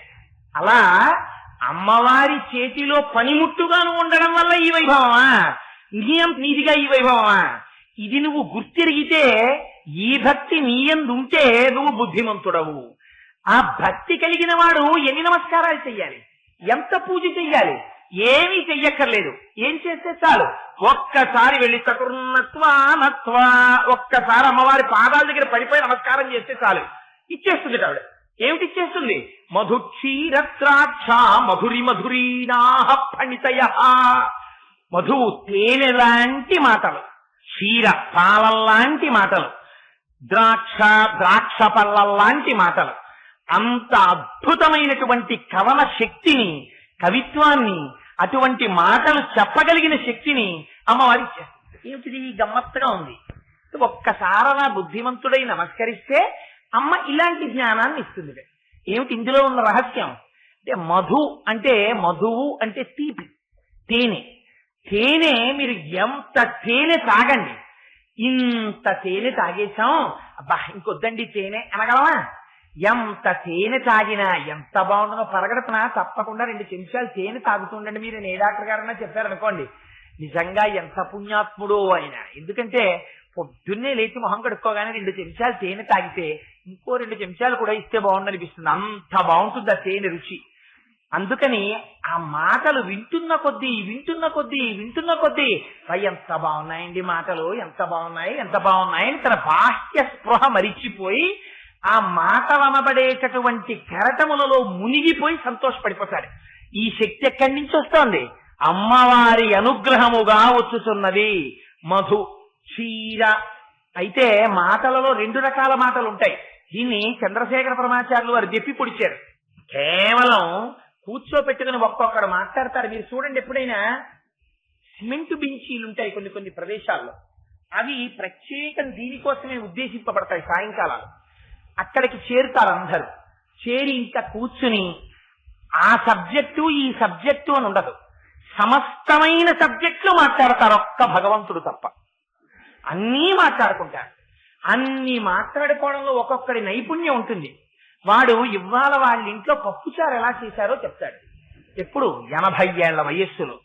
అలా అమ్మవారి చేతిలో పనిముట్టుగాను ఉండడం వల్ల ఈ వైభవమా, నీదిగా ఈ వైభవమా? ఇది నువ్వు గుర్తిరిగితే, ఈ భక్తి నీయందుంటే నువ్వు బుద్ధిమంతుడవు. ఆ భక్తి కలిగిన వాడు ఎన్ని నమస్కారాలు చెయ్యాలి, ఎంత పూజ చెయ్యాలి? ఏమీ చెయ్యక్కర్లేదు. ఏం చేస్తే చాలు, ఒక్కసారి వెళ్ళి చతుర్నత్వా ఒక్కసారి అమ్మవారి పాదాల దగ్గర పడిపోయి నమస్కారం చేస్తే చాలు, ఇచ్చేస్తుంది ఆవిడ. ఏమిటి ఇచ్చేస్తుంది? మధుక్షీరద్రాక్ష మధురి మధురీనాహ ఫణితయ. మధువు తేనె లాంటి మాటలు, క్షీర పాలల్లాంటి మాటలు, ద్రాక్ష పళ్ళల్లాంటి మాటలు, అంత అద్భుతమైనటువంటి కవన శక్తిని, కవిత్వాన్ని, అటువంటి మాటలు చెప్పగలిగిన శక్తిని అమ్మవారి ఇచ్చేస్తుంది. ఏమిటిది గమ్మత్తుగా ఉంది. ఒక్కసారి నా బుద్ధిమంతుడై నమస్కరిస్తే అమ్మ ఇలాంటి జ్ఞానాన్ని ఇస్తుంది. ఏమిటి ఇందులో ఉన్న రహస్యం అంటే, మధువు అంటే తీపి, తేనె. తేనె మీరు ఎంత తేనె తాగండి, ఇంత తేనె తాగేశాం, అబ్బా ఇంకొద్దండి తేనె అనగలమా? ఎంత తేనె తాగినా ఎంత బాగుంటుందో. పరగడపన తప్పకుండా 2 చెంచాలు తేనె తాగుతుండండి మీరు, ఏ డాక్టర్ గారన్నా చెప్పారనుకోండి, నిజంగా ఎంత పుణ్యాత్ముడో ఆయన. ఎందుకంటే పొద్దున్నే లేచి మొహం కడుక్కోగానే 2 చెంచాలు తేనె తాగితే ఇంకో 2 చెంచాలు కూడా ఇస్తే బాగుందనిపిస్తుంది, అంత బాగుంటుంది ఆ తేనె రుచి. అందుకని ఆ మాటలు వింటున్న కొద్దీ ఎంత బాగున్నాయండి మాటలు, ఎంత బాగున్నాయని తన బాహ్య స్పృహ మరిచిపోయి ఆ మాటలు అనబడేటటువంటి కెరటములలో మునిగిపోయి సంతోషపడిపోతాడు. ఈ శక్తి ఎక్కడి నుంచి వస్తోంది? అమ్మవారి అనుగ్రహముగా వచ్చుతున్నది. మధు క్షీర. అయితే మాటలలో 2 రకాల మాటలు ఉంటాయి. దీన్ని చంద్రశేఖర పరమాచార్యులు వారు చెప్పి పొడిచారు. కేవలం కూర్చోపెట్టుకుని ఒక్కొక్కడు మాట్లాడతారు. మీరు చూడండి, ఎప్పుడైనా సిమెంట్ బెంచీలు ఉంటాయి కొన్ని ప్రదేశాల్లో, అవి ప్రత్యేకం దీనికోసమే ఉద్దేశింపబడతాయి. సాయంకాలాలు అక్కడికి చేరుతారు అందరూ. చేరి ఇంకా కూర్చుని ఆ సబ్జెక్టు ఈ సబ్జెక్టు అని ఉండదు, సమస్తమైన సబ్జెక్టులు మాట్లాడతారు ఒక్క భగవంతుడు తప్ప. అన్నీ మాట్లాడుకుంటారు. అన్ని మాట్లాడుకోవడంలో ఒక్కొక్కడి నైపుణ్యం ఉంటుంది. వాడు ఇవాళ వాళ్ళ ఇంట్లో పప్పుచారు ఎలా చేశారో చెప్తాడు. ఎప్పుడు 80 ఏళ్ల వయస్సులో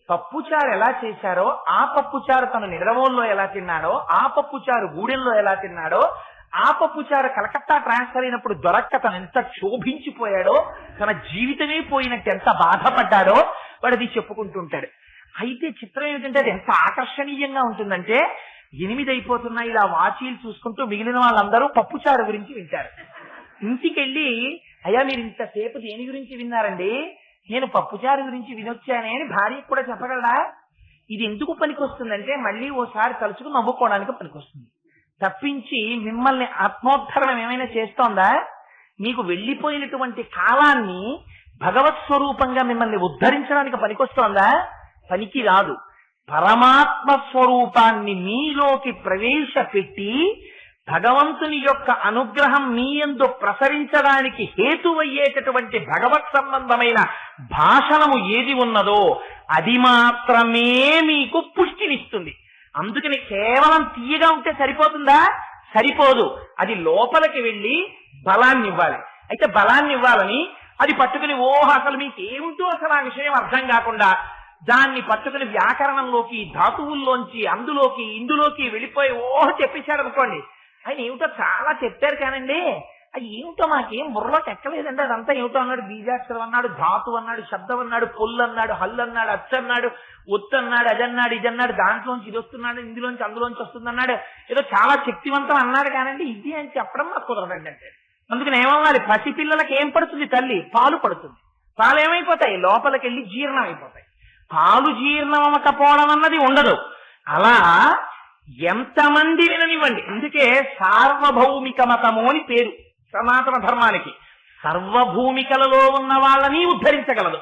పప్పుచారు ఎలా చేశారో, ఆ పప్పుచారు తను నిద్రవోల్లో ఎలా తిన్నాడో, ఆ పప్పుచారు గూడెంలో ఎలా తిన్నాడో, ఆ పప్పుచారు కలకత్తా ట్రాన్స్ఫర్ అయినప్పుడు దొరక్క తను ఎంత క్షోభించిపోయాడో, తన జీవితమే పోయినట్టు ఎంత బాధపడ్డాడో వాడు అది చెప్పుకుంటుంటాడు. అయితే చిత్రం ఏమిటంటే అది ఎంత ఆకర్షణీయంగా ఉంటుందంటే 8 అయిపోతున్నాయి, ఇలా వాచీలు చూసుకుంటూ మిగిలిన వాళ్ళందరూ పప్పుచారు గురించి వింటారు. ఇంటికెళ్ళి, అయ్యా మీరు ఇంతసేపు దేని గురించి విన్నారండి? నేను పప్పుచారు గురించి వినొచ్చానే అని భార్యకు కూడా చెప్పగలరా? ఇది ఎందుకు పనికొస్తుందంటే మళ్ళీ ఓసారి తలుచుకుని నవ్వుకోవడానికి పనికొస్తుంది తప్పించి మిమ్మల్ని ఆత్మోద్ధరణం ఏమైనా చేస్తోందా? మీకు వెళ్లిపోయినటువంటి కాలాన్ని భగవత్ స్వరూపంగా మిమ్మల్ని ఉద్ధరించడానికి పనికొస్తోందా? పనికి రాదు. పరమాత్మ స్వరూపాన్ని మీలోకి ప్రవేశపెట్టి భగవంతుని యొక్క అనుగ్రహం మీ యందు ప్రసరించడానికి హేతువయ్యేటటువంటి భగవత్ సంబంధమైన భాషణము ఏది ఉన్నదో అది మాత్రమే మీకు పుష్టినిస్తుంది. అందుకని కేవలం తీయగా ఉంటే సరిపోతుందా? సరిపోదు. అది లోపలికి వెళ్ళి బలాన్ని ఇవ్వాలి. అయితే బలాన్ని ఇవ్వాలని అది పట్టుకుని అసలు మీకు ఏమిటో అసలు ఆ విషయం అర్థం కాకుండా దాన్ని పట్టుకుని వ్యాకరణంలోకి, ధాతువుల్లోంచి, అందులోకి ఇందులోకి వెళ్ళిపోయి చెప్పేశాడు అనుకోండి. ఆయన ఏమిటో చాలా చెప్పారు కానండి, అది ఏమిటో మాకేం బుర్రలోకి ఎక్కలేదండి. అదంతా ఏమిటో అన్నాడు, బీజాక్షరం అన్నాడు, ధాతు అన్నాడు, శబ్దం అన్నాడు, పొల్లు అన్నాడు, హల్లు అన్నాడు, అచ్చ అన్నాడు, ఒత్తు అన్నాడు, అదన్నాడు, ఇదన్నాడు, దాంట్లోంచి ఇది వస్తున్నాడు, ఇందులోంచి అందులోంచి వస్తుంది అన్నాడు. ఏదో చాలా శక్తివంతం అన్నాడు కానండి, ఇది అని చెప్పడం నాకు కుదరదండి అంటే. అందుకని ఏమవ్వాలి? పసిపిల్లలకి ఏం పడుతుంది? తల్లి పాలు పడుతుంది. పాలు ఏమైపోతాయి? లోపలికి వెళ్ళి జీర్ణం అయిపోతాయి. పాలు జీర్ణం అవ్వకపోవడం అన్నది ఉండదు. అలా ఎంతమంది విననివ్వండి. అందుకే సార్వభౌమిక మతము అని పేరు సనాతన ధర్మానికి. సర్వభూమికలలో ఉన్న వాళ్ళని ఉద్ధరించగలదు.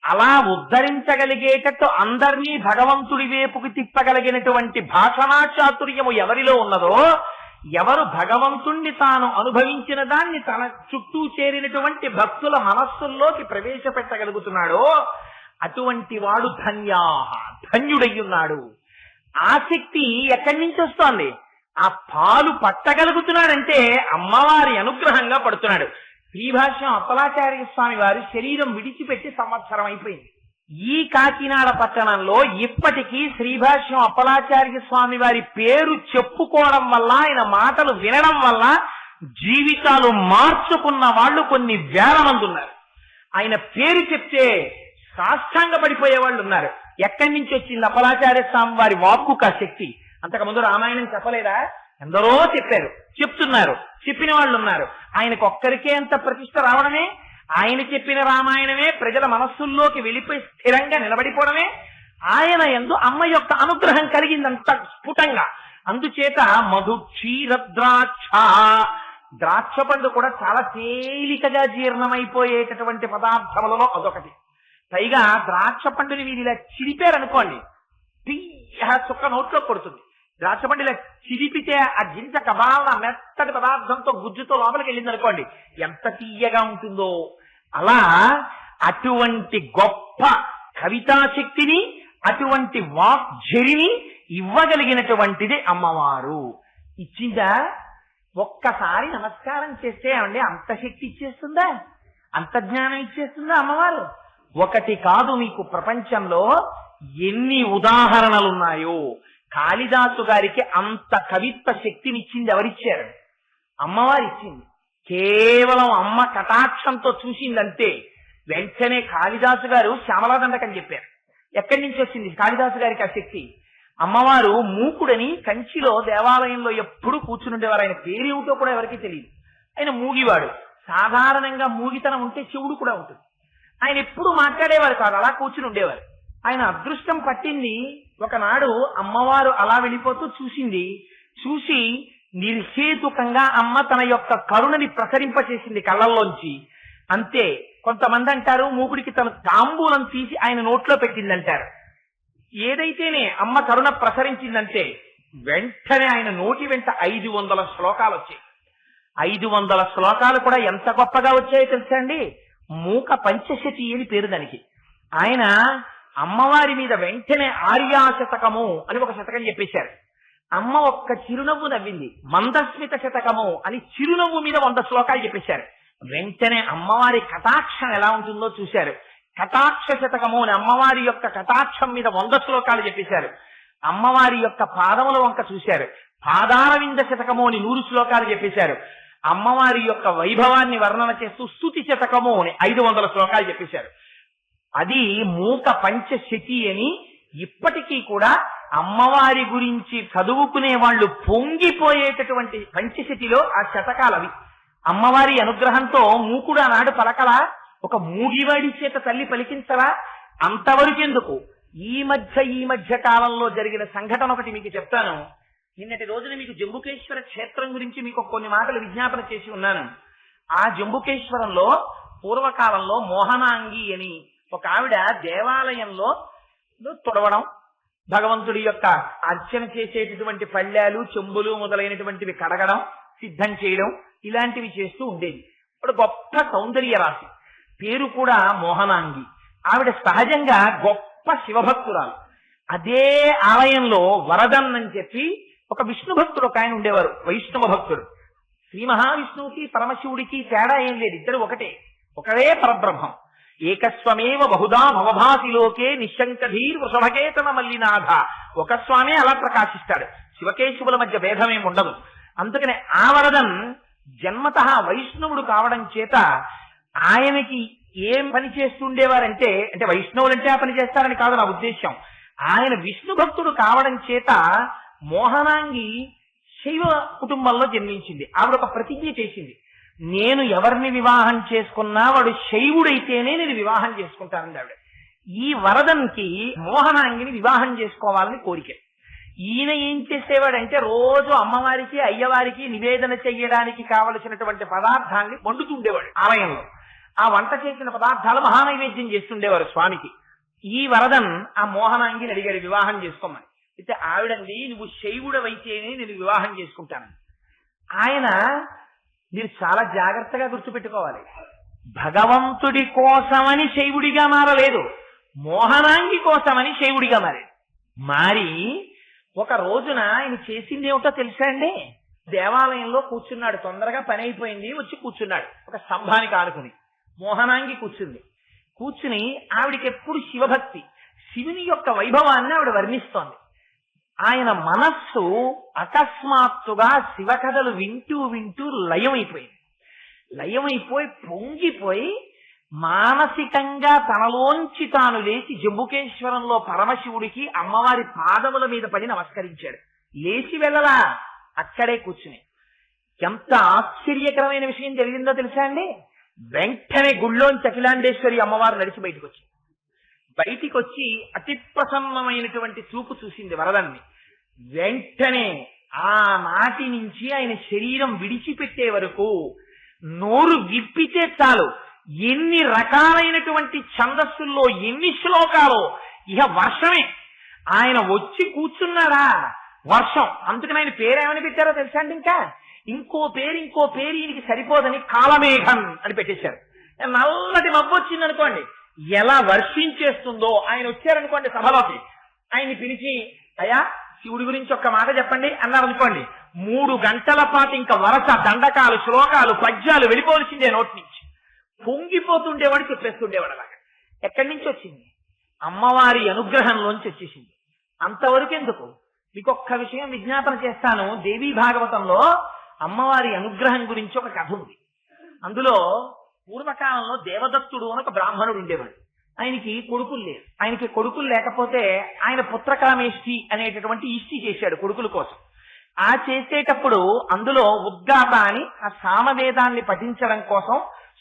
అలా ఉద్ధరించగలిగేటట్టు అందరినీ భగవంతుడి వైపుకి తిప్పగలిగినటువంటి భాషణా చాతుర్యము ఎవరిలో ఉన్నదో, ఎవరు భగవంతుణ్ణి తాను అనుభవించిన దాన్ని తన చుట్టూ చేరినటువంటి భక్తుల మనస్సుల్లోకి ప్రవేశపెట్టగలుగుతున్నాడో అటువంటి వాడు ధన్యుడయ్యున్నాడు. ఆసక్తి ఎక్కడి నుంచి వస్తోంది? ఆ పాలు పట్టగలుగుతున్నాడంటే అమ్మవారి అనుగ్రహంగా పడుతున్నాడు. శ్రీభాష్యం అప్పలాచార్య స్వామి వారి శరీరం విడిచిపెట్టి సంవత్సరం అయిపోయింది. ఈ కాకినాడ పట్టణంలో ఇప్పటికీ శ్రీభాష్యం అప్పలాచార్య స్వామి వారి పేరు చెప్పుకోవడం వల్ల, ఆయన మాటలు వినడం వల్ల జీవితాలు మార్చుకున్న వాళ్ళు కొన్ని వేల మంది ఉన్నారు. ఆయన పేరు చెప్తే సాష్టాంగ పడిపోయే వాళ్ళు ఉన్నారు. ఎక్కడి నుంచి వచ్చింది అప్పలాచార్య స్వామి వారి వాక్కుక శక్తి? అంతకుముందు రామాయణం చెప్పలేదా? ఎందరో చెప్పారు, చెప్తున్నారు, చెప్పిన వాళ్ళు ఉన్నారు. ఆయనకు ఒక్కరికే అంత ప్రతిష్ట రావడమే, ఆయన చెప్పిన రామాయణమే ప్రజల మనస్సుల్లోకి వెళ్ళిపోయి స్థిరంగా నిలబడిపోవడమే ఆయన యందు అమ్మ యొక్క అనుగ్రహం కలిగిందంత స్ఫుటంగా. అందుచేత మధు క్షీర ద్రాక్ష పండు కూడా చాలా తేలికగా జీర్ణమైపోయేటటువంటి పదార్థములలో అదొకటి. పైగా ద్రాక్ష పండుని మీరు ఇలా చిరిపారనుకోండి, తీయ చుక్క నోట్లో కొడుతుంది. ద్రాక్ష పండు ఇలా చిరిపితే ఆ గింజ కబాల మెత్తటి పదార్థంతో గుజ్జుతో లోపలికి వెళ్ళింది అనుకోండి, ఎంత తీయగా ఉంటుందో. అలా అటువంటి గొప్ప కవితాశక్తిని, అటువంటి వాక్ఝరిని ఇవ్వగలిగినటువంటిది అమ్మవారు. ఇచ్చిందా? ఒక్కసారి నమస్కారం చేస్తే ఏమండి అంత శక్తి ఇచ్చేస్తుందా? అంత జ్ఞానం ఇచ్చేస్తుందా అమ్మవారు? ఒకటి కాదు, మీకు ప్రపంచంలో ఎన్ని ఉదాహరణలున్నాయో. కాళిదాసు గారికి అంత కవిత్వ శక్తినిచ్చింది ఎవరిచ్చారు? అమ్మవారు ఇచ్చింది. కేవలం అమ్మ కటాక్షంతో చూసిందంతే. వెంటనే కాళిదాసు గారు శ్యామలాదండకని చెప్పారు. ఎక్కడి నుంచి వచ్చింది కాళిదాసు గారికి ఆ శక్తి? అమ్మవారు మూకుడని కంచిలో దేవాలయంలో ఎప్పుడు కూర్చునుండేవారు. ఆయన పేరేమిటో కూడా ఎవరికి తెలియదు. ఆయన మూగివాడు. సాధారణంగా మూగితనం ఉంటే చెవుడు కూడా ఉంటుంది. ఆయన ఎప్పుడు మాట్లాడేవారు కాదు, అలా కూర్చుని ఉండేవారు. ఆయన అదృష్టం పట్టింది. ఒకనాడు అమ్మవారు అలా వెళ్ళిపోతూ చూసింది. చూసి నిర్హేతుకంగా అమ్మ తన యొక్క కరుణని ప్రసరింపచేసింది కళ్ళల్లోంచి. అంతే. కొంతమంది అంటారు మూకుడికి తన తాంబూలం తీసి ఆయన నోట్లో పెట్టిందంటారు. ఏదైతేనే అమ్మ కరుణ ప్రసరించిందంటే వెంటనే ఆయన నోటి వెంట 500 శ్లోకాలు వచ్చాయి. 500 శ్లోకాలు కూడా ఎంత గొప్పగా వచ్చాయో తెలుసా అండి? మూక పంచశతి అని పేరు దానికి. ఆయన అమ్మవారి మీద వెంటనే ఆర్యాశతకము అని ఒక శతకం చెప్పేశారు. అమ్మ ఒక్క చిరునవ్వు నవ్వింది. మందస్మిత శతకము అని చిరునవ్వు మీద 100 శ్లోకాలు చెప్పేశారు. వెంటనే అమ్మవారి కటాక్షం ఎలా ఉంటుందో చూశారు. కటాక్ష శతకము అని అమ్మవారి యొక్క కటాక్షం మీద 100 శ్లోకాలు చెప్పేశారు. అమ్మవారి యొక్క పాదముల వంక చూశారు. పాదారవింద శతకము అని 100 శ్లోకాలు చెప్పేశారు. అమ్మవారి యొక్క వైభవాన్ని వర్ణన చేస్తూ స్తుతి శతకము అని 500 శ్లోకాలు చెప్పేశారు. అది మూక పంచశతి అని ఇప్పటికీ కూడా అమ్మవారి గురించి చదువుకునే వాళ్ళు పొంగిపోయేటటువంటి పంచశతిలో ఆ శతకాలవి. అమ్మవారి అనుగ్రహంతో మూకుడు ఆనాడు పలకలా, ఒక మూగివాడి చేత తల్లి పలికించలా? అంతవరకెందుకు, ఈ మధ్య కాలంలో జరిగిన సంఘటన ఒకటి మీకు చెప్తాను. నిన్నటి రోజున మీకు జంబుకేశ్వర క్షేత్రం గురించి మీకు కొన్ని మాటలు విజ్ఞాపన చేసి ఉన్నాను. ఆ జంబుకేశ్వరంలో పూర్వకాలంలో మోహనాంగి అని ఒక ఆవిడ దేవాలయంలో తుడవడం, భగవంతుడి యొక్క అర్చన చేసేటటువంటి పళ్ళాలు, చెంబులు మొదలైనటువంటివి కడగడం, సిద్ధం చేయడం, ఇలాంటివి చేస్తూ ఉండేది. ఇప్పుడు గొప్ప సౌందర్య రాశి. పేరు కూడా మోహనాంగి. ఆవిడ సహజంగా గొప్ప శివభక్తురాలు. అదే ఆలయంలో వరదన్ అని చెప్పి ఒక విష్ణు భక్తుడు ఒక ఆయన ఉండేవారు, వైష్ణవ భక్తుడు. శ్రీ మహావిష్ణువుకి పరమశివుడికి తేడా ఏం లేదు, ఇద్దరు ఒకటే పరబ్రహ్మం. ఏకస్వమేవ బహుదా భవభాసిలోకే నిశంకధీర్ వృషభకేతన మల్లినాథ. ఒక స్వామి అలా ప్రకాశిస్తాడు, శివకేశవుల మధ్య భేదమేం ఉండదు. అందుకని ఆ వరదన్ జన్మతః వైష్ణవుడు కావడం చేత ఆయనకి ఏం పని చేస్తుండేవారంటే, అంటే వైష్ణవులంటే ఆ పని చేస్తారని కాదు నా ఉద్దేశ్యం, ఆయన విష్ణు భక్తుడు కావడం చేత మోహనాంగి శైవ కుటుంబంలో జన్మించింది. ఆవిడ ఒక ప్రతిజ్ఞ చేసింది, నేను ఎవరిని వివాహం చేసుకున్నా వాడు శైవుడైతేనే నేను వివాహం చేసుకుంటానండి ఆవిడ. ఈ వరదన్కి మోహనాంగిని వివాహం చేసుకోవాలని కోరిక. ఈయన ఏం చేసేవాడంటే రోజు అమ్మవారికి అయ్యవారికి నివేదన చెయ్యడానికి కావలసినటువంటి పదార్థాన్ని వండుతుండేవాడు ఆలయంలో. ఆ వంట చేసిన పదార్థాలు మహానైవేద్యం చేస్తుండేవారు స్వామికి. ఈ వరదన్ ఆ మోహనాంగిని అడిగాడు వివాహం చేసుకోమని. అయితే ఆవిడంది, నువ్వు శైవుడవైతేనే నేను వివాహం చేసుకుంటానని. ఆయన, మీరు చాలా జాగ్రత్తగా గుర్తుపెట్టుకోవాలి, భగవంతుడి కోసమని శైవుడిగా మారలేదు, మోహనాంగి కోసమని శైవుడిగా మారి ఒక రోజున ఆయన చేసింది ఏమిటో తెలుసా అండి? దేవాలయంలో కూర్చున్నాడు, తొందరగా పని అయిపోయింది, వచ్చి కూర్చున్నాడు ఒక స్తంభానికి ఆనుకుని. మోహనాంగి కూర్చుని ఆవిడికి ఎప్పుడు శివభక్తి, శివుని యొక్క వైభవాన్ని ఆవిడ వర్ణిస్తోంది. ఆయన మనస్సు అకస్మాత్తుగా శివకథలు వింటూ వింటూ లయమైపోయి పొంగిపోయి మానసికంగా తనలోంచి తాను లేచి జంబుకేశ్వరంలో పరమశివుడికి అమ్మవారి పాదముల మీద పడి నమస్కరించాడు. లేచి వెళ్ళలా, అక్కడే కూర్చుని. ఎంత ఆశ్చర్యకరమైన విషయం జరిగిందో తెలుసా అండి? వెంటనే గుళ్ళోంచి అఖిలాండేశ్వరి అమ్మవారు నడిచి బయటికి వచ్చి అతి ప్రసన్నమైనటువంటి చూపు చూసింది వరదన్ని. వెంటనే ఆనాటి నుంచి ఆయన శరీరం విడిచిపెట్టే వరకు నోరు విప్పితే చాలు ఎన్ని రకాలైనటువంటి ఛందస్సుల్లో ఎన్ని శ్లోకాలు, ఇహ వర్షమే. ఆయన వచ్చి కూర్చున్నారా వర్షం. అందుకని ఆయన పేరేమని పెట్టారో తెలుసా అండి? ఇంకో పేరు ఈయనకి సరిపోదని కాలమేఘం అని పెట్టేశారు. నల్లటి మబ్బు వచ్చింది అనుకోండి, ఎలా వర్షించేస్తుందో. ఆయన వచ్చారనుకోండి సభలోకి, ఆయన్ని పిలిచి అయ్యా శివుడి గురించి ఒక్క మాట చెప్పండి అన్నారు అనుకోండి, 3 గంటల పాటు ఇంకా వరస దండకాలు, శ్లోకాలు, పద్యాలు వెళ్ళిపోవలసిందే నోటి నుంచి. పొంగిపోతుండేవాడు, చెప్పేస్తుండేవాడు. అలాగా ఎక్కడి నుంచి వచ్చింది? అమ్మవారి అనుగ్రహంలోంచి వచ్చేసింది. అంతవరకు ఎందుకు? మీకు ఒక్క విషయం విజ్ఞాపన చేస్తాను. దేవీ భాగవతంలో అమ్మవారి అనుగ్రహం గురించి ఒక కథ ఉంది. అందులో పూర్వకాలంలో దేవదత్తుడు అని ఒక బ్రాహ్మణుడు ఉండేవాడు. ఆయనకి కొడుకులు లేకపోతే ఆయన పుత్రకామేష్టి అనేటటువంటి ఇష్టి చేశాడు కొడుకుల కోసం. ఆ చేసేటప్పుడు అందులో ఉద్గాత అని ఆ సామవేదాన్ని పఠించడం కోసం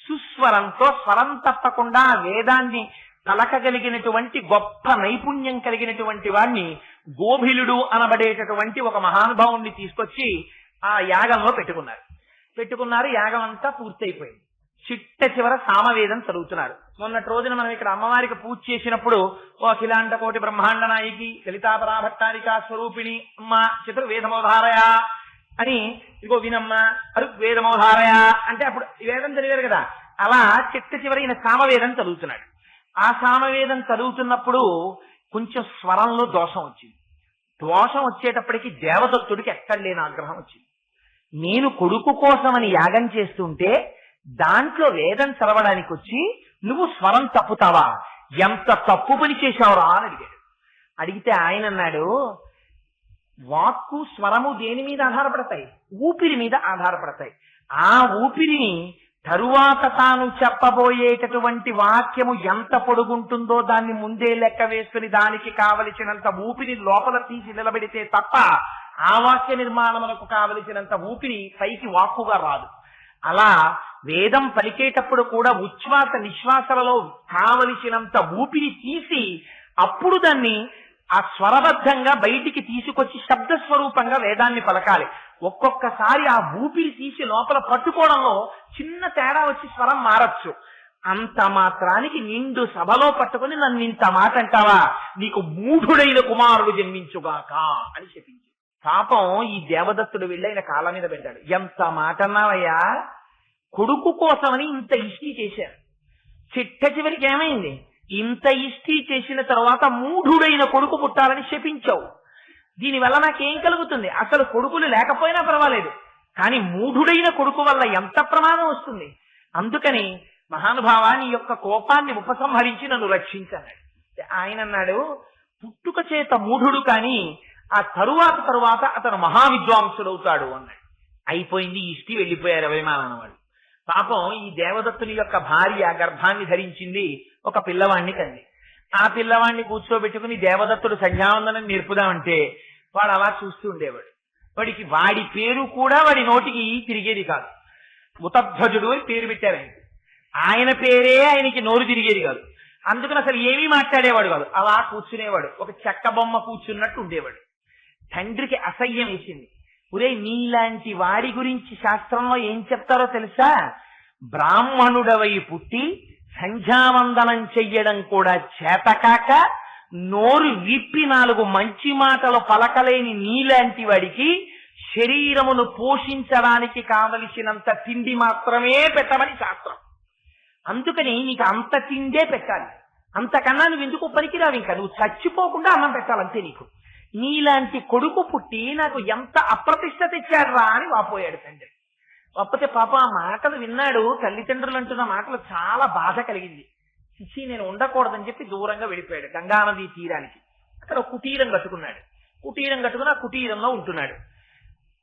సుస్వరంతో, స్వరం తప్పకుండా వేదాన్ని పలకగలిగినటువంటి గొప్ప నైపుణ్యం కలిగినటువంటి వాణ్ణి గోభిలుడు అనబడేటటువంటి ఒక మహానుభావుణ్ణి తీసుకొచ్చి ఆ యాగంలో పెట్టుకున్నారు. యాగం అంతా పూర్తయిపోయింది. చిట్ట చివర సామవేదం చదువుతున్నారు. మొన్నటి రోజున మనం ఇక్కడ అమ్మవారికి పూజ చేసినప్పుడు ఓ అఖిలాండ కోటి బ్రహ్మాండ నాయకి లలితాపరాభట్టారికా స్వరూపిణి అమ్మ చతుర్వేదమోధారయ అని, ఇదిగో వినమ్మ అరుగ్వేదమోధారయ అంటే అప్పుడు వేదం చదివారు కదా. అలా చిట్ట చివర ఈయన సామవేదం చదువుతున్నాడు. ఆ సామవేదం చదువుతున్నప్పుడు కొంచెం స్వరంలో దోషం వచ్చింది. దోషం వచ్చేటప్పటికి దేవదత్తుడికి ఎక్కడ లేని ఆగ్రహం వచ్చింది. నేను కొడుకు కోసమని యాగం చేస్తుంటే దాంట్లో వేదం చదవడానికి వచ్చి నువ్వు స్వరం తప్పుతావా? ఎంత తప్పు పని చేశావురా అని అడిగాడు. అడిగితే ఆయన అన్నాడు, వాక్కు స్వరము దేని మీద ఆధారపడతాయి? ఊపిరి మీద ఆధారపడతాయి. ఆ ఊపిరిని తరువాత తాను చెప్పబోయేటటువంటి వాక్యము ఎంత పొడుగుంటుందో దాన్ని ముందే లెక్క వేసుకుని దానికి కావలసినంత ఊపిరి లోపల తీసి నిలబెడితే తప్ప ఆ వాక్య నిర్మాణమునకు కావలసినంత ఊపిరి పైకి వాక్కుగా రాదు. అలా వేదం పలికేటప్పుడు కూడా ఉచ్ఛ్వాస నిశ్వాసలలో కావలసినంత ఊపిరి తీసి అప్పుడు దాన్ని ఆ స్వరబద్ధంగా బయటికి తీసుకొచ్చి శబ్ద స్వరూపంగా వేదాన్ని పలకాలి. ఒక్కొక్కసారి ఆ ఊపిరి తీసి లోపల పట్టుకోవడంలో చిన్న తేడా వచ్చి స్వరం మారచ్చు. అంత మాత్రానికి నిండు సభలో పట్టుకుని నన్ను ఇంత మాట అంటావా, నీకు మూఢుడైన కుమారుడు జన్మించుగాక అని చెప్పింది. పాపం ఈ దేవదత్తుడు వెళ్ళి ఆయన కాళ్ళ మీద పెట్టాడు. ఎంత మాట అన్నావయ్యా, కొడుకు కోసమని ఇంత ఇష్టి చేశారు. చిట్ట చివరికి ఏమైంది? ఇంత ఇష్టి చేసిన తర్వాత మూఢుడైన కొడుకు పుట్టాలని శపించావు. దీనివల్ల నాకేం కలుగుతుంది? అసలు కొడుకులు లేకపోయినా పర్వాలేదు, కానీ మూఢుడైన కొడుకు వల్ల ఎంత ప్రమాదం వస్తుంది. అందుకని మహానుభావ నీ యొక్క కోపాన్ని ఉపసంహరించి నన్ను రక్షించన్నాడు. ఆయన అన్నాడు, పుట్టుక చేత మూఢుడు కానీ ఆ తరువాత అతను మహావిద్వాంసుడవుతాడు అన్నాడు. అయిపోయింది, ఇష్టి వెళ్ళిపోయారు అభిమానం వాళ్ళు. పాపం ఈ దేవదత్తుని యొక్క భార్య గర్భాన్ని ధరించింది, ఒక పిల్లవాణ్ణి కంది. ఆ పిల్లవాణ్ణి కూర్చోబెట్టుకుని దేవదత్తుడు సంధ్యావందనం నేర్పుదామంటే వాడు అలా చూస్తూ ఉండేవాడు. వాడి పేరు కూడా వాడి నోటికి తిరిగేది కాదు. ఉతధ్వజుడు అని పేరు పెట్టారు. ఆయన పేరే ఆయనకి నోరు తిరిగేది కాదు. అందుకని అసలు ఏమీ మాట్లాడేవాడు కాదు. అలా కూర్చునేవాడు, ఒక చెక్క బొమ్మ కూర్చున్నట్టు ఉండేవాడు. తండ్రికి అసహ్యం వేసింది. ఒరే, నీలాంటి వాడి గురించి శాస్త్రంలో ఏం చెప్తారో తెలుసా? బ్రాహ్మణుడవై పుట్టి సంధ్యావందనం చెయ్యడం కూడా చేతకాక నోరు విప్పి 4 మంచి మాటలు పలకలేని నీలాంటి వాడికి శరీరమును పోషించడానికి కావలసినంత తిండి మాత్రమే పెట్టమని శాస్త్రం. అందుకని నీకు అంత తిండే పెట్టాలి, అంతకన్నా నువ్వు ఎందుకు పనికిరావు. ఇంకా నువ్వు చచ్చిపోకుండా అన్నం పెట్టాలంతే నీకు. నీలాంటి కొడుకు పుట్టి నాకు ఎంత అప్రతిష్ట తెచ్చాడ్రా అని వాపోయాడు తండ్రి. కాకపోతే పాప ఆ మాటలు విన్నాడు. తల్లిదండ్రులు అంటున్న మాటలు చాలా బాధ కలిగింది. చిచ్చి, నేను ఉండకూడదని చెప్పి దూరంగా వెళ్ళిపోయాడు గంగానదీ తీరానికి. అక్కడ కుటీరం కట్టుకున్నాడు. కుటీరం కట్టుకుని ఆ కుటీరంలో ఉంటున్నాడు.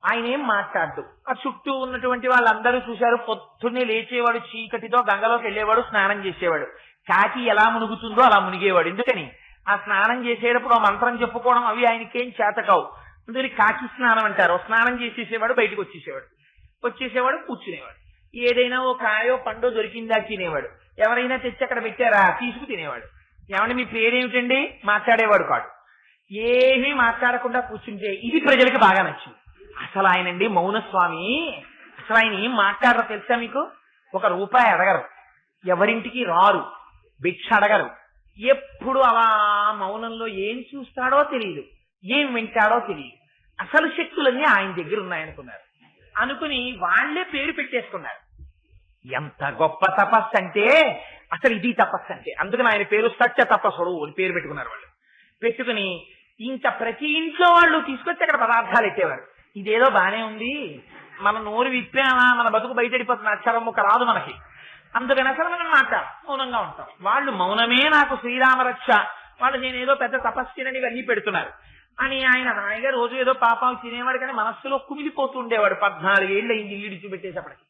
ఆయన ఏం మాట్లాడు. ఆ చుట్టూ ఉన్నటువంటి వాళ్ళందరూ చూశారు. పొద్దున్నే లేచేవాడు, చీకటితో గంగలోకి వెళ్ళేవాడు, స్నానం చేసేవాడు. కాకి ఎలా మునుగుతుందో అలా మునిగేవాడు. ఎందుకని? ఆ స్నానం చేసేటప్పుడు ఆ మంత్రం చెప్పుకోవడం అవి ఆయనకేం చేతకావు. అందుకని కాకి స్నానం అంటారు. స్నానం చేసేసేవాడు, బయటకు వచ్చేసేవాడు, కూర్చునేవాడు. ఏదైనా ఓ కాయో పండో దొరికిందా తినేవాడు. ఎవరైనా తెచ్చి అక్కడ పెట్టారా తీసుకు తినేవాడు. ఏమంటే మీ పేరేమిటండి మాట్లాడేవాడు కాడు. ఏమీ మాట్లాడకుండా కూర్చుంటే ఇది ప్రజలకు బాగా నచ్చింది. అసలు ఆయనండి మౌనస్వామి. అసలు ఆయన ఏం మాట్లాడరో తెలుసా మీకు? 1 రూపాయి అడగరు, ఎవరింటికి రారు, భిక్ష అడగరు. ఎప్పుడు అలా మౌనంలో ఏం చూస్తాడో తెలియదు, ఏం వింటాడో తెలియదు. అసలు శక్తులన్నీ ఆయన దగ్గర ఉన్నాయనుకున్నారు. అనుకుని వాళ్లే పేరు పెట్టేసుకున్నారు. ఎంత గొప్ప తపస్సు అంటే అసలు ఇది తపస్సు అంటే. అందుకని ఆయన పేరు సత్య తపస్సుడు అని పేరు పెట్టుకున్నారు. వాళ్ళు పెట్టుకుని ఇంకా ప్రతి ఇంట్లో వాళ్ళు తీసుకొచ్చి అక్కడ పదార్థాలు ఎట్టేవారు. ఇదేదో బానే ఉంది, మన నోరు విప్పామా మన బతుకు బయటడిపోతుంది, అక్షరం ముక్క రాదు మనకి. అందుకని అసలు మనం మాట్లాడాలి, మౌనంగా ఉంటాం. వాళ్ళు మౌనమే నాకు శ్రీరామరక్ష, వాళ్ళు నేనేదో పెద్ద తపస్సునని ఇవన్నీ పెడుతున్నారు అని ఆయన హాయిగా రోజు ఏదో పాపం తినేవాడు. కానీ మనస్సులో కుమిలిపోతూ ఉండేవాడు. 14 ఏళ్ళు అయింది ఇల్లు విడిచిపెట్టేసప్పటికి.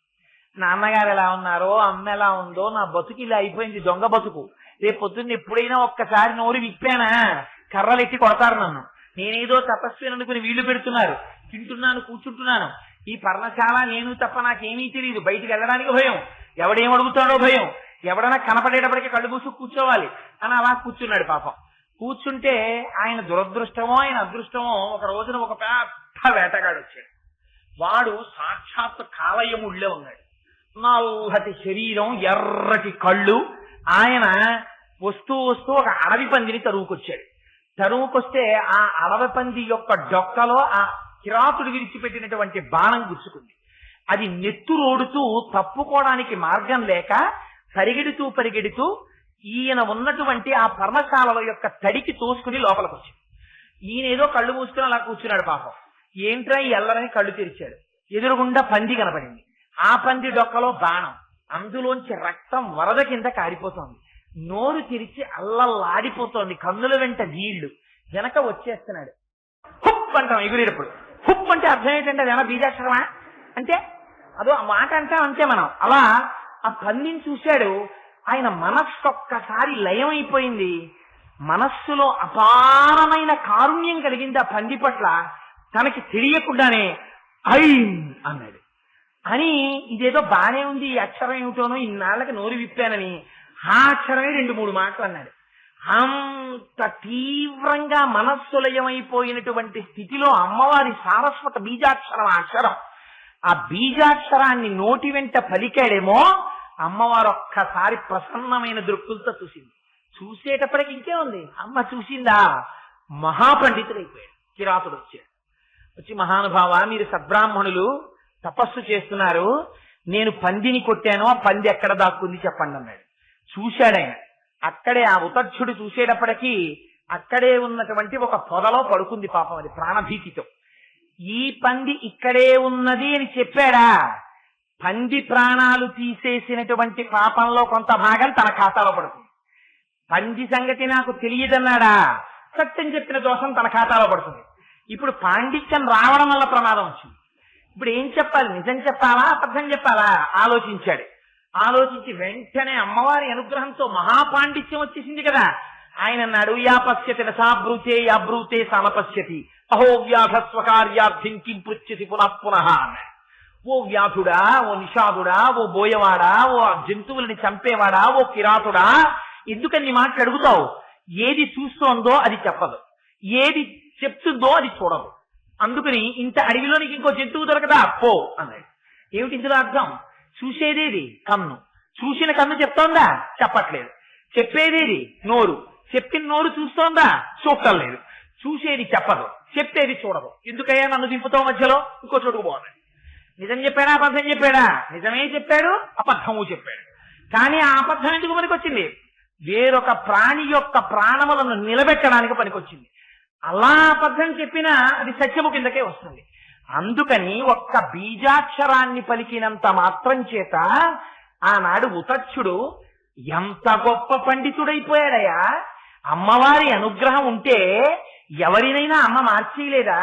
నాన్నగారు ఎలా ఉన్నారో, అమ్మ ఎలా ఉందో, నా బతుకు ఇలా అయిపోయింది, దొంగ బతుకు. రేపు పొద్దున్న ఎప్పుడైనా ఒక్కసారి నోరు విప్పానా కర్రలెట్టి కొడతారు నన్ను. నేనేదో తపస్సు అనుకుని వీళ్ళు పెడుతున్నారు, తింటున్నాను, కూర్చుంటున్నాను. ఈ పర్ణశాల నేను తప్ప నాకేమీ తెలియదు, బయటికి వెళ్ళడానికి భయం, ఎవడేం అడుగుతాడో భయం, ఎవడన్నా కనపడేటప్పటికీ కళ్ళు మూసు కూర్చోవాలి అని అలా కూర్చున్నాడు. పాపం కూర్చుంటే ఆయన దురదృష్టమో ఆయన అదృష్టమో ఒక రోజున ఒక పెద్ద వేటగాడు వచ్చాడు. వాడు సాక్షాత్ కాలయముళ్ళే ఉన్నాడు. నల్లటి శరీరం, ఎర్రటి కళ్ళు. ఆయన వస్తూ ఒక అడవి పందిని తరువుకొచ్చాడు. తరువుకొస్తే ఆ అడవి పంది యొక్క డొక్కలో ఆ కిరాతుడు విడిచిపెట్టినటువంటి బాణం గుచ్చుకుంది. అది నెత్తురోడుతూ తప్పుకోవడానికి మార్గం లేక పరిగెడుతూ ఈయన ఉన్నటువంటి ఆ పర్ణశాలలో యొక్క తడికి తోసుకుని లోపలికి వచ్చింది. ఈయన ఏదో కళ్ళు మూసుకుని అలా కూర్చున్నాడు. పాపం ఏంట్రా ఎల్లరని కళ్ళు తెరిచాడు. ఎదురుగుండా పంది కనపడింది. ఆ పంది డొక్కలో బాణం, అందులోంచి రక్తం వరద కింద కారిపోతోంది. నోరు తెరిచి అల్లల్లాడిపోతోంది, కన్నుల వెంట నీళ్లు. వెనక వచ్చేస్తున్నాడు. హుప్ అంటాం ఎగురేటప్పుడు. హుప్ అంటే అర్థం ఏంటంటే అదేమో బీజాక్షరమా అంటే అదో ఆ మాట అంటాం అంతే మనం. అలా ఆ పందిని చూశాడు. ఆయన మనస్సు ఒక్కసారి లయం అయిపోయింది. మనస్సులో అపారమైన కారుణ్యం కలిగింది ఆ పంది పట్ల. తనకి తెలియకుండానే ఐం అన్నాడు. అని ఇదేదో బానే ఉంది, ఈ అక్షరం ఏమిటోనో ఇన్నాళ్ళకి నోరు విప్పానని ఆ అక్షరమే 2-3 మాటలు అన్నాడు. అంత తీవ్రంగా మనస్సు లయమైపోయినటువంటి స్థితిలో అమ్మవారి సారస్వత బీజాక్షరం ఆ అక్షరం. ఆ బీజాక్షరాన్ని నోటి వెంట పలికాడేమో అమ్మవారు ఒక్కసారి ప్రసన్నమైన దృక్కులతో చూసింది. చూసేటప్పటికి ఇంకే ఉంది, అమ్మ చూసిందా, మహాపండితుడైపోయాడు. కిరాతుడు వచ్చి మహానుభావ, మీరు సద్బ్రాహ్మణులు తపస్సు చేస్తున్నారు, నేను పందిని కొట్టాను, ఆ పంది ఎక్కడ దాక్కుంది చెప్పండి అన్నాడు. చూశాడు ఆయన. అక్కడే ఆ ఉతక్షుడు చూసేటప్పటికీ అక్కడే ఉన్నటువంటి ఒక పొదలో పడుకుంది పాపం, అది ప్రాణభీతితో. ఈ పంది ఇక్కడే ఉన్నది అని చెప్పాడా? పంది ప్రాణాలు తీసేసినటువంటి పాపంలో కొంత భాగం తన ఖాతాలో పడుతుంది. పంది సంగతి నాకు తెలియదన్నాడా? సత్యం చెప్పిన దోషం తన ఖాతాలో పడుతుంది. ఇప్పుడు పాండిత్యం రావడం వల్ల ప్రమాదం వచ్చింది. ఇప్పుడు ఏం చెప్పాలి, నిజం చెప్పాలా అబద్ధం చెప్పాలా ఆలోచించాడు. ఆలోచించి వెంటనే అమ్మవారి అనుగ్రహంతో మహాపాండిత్యం వచ్చేసింది కదా. ఆయన అన్నాడు, యా పశ్యతి రసాబ్రూతే యాబ్రూతే సమపశ్యతి అహో వ్యాధ స్వకార్యార్థిం కిం పృచ్యతి పునః అన్నాడు. ఓ వ్యాధుడా, ఓ నిషాదుడా, ఓ బోయవాడా, ఓ జంతువులని చంపేవాడా, ఓ కిరాతుడా, ఎందుకని మాటలు అడుగుతావు? ఏది చూస్తోందో అది చెప్పదు, ఏది చెప్తుందో అది చూడదు. అందుకని ఇంత అడవిలోనికి ఇంకో జంతువు దొరకదా పో అన్నాడు. ఏమిటి ఇందులో అర్థం? చూసేదేది కన్ను, చూసిన కన్ను చెప్తోందా? చెప్పట్లేదు. చెప్పేదేది నోరు, చెప్పిన నోరు చూస్తోందా? చూడటం లేదు. చూసేది చెప్పదు, చెప్పేది చూడదు. ఎందుకయ్యా నన్ను దింపుతావు మధ్యలో? ఇంకో చోటుకు పోవాలి. నిజం చెప్పాడా అబద్ధం చెప్పాడా? నిజమే చెప్పాడు, అబద్ధము చెప్పాడు. కానీ ఆ అబద్ధం ఎందుకు పనికొచ్చింది? వేరొక ప్రాణి యొక్క ప్రాణములను నిలబెట్టడానికి పనికొచ్చింది. అలా అబద్ధం చెప్పినా అది సత్యము కిందకే వస్తుంది. అందుకని ఒక్క బీజాక్షరాన్ని పలికినంత మాత్రం చేత ఆనాడు ఉతక్షుడు ఎంత గొప్ప పండితుడైపోయాడయా. అమ్మవారి అనుగ్రహం ఉంటే ఎవరినైనా అమ్మ మార్చేయలేదా?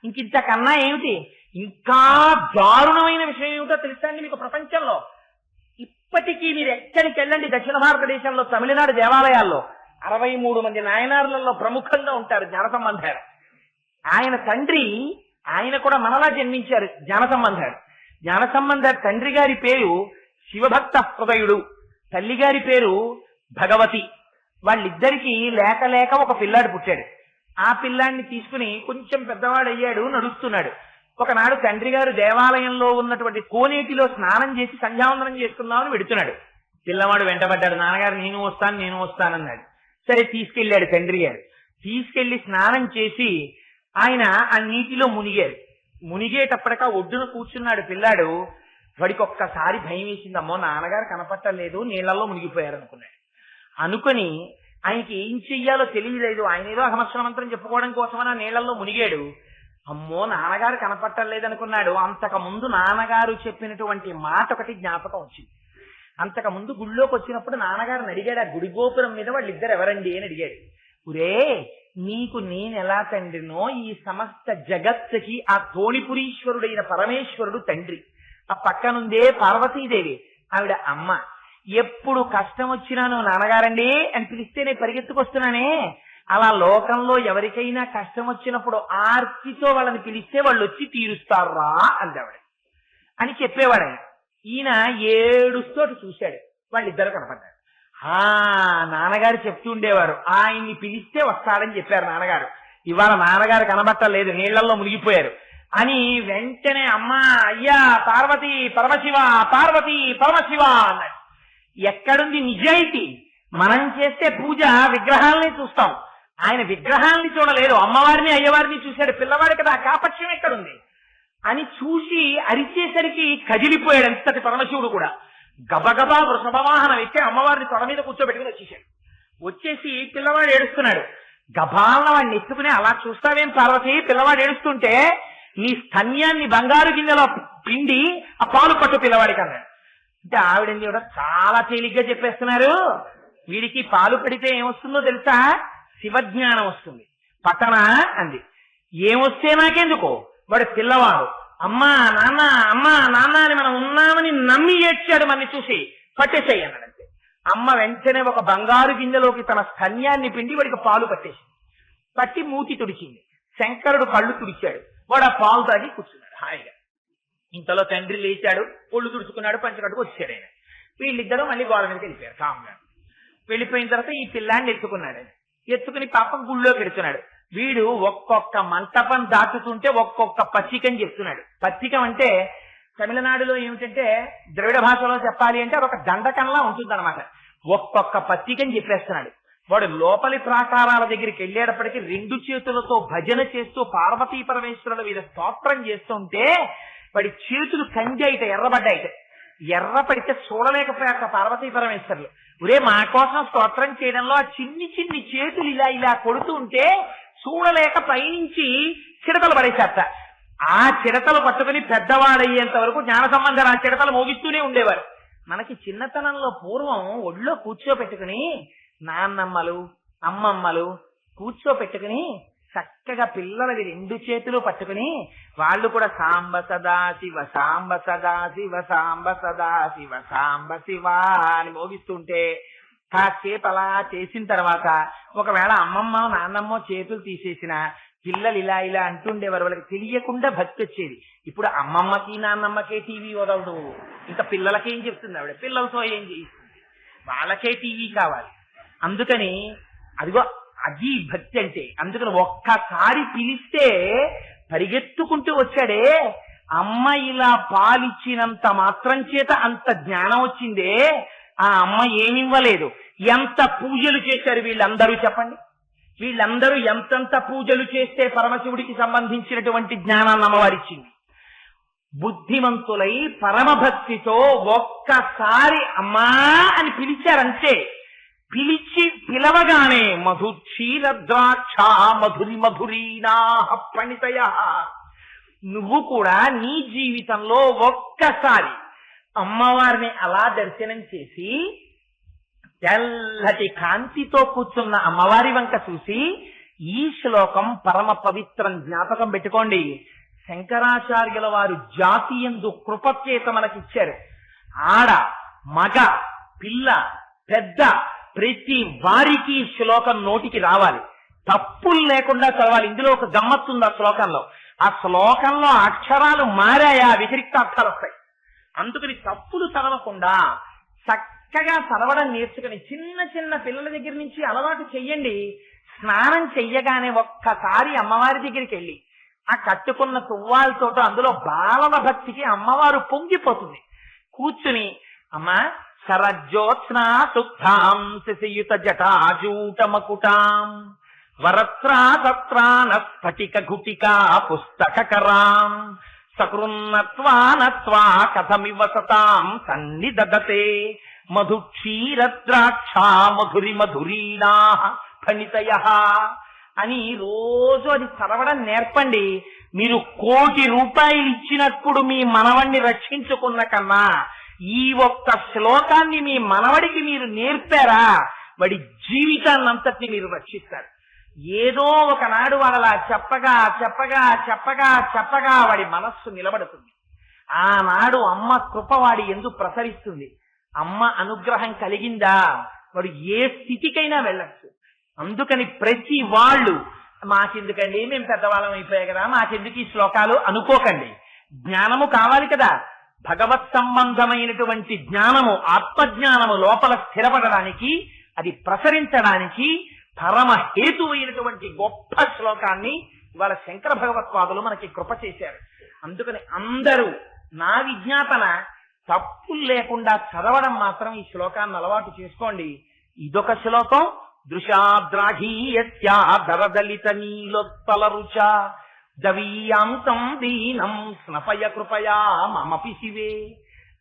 ఇంకింతకన్నా ఏమిటి? ఇంకా దారుణమైన విషయం ఏమిటో తెలుసా అండి మీకు? ప్రపంచంలో ఇప్పటికీ మీరు ఎక్కడికి వెళ్ళండి, దక్షిణ భారతదేశంలో తమిళనాడు దేవాలయాల్లో 63 మంది నాయనార్లలో ప్రముఖంగా ఉంటారు జ్ఞానసంబంధారు. ఆయన తండ్రి, ఆయన కూడా మనలా జన్మించారు జ్ఞానసంబంధారు. జ్ఞానసంబంధారు తండ్రి గారి పేరు శివభక్త హృదయుడు, తల్లి గారి పేరు భగవతి. వాళ్ళిద్దరికీ లేక లేక ఒక పిల్లాడు పుట్టాడు. ఆ పిల్లాడిని తీసుకుని కొంచెం పెద్దవాడు అయ్యాడు, నడుస్తున్నాడు. ఒకనాడు తండ్రి గారు దేవాలయంలో ఉన్నటువంటి కోనేటిలో స్నానం చేసి సంధ్యావందనం చేసుకుందామని వెడుతున్నాడు. పిల్లవాడు వెంటబడ్డాడు. నాన్నగారు నేను వస్తానన్నాడు. సరే తీసుకెళ్లాడు తండ్రి గారు. తీసుకెళ్లి స్నానం చేసి ఆయన ఆ నీటిలో మునిగారు. మునిగేటప్పటికా ఒడ్డున కూర్చున్నాడు పిల్లాడు. వాడికి ఒక్కసారి భయం వేసింది, అమ్మో నాన్నగారు కనపట్టలేదు, నీళ్లలో మునిగిపోయారు అనుకున్నాడు. అనుకుని ఆయనకి ఏం చెయ్యాలో తెలియలేదు. ఆయన ఏదో అహమస్వర మంత్రం చెప్పుకోవడం కోసమని ఆ నీళ్లలో మునిగాడు. అమ్మో నాన్నగారు కనపట్టలేదు అనుకున్నాడు. అంతకు ముందు నాన్నగారు చెప్పినటువంటి మాట ఒకటి జ్ఞాపకం వచ్చింది. అంతకు ముందు గుళ్ళోకి వచ్చినప్పుడు నాన్నగారిని అడిగాడు, ఆ గుడి గోపురం మీద వాళ్ళిద్దరు ఎవరండి అని అడిగాడు. ఒరే నీకు నేనెలా తండ్రినో ఈ సమస్త జగత్తుకి ఆ తోణిపురీశ్వరుడైన పరమేశ్వరుడు తండ్రి. ఆ పక్కనుందే పార్వతీదేవి, ఆవిడ అమ్మ. ఎప్పుడు కష్టం వచ్చినా నువ్వు నాన్నగారండి అని పిలిస్తే నేను పరిగెత్తుకొస్తున్నానే, అలా లోకంలో ఎవరికైనా కష్టం వచ్చినప్పుడు ఆర్తితో వాళ్ళని పిలిస్తే వాళ్ళు వచ్చి తీరుస్తారా అందావిడ అని చెప్పేవాడు ఆయన. ఈయన ఏడుస్తోటి చూశాడు, వాళ్ళిద్దరు కనపడ్డారు. నాన్నగారు చెప్తూ ఉండేవారు, ఆయన్ని పిలిస్తే వస్తాడని చెప్పారు నాన్నగారు. ఇవాళ నాన్నగారు కనబట్టలేదు, నీళ్లలో మునిగిపోయారు అని వెంటనే అమ్మా అయ్యా పార్వతి పరమశివ పార్వతి పరమశివ అన్నాడు. ఎక్కడుంది నిజాయితీ? మనం చేస్తే పూజ విగ్రహాలని చూస్తాం, ఆయన విగ్రహాలని చూడలేదు, అమ్మవారిని అయ్యవారిని చూశాడు. పిల్లవాడి కదా కాపక్ష్యం ఎక్కడుంది అని చూసి అరిచేసరికి కదిలిపోయాడు అంతటి పరమశివుడు కూడా. గబగబా వృషభవాహనం ఎక్కి అమ్మవారిని తొడ మీద కూర్చోబెట్టుకుని వచ్చేసాడు. వచ్చేసి పిల్లవాడు ఏడుస్తున్నాడు. గబాలన వాడిని ఎత్తుకుని, అలా చూస్తావేం పార్వతి, పిల్లవాడు ఏడుస్తుంటే నీ స్తన్యాన్ని బంగారు గిన్నెలో పిండి ఆ పాలు పట్టు పిల్లవాడికి అన్నాడు. అంటే ఆవిడంది కూడా చాలా తేలిగ్గా చెప్పేస్తున్నారు. వీడికి పాలు పడితే ఏమొస్తుందో తెలుసా? శివజ్ఞానం వస్తుంది. పట్టణ అంది. ఏమొస్తే నాకెందుకో, వాడు పిల్లవాడు. అమ్మా నాన్న అమ్మా నాన్న అని మనం ఉన్నామని నమ్మి ఏడ్చాడు. మనని చూసి పట్టేసేయి అన్నాడంతే. అమ్మ వెంటనే ఒక బంగారు గిన్నెలోకి తన స్తన్యాన్ని పిండి వాడికి పాలు పట్టేసింది. పట్టి మూతి తుడిచింది. శంకరుడు కళ్ళు తుడిచాడు. వాడు ఆ పాలు తాగి కూర్చున్నాడు హాయిగా. ఇంతలో తండ్రి లేచాడు, ఒళ్ళు తుడుచుకున్నాడు, పంచకట్టుకు వచ్చాడు ఆయన. వీళ్ళిద్దరూ మళ్ళీ గోడ మీదకి వెళ్ళిపోయారు కామ్గా. వెళ్ళిపోయిన తర్వాత ఈ పిల్లాన్ని ఎత్తుకున్నాడు. ఎత్తుకుని పాపం గుళ్ళోకి ఎడుతున్నాడు. వీడు ఒక్కొక్క మంటపం దాటుతుంటే ఒక్కొక్క పచ్చికం చెప్తున్నాడు. పచ్చికం అంటే తమిళనాడులో ఏమిటంటే, ద్రవిడ భాషలో చెప్పాలి అంటే అదొక దండకంలా ఉంటుందన్నమాట. ఒక్కొక్క పచ్చికం చెప్పేస్తున్నాడు. వాడు లోపలి ప్రాకారాల దగ్గరికి వెళ్ళేటప్పటికీ 2 చేతులతో భజన చేస్తూ పార్వతీ పరమేశ్వరుల మీద స్తోత్రం చేస్తుంటే వాడి చేతులు కంజాయిట, ఎర్రబడ్డాయిట. ఎర్రపడితే చూడలేకపోయాక పార్వతీ పరమేశ్వరులు, ఒరే మా కోసం స్తోత్రం చేయడంలో ఆ చిన్ని చిన్ని చేతులు ఇలా ఇలా కొడుతూ ఉంటే చూడలేక పైనుంచి చిడతలు పడేశారట. ఆ చిడతలు పట్టుకుని పెద్దవాడయ్యేంత వరకు జ్ఞాన సంబంధాలు ఆ చిడతలు మోగిస్తూనే ఉండేవారు. మనకి చిన్నతనంలో పూర్వం ఒళ్ళో కూర్చోపెట్టుకుని నాన్నమ్మలు అమ్మమ్మలు కూర్చోపెట్టుకుని చక్కగా పిల్లలకి 2 చేతులు పట్టుకుని వాళ్ళు కూడా సాంబ సదా శివ సాంబ సదా శివ సాంబ సదా శివ సాంబ శివ అని మోగిస్తుంటే కాసేపు అలా చేసిన తర్వాత ఒకవేళ అమ్మమ్మ నాన్నమ్మ చేతులు తీసేసిన పిల్లలు ఇలా ఇలా అంటుండేవారు. వాళ్ళకి తెలియకుండా భక్తి వచ్చేది. ఇప్పుడు అమ్మమ్మకి నాన్నమ్మకే టీవీ వదలదు, ఇంకా పిల్లలకేం చెప్తుంది ఆవిడ, పిల్లలతో ఏం చేయిస్తుంది, వాళ్ళకే టీవీ కావాలి. అందుకని అదిగో అది భక్తి అంటే. అందుకని ఒక్కసారి పిలిస్తే పరిగెత్తుకుంటూ వచ్చాడే, అమ్మ ఇలా పాలిచ్చినంత మాత్రం చేత అంత జ్ఞానం వచ్చిందే. ఆ అమ్మ ఏమివ్వలేదు, ఎంత పూజలు చేశారు వీళ్ళందరూ చెప్పండి. వీళ్ళందరూ ఎంతంత పూజలు చేస్తే పరమశివుడికి సంబంధించినటువంటి జ్ఞానాన్ని అమ్మవారిచ్చింది. బుద్ధిమంతులై పరమభక్తితో ఒక్కసారి అమ్మా అని పిలిచారంతే. పిలవగానే మధుక్షీర ద్రాక్ష మధురి మధురీనా పణితయ, నువ్వు కూడా నీ జీవితంలో ఒక్కసారి అమ్మవారిని అలా దర్శనం చేసి తెల్లటి కాంతితో కూర్చున్న అమ్మవారి వంక చూసి ఈ శ్లోకం పరమ పవిత్రం, జ్ఞాపకం పెట్టుకోండి. శంకరాచార్యుల వారు జాతియందు కృపచేత మనకిచ్చారు. ఆడ మగ పిల్ల పెద్ద ప్రతి వారికి శ్లోకం నోటికి రావాలి, తప్పులు లేకుండా చదవాలి. ఇందులో ఒక గమ్మత్తుంది ఆ శ్లోకంలో అక్షరాలు మారాయా వ్యతిరిక్తార్థాలు వస్తాయి. అందుకని తప్పులు చదవకుండా చక్కగా చదవడం నేర్చుకుని చిన్న చిన్న పిల్లల దగ్గర నుంచి అలవాటు చెయ్యండి. స్నానం చెయ్యగానే ఒక్కసారి అమ్మవారి దగ్గరికి వెళ్ళి ఆ కట్టుకున్న తువ్వాలతోట అందులో బాలల భక్తికి అమ్మవారు పొంగిపోతుంది. కూర్చుని అమ్మా శరజ్యోత్స్నా సుగ్ధాం శశియుత జటాజూట మకుటాం వరత్రా తత్రాన స్ఫటిక ఘుటికా పుస్తకరాం సకృన్నత్వానత్వా కథమివ సతాం సన్నిదదతే మధుక్షీరద్రాక్షా మధురి మధురీణా ఫణితయ అని రోజు అది చదవడం నేర్పండి. మీరు 1,000,000 రూపాయలు ఇచ్చినప్పుడు మీ మనవణ్ణి రక్షించుకున్న కన్నా ఈ ఒక్క శ్లోకాన్ని మీ మనవడికి మీరు నేర్పారా, వాడి జీవితాన్నంతటిని మీరు రక్షిస్తారు. ఏదో ఒకనాడు వాళ్ళ చెప్పగా చెప్పగా చెప్పగా చెప్పగా వాడి మనస్సు నిలబడుతుంది. ఆనాడు అమ్మ కృప వాడి ఎందుకు ప్రసరిస్తుంది. అమ్మ అనుగ్రహం కలిగిందా వాడు ఏ స్థితికైనా వెళ్ళచ్చు. అందుకని ప్రతి వాళ్ళు మాకెందుకండి, మేము పెద్దవాళ్ళం అయిపోయాయి కదా, మాకెందుకు ఈ శ్లోకాలు అనుకోకండి. జ్ఞానము కావాలి కదా, భగవత్ సంబంధమైనటువంటి జ్ఞానము ఆత్మజ్ఞానము లోపల స్థిరపడడానికి అది ప్రసరించడానికి పరమ హేతువైనటువంటి గొప్ప శ్లోకాన్ని ఇవాళ శంకర భగవత్పాదులు మనకి కృప చేశారు. అందుకని అందరూ నా విజ్ఞాపన తప్పులు లేకుండా చదవడం మాత్రం ఈ శ్లోకాన్ని అలవాటు చేసుకోండి. ఇదొక శ్లోకం. దృశాద్రాఘీయస్యా దరదలిత నీలోత్పల రుచ దవీయాంతం దీనం స్నపయ కృపయా మమపి శివే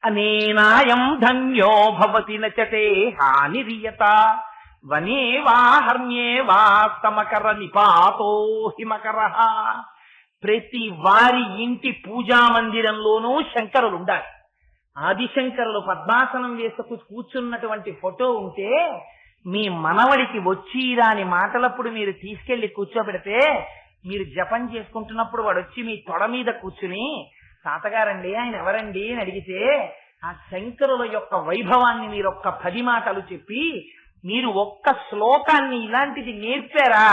అనేనాయం ధన్యో భవతి నచతే హానిరియత వనే వా హర్మ్యే వా సమకర నిపాతో హిమకర. ప్రతి వారి ఇంటి పూజా మందిరంలోనూ శంకరులు ఉండాలి. ఆదిశంకరులు పద్మాసనం వేసుకు కూర్చున్నటువంటి ఫోటో ఉంటే మీ మనవడికి వచ్చి రాని మాటలప్పుడు మీరు తీసుకెళ్లి కూర్చోబెడితే మీరు జపం చేసుకుంటున్నప్పుడు వాడు వచ్చి మీ తొడ మీద కూర్చుని తాతగారండి ఆయన ఎవరండి అని అడిగితే ఆ శంకరుల యొక్క వైభవాన్ని మీరు ఒక్క 10 మాటలు చెప్పి మీరు ఒక్క శ్లోకాన్ని ఇలాంటిది నేర్పారా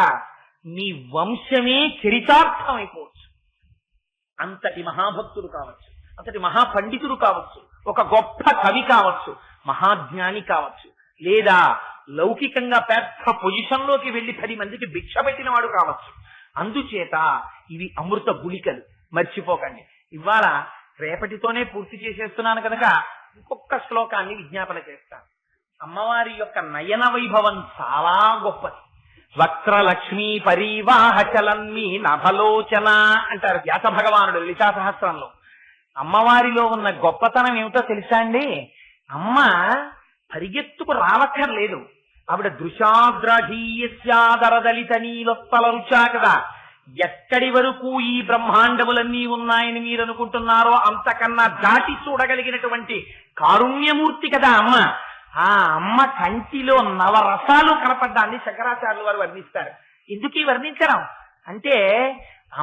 మీ వంశమే చరితార్థం అయిపోవచ్చు. అంతటి మహాభక్తులు కావచ్చు, అంతటి మహాపండితుడు కావచ్చు, ఒక గొప్ప కవి కావచ్చు, మహాజ్ఞాని కావచ్చు, లేదా లౌకికంగా పెద్ద పొజిషన్ లోకి వెళ్లి 10 మందికి భిక్ష పెట్టిన వాడు కావచ్చు. అందుచేత ఇవి అమృత గుళికలు, మర్చిపోకండి. ఇవాళ రేపటితోనే పూర్తి చేసేస్తున్నాను కనుక ఇంకొక శ్లోకాన్ని విజ్ఞాపన చేస్తాను. అమ్మవారి యొక్క నయన వైభవం చాలా గొప్పది. వక్రలక్ష్మీ పరీవాహ చలన్మీ నభలోచన అంటారు వ్యాస భగవానుడు లలితా సహస్రంలో. అమ్మవారిలో ఉన్న గొప్పతనం ఏమిటో తెలుసా అండి? అమ్మ పరిగెత్తుకు రావక్కర్లేదు. ఆవిడ దృశాద్రాఘీయస్యాదరదలిత నీలోత్పల రుచా కదా. ఎక్కడి వరకు ఈ బ్రహ్మాండములన్నీ ఉన్నాయని మీరు అనుకుంటున్నారో అంతకన్నా దాటి చూడగలిగినటువంటి కారుణ్యమూర్తి కదా అమ్మ. ఆ అమ్మ కంటిలో నవరసాలు కనపడ్డాన్ని శంకరాచార్యులు వారు వర్ణిస్తారు. ఎందుకు వర్ణించడం అంటే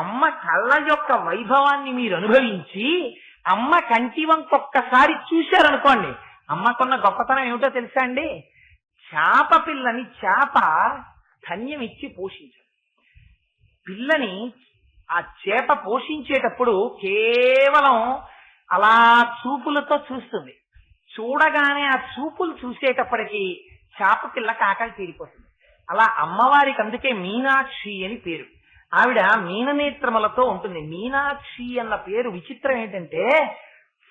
అమ్మ కళ్ళ యొక్క వైభవాన్ని మీరు అనుభవించి అమ్మ కంటి వంకొక్కసారి చూశారనుకోండి, అమ్మకున్న గొప్పతనం ఏమిటో తెలుసా అండి? చేప పిల్లని చేప ధన్యం ఇచ్చి పోషించారు. పిల్లని ఆ చేప పోషించేటప్పుడు కేవలం అలా చూపులతో చూస్తుంది. చూడగానే ఆ చూపులు చూసేటప్పటికి చేప పిల్లకి ఆకలి తీరిపోతుంది. అలా అమ్మవారికి అందుకే మీనాక్షి అని పేరు. ఆవిడ మీననేత్రములతో ఉంటుంది. మీనాక్షి అన్న పేరు విచిత్రం ఏంటంటే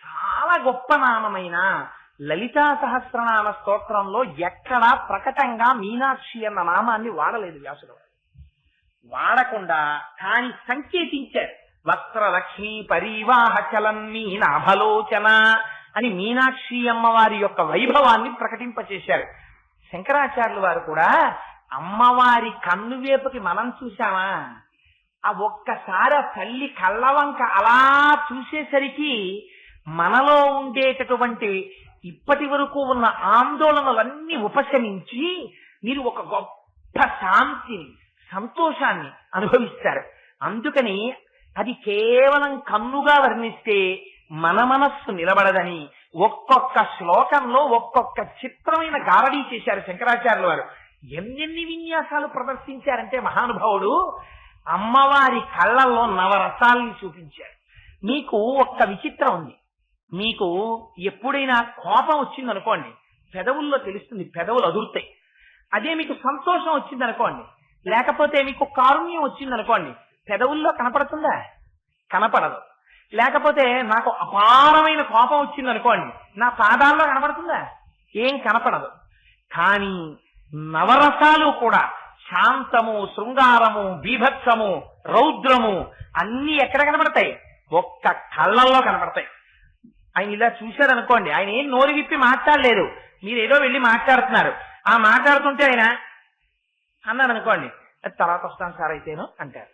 చాలా గొప్ప నామమైన లలితా సహస్రనామ స్తోత్రంలో ఎక్కడా ప్రకటంగా మీనాక్షి అన్న నామాన్ని వాడలేదు వ్యాసుడు. వాడకుండా కాని సంకేతించారు. వక్రలక్ష్మీ పరీవాహ చలన్మీ నాభలోచన అని మీనాక్షి అమ్మవారి యొక్క వైభవాన్ని ప్రకటింపచేశారు. శంకరాచార్యులు వారు కూడా అమ్మవారి కన్నువేపుకి మనం చూశామా, ఆ ఒక్కసారి ఆ తల్లి కళ్ళవంక అలా చూసేసరికి మనలో ఉండేటటువంటి ఇప్పటి వరకు ఉన్న ఆందోళనలన్నీ ఉపశమించి మీరు ఒక గొప్ప శాంతిని సంతోషాన్ని అనుభవిస్తారు. అందుకని అది కేవలం కన్నుగా వర్ణిస్తే మన మనస్సు నిలబడదని ఒక్కొక్క శ్లోకంలో ఒక్కొక్క చిత్రమైన గారడీ చేశారు శంకరాచార్యుల వారు. ఎన్నెన్ని విన్యాసాలు ప్రదర్శించారంటే మహానుభావుడు అమ్మవారి కళ్ళల్లో నవరసాల్ని చూపించారు. మీకు ఒక్క విచిత్రం ఉంది. మీకు ఎప్పుడైనా కోపం వచ్చిందనుకోండి, పెదవుల్లో తెలుస్తుంది, పెదవులు అదురుతాయి. అదే మీకు సంతోషం వచ్చిందనుకోండి, లేకపోతే మీకు కారుణ్యం వచ్చిందనుకోండి, పెదవుల్లో కనపడుతుందా? కనపడదు. లేకపోతే నాకు అపారమైన కోపం వచ్చిందనుకోండి, నా పాదాల్లో కనపడుతుందా? ఏం కనపడదు. కానీ నవరసాలు కూడా శాంతము, శృంగారము, బీభత్సము, రౌద్రము అన్ని ఎక్కడ కనపడతాయి? ఒక్క కళ్ళల్లో కనపడతాయి. ఆయన ఇలా చూశారనుకోండి, ఆయన ఏం నోరు విప్పి మాట్లాడలేదు, మీరేదో వెళ్ళి మాట్లాడుతున్నారు. ఆ మాట్లాడుతుంటే ఆయన అన్నాడు అనుకోండి, తర్వాత వస్తాను సార్ అయితేను అంటారు.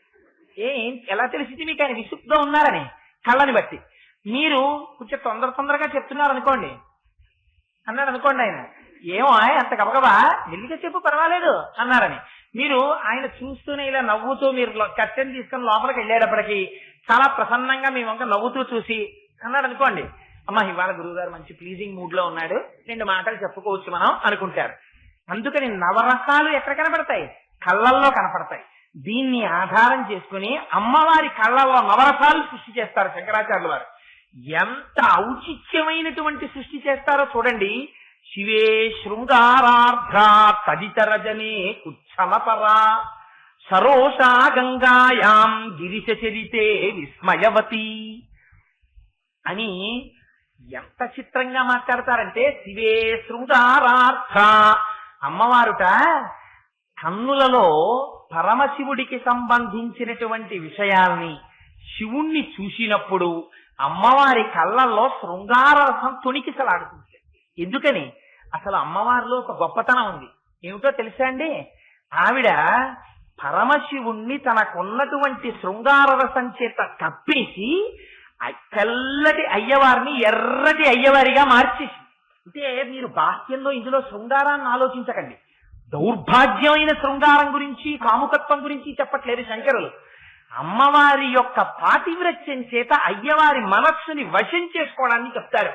ఎలా తెలిసింది మీకు ఆయన విసుగ్గా ఉన్నారని? కళ్ళని బట్టి. మీరు కొంచెం తొందరగా చెప్తున్నారు అనుకోండి, అన్నాడు అనుకోండి ఆయన, ఏమో అంత గబగబా వెళ్ళిగా చెప్పు పర్వాలేదు అన్నారని. మీరు ఆయన చూస్తూనే ఇలా నవ్వుతూ మీరు కట్టెని తీసుకుని లోపలికి వెళ్ళేటప్పటికీ చాలా ప్రసన్నంగా మీ వంక నవ్వుతూ చూసి అన్నాడు అనుకోండి, అమ్మా ఇవాళ గురువు గారు మంచి ప్లీజింగ్ మూడ్ లో ఉన్నాడు, 2 మాటలు చెప్పుకోవచ్చు మనం అనుకుంటారు. అందుకని నవరసాలు ఎక్కడ కనపడతాయి? కళ్ళల్లో కనపడతాయి. దీన్ని ఆధారం చేసుకుని అమ్మవారి కళ్ళల్లో నవరసాలు సృష్టి చేస్తారు శంకరాచార్యుల వారు. ఎంత ఔచిత్యమైనటువంటి సృష్టి చేస్తారో చూడండి. శివే శృంగారార్ధ తదితరజనే కుచ్చమపరా సరోషా గంగాయాం గిరిశ చరితే విస్మయవతి అని ఎంత చిత్రంగా మాట్లాడతారంటే, శివే శృంగారార్థ అమ్మవారుట కన్నులలో పరమశివుడికి సంబంధించినటువంటి విషయాల్ని శివుణ్ణి చూసినప్పుడు అమ్మవారి కళ్ళల్లో శృంగార రసం తొణికిసలాడుతుంది. ఎందుకని? అసలు అమ్మవారిలో ఒక గొప్పతనం ఉంది. ఏమిటో తెలుసా అండి? ఆవిడ పరమశివుణ్ణి తనకున్నటువంటి శృంగార రసం చేత కప్పేసి తెల్లటి అయ్యవారిని ఎర్రటి అయ్యవారిగా మార్చేసి. అంటే మీరు బాహ్యంలో ఇందులో శృంగారాన్ని ఆలోచించకండి. దౌర్భాగ్యమైన శృంగారం గురించి, కాముకత్వం గురించి చెప్పట్లేదు శంకరులు. అమ్మవారి యొక్క పాతివ్రత్యం చేత అయ్యవారి మనస్సుని వశం చేసుకోవడాన్ని చెప్తారు.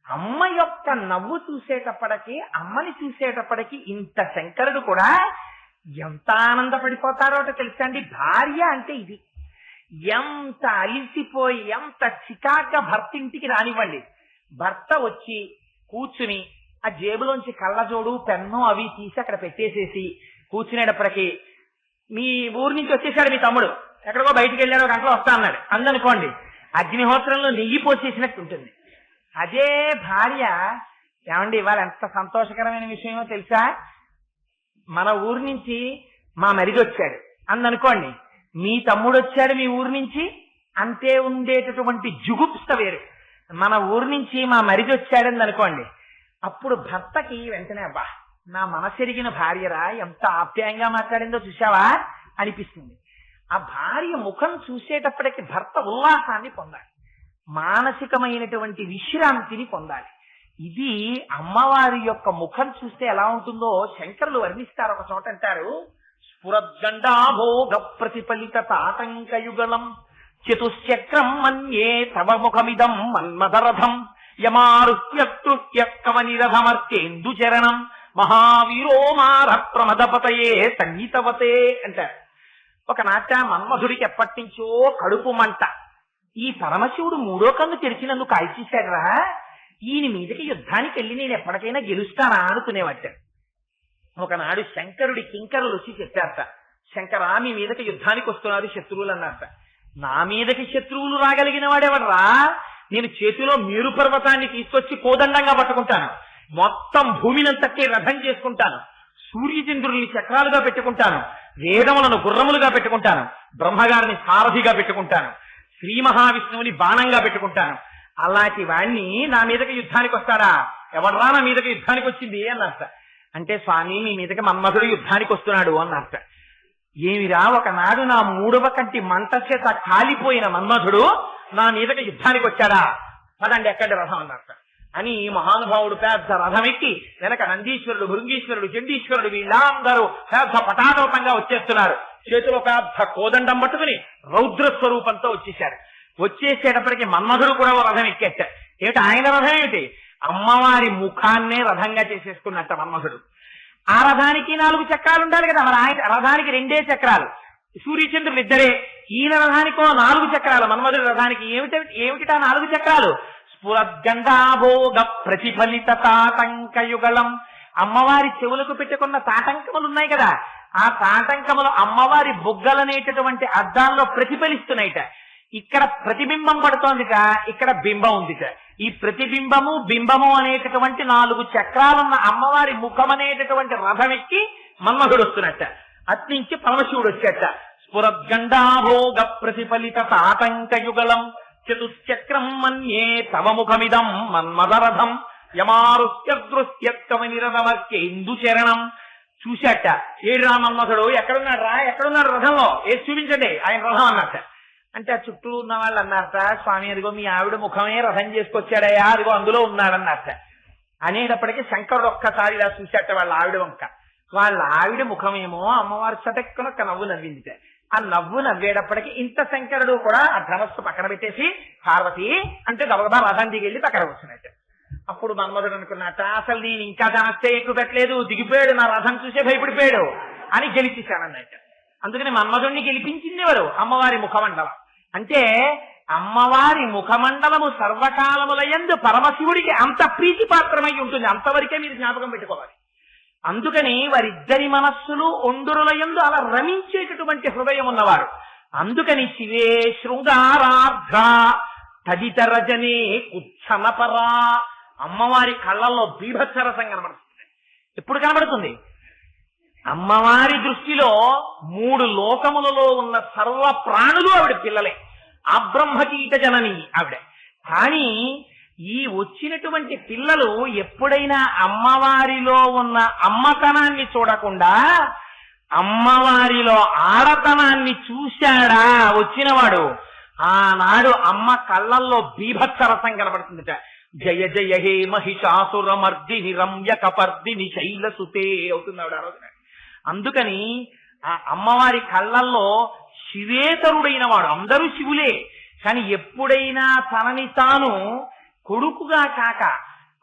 అమ్మ యొక్క నవ్వు చూసేటప్పటికి, అమ్మని చూసేటప్పటికి ఇంత శంకరుడు కూడా ఎంత ఆనందపడిపోతారో తెలుసా అండి? భార్య అంటే ఇది. ఎంత అలిసిపోయి ఎంత చికాగ్గా భర్త ఇంటికి రానివ్వండి, భర్త వచ్చి కూర్చుని ఆ జేబులోంచి కళ్ళజోడు, పెన్ను అవి తీసి అక్కడ పెట్టేసేసి కూర్చునేటప్పటికి, మీ ఊరు నుంచి వచ్చేసాడు మీ తమ్ముడు, ఎక్కడికో బయటికి వెళ్ళాడు, 1 గంటలో వస్తా అన్నాడు అందనుకోండి, అగ్నిహోత్రంలో నెయ్యి పోసేసినట్టు ఉంటుంది. అదే భార్య, ఏమండి ఇవాళ ఎంత సంతోషకరమైన విషయమో తెలుసా, మన ఊరు నుంచి మా మరిది వచ్చాడు అందనుకోండి, మీ తమ్ముడు వచ్చాడు మీ ఊరు నుంచి, అంతే ఉండేటటువంటి జుగుప్స వేరు. మన ఊరు నుంచి మా మరిది వచ్చాడని అనుకోండి, అప్పుడు భర్తకి వెంటనే అబ్బా నా మనసెరిగిన భార్యరా, ఎంత ఆప్యాయంగా మాట్లాడిందో చూసావా అనిపిస్తుంది. ఆ భార్య ముఖం చూసేటప్పటికి భర్త ఉల్లాసాన్ని పొందాలి, మానసికమైనటువంటి విశ్రాంతిని పొందాలి. ఇది అమ్మవారి యొక్క ముఖం చూస్తే ఎలా ఉంటుందో శంకరులు వర్ణిస్తారు. ఒక చోట అంటారు, స్ఫురద్గండాభోగ ప్రతిఫలిత తాటంకయుగలం చతుశ్చక్రం మన్యే తవ ముఖమిదం మన్మదరథం యమారుహ్యవనిరథమర్చేందు చరణం మహావీరోమార ప్రమదపతయే సంగీతవతే అంటారు. ఒక నాట మన్మధుడికి ఎప్పటి నుంచో కడుపు మంట. ఈ పరమశివుడు 3వ కన్ను తెరిచినందుకు కాల్చేశాడురా, ఈయన మీదకి యుద్ధానికి వెళ్ళి నేను ఎప్పటికైనా గెలుస్తానా అనుకునేవాట. ఒకనాడు శంకరుడి కింకరులు వచ్చి చెప్పారట, శంకరా మీ మీదకి యుద్ధానికి వస్తున్నారు శత్రువులు అన్నారట. నా మీదకి శత్రువులు రాగలిగిన వాడెవడరా, నేను చేతిలో మేరు పర్వతాన్ని తీసుకొచ్చి కోదండంగా పట్టుకుంటాను, మొత్తం భూమినంతకే రథం చేసుకుంటాను, సూర్యచంద్రుల్ని చక్రాలుగా పెట్టుకుంటాను, వేదములను గుర్రములుగా పెట్టుకుంటాను, బ్రహ్మగారిని సారథిగా పెట్టుకుంటాను, శ్రీ మహావిష్ణువుని బాణంగా పెట్టుకుంటాను. అలాంటి వాణ్ణి నా మీదకి యుద్ధానికి వస్తాడా, ఎవడరా నా మీదకి యుద్ధానికి వచ్చింది అన్నట్ట. అంటే స్వామి మీ మీదకి మన్మధుడు యుద్ధానికి వస్తున్నాడు అన్నట్ట. ఏమిరా, ఒకనాడు నా 3వ కంటి మంట చేత కాలిపోయిన మన్మధుడు నా మీదకి యుద్ధానికి వచ్చాడా, పదండి ఎక్కడి రథం అన్నట్ట అని మహానుభావుడు పెద్ద రథం ఎక్కి వెనక నందీశ్వరుడు, భృంగీశ్వరుడు, చండీశ్వరుడు వీళ్ళందరూ పెద్ద పటాటోపంగా వచ్చేస్తున్నారు. చేతిలో పెద్ద కోదండం పట్టుకుని రౌద్ర స్వరూపంతో వచ్చేశాడు. వచ్చేసేటప్పటికి మన్మధుడు కూడా ఓ రథం ఎక్కేట. ఏమిటి ఆయన రథం ఏమిటి? అమ్మవారి ముఖాన్నే రథంగా చేసేసుకున్నట్ట మన్మధుడు. ఆ రథానికి 4 చక్రాలు ఉండాలి కదా, మరి ఆయన రథానికి 2 చక్రాలు. సూర్యచంద్రులు ఇద్దరే. ఈయన రథానికో 4 చక్రాలు, మన్మధుడి రథానికి ఏమిటిటా 4 చక్రాలు? స్ఫురద్గంధాభోగ ప్రతిఫలిత తాటంకయుగళం. అమ్మవారి చెవులకు పెట్టుకున్న తాటంకములు ఉన్నాయి కదా, ఆ తాటంకములు అమ్మవారి బొగ్గలనేటటువంటి అద్దాల్లో ప్రతిఫలిస్తున్నాయిట. ఇక్కడ ప్రతిబింబం పడుతోందిట, ఇక్కడ బింబం ఉందిట. ఈ ప్రతిబింబము బింబము అనేటటువంటి 4 చక్రాలున్న అమ్మవారి ముఖం అనేటటువంటి రథం ఎక్కి మన్మధుడు వస్తున్నట్ట. అట్నుంచి పరమశివుడు వచ్చేట. స్ఫురద్గంధాభోగ ప్రతిఫలిత తాటంకయుగళం చతుశ్చక్రం మన్యే తవ ముఖమిదం మన్మథరథం యమారుష్యదృశ్యత్వనిరదమర్కేందు చరణం. చూశాట. ఏడు మన్మథుడు ఎక్కడున్నాడు రథంలో, ఏది చూపించండి ఆయన రథం అన్నట్ట. అంటే ఆ చుట్టూ ఉన్న వాళ్ళు అన్నారట, స్వామి అదిగో మీ ఆవిడ ముఖమే రథం చేసుకొచ్చాడయ్యా, అదిగో అందులో ఉన్నాడన్నట్ట. అనేటప్పటికీ శంకరుడు ఒక్కసారి ఇలా చూశాట వాళ్ళ ఆవిడ వంక. వాళ్ళ ఆవిడ ముఖమేమో అమ్మవారు చటక్కునొక్క నవ్వు నవ్విందిట. ఆ నవ్వు నవ్వేటప్పటికి ఇంత శంకరుడు కూడా ఆ ధనస్సు పక్కన పెట్టేసి పార్వతి అంటే గబగబా రథం దిగెళ్ళి పక్కన కూర్చున్నట్టు. అప్పుడు మన్మధుడు అనుకున్నట్ట, అసలు నేను ఇంకా ధనస్సే ఎక్కువ పెట్టలేదు, దిగిపోయాడు, నా రథం చూసే భయపడిపోయాడు అని గెలిచేశానన్నట్టు. అందుకని మన్మధుడిని గెలిపించింది ఎవరు? అమ్మవారి ముఖమండలం. అంటే అమ్మవారి ముఖమండలము సర్వకాలములయందు పరమశివుడికి అంత ప్రీతిపాత్రమై ఉంటుంది. అంతవరకే మీరు జ్ఞాపకం పెట్టుకోవాలి. అందుకని వారిద్దరి మనస్సులు ఒండురులయందు అలా రమించేటటువంటి హృదయం ఉన్నవారు. అందుకని శివే శృంగారార్ధ తదిత రజనే కుచ్చనపరా. అమ్మవారి కళ్ళల్లో బీభత్సరసం కనబడుతుంది. ఎప్పుడు కనబడుతుంది? అమ్మవారి దృష్టిలో 3 లోకములలో ఉన్న సర్వ ప్రాణులు ఆవిడ పిల్లలే. అబ్రహ్మకీట జనని ఆవిడ. కానీ ఈ వచ్చినటువంటి పిల్లలు ఎప్పుడైనా అమ్మవారిలో ఉన్న అమ్మతనాన్ని చూడకుండా అమ్మవారిలో ఆడతనాన్ని చూశాడా వచ్చినవాడు, ఆనాడు అమ్మ కళ్ళల్లో బీభత్సరసం కనబడుతుందట. జయ జయ హే మహిషాసురమర్దిని రమ్య కపర్దిని శైలసుతే అవుతుంది ఆవిడ ఆ రోజున. అందుకని ఆ అమ్మవారి కళ్ళల్లో శివేతరుడైన వాడు, అందరూ శివులే, కానీ ఎప్పుడైనా తనని తాను కొడుకుగా కాక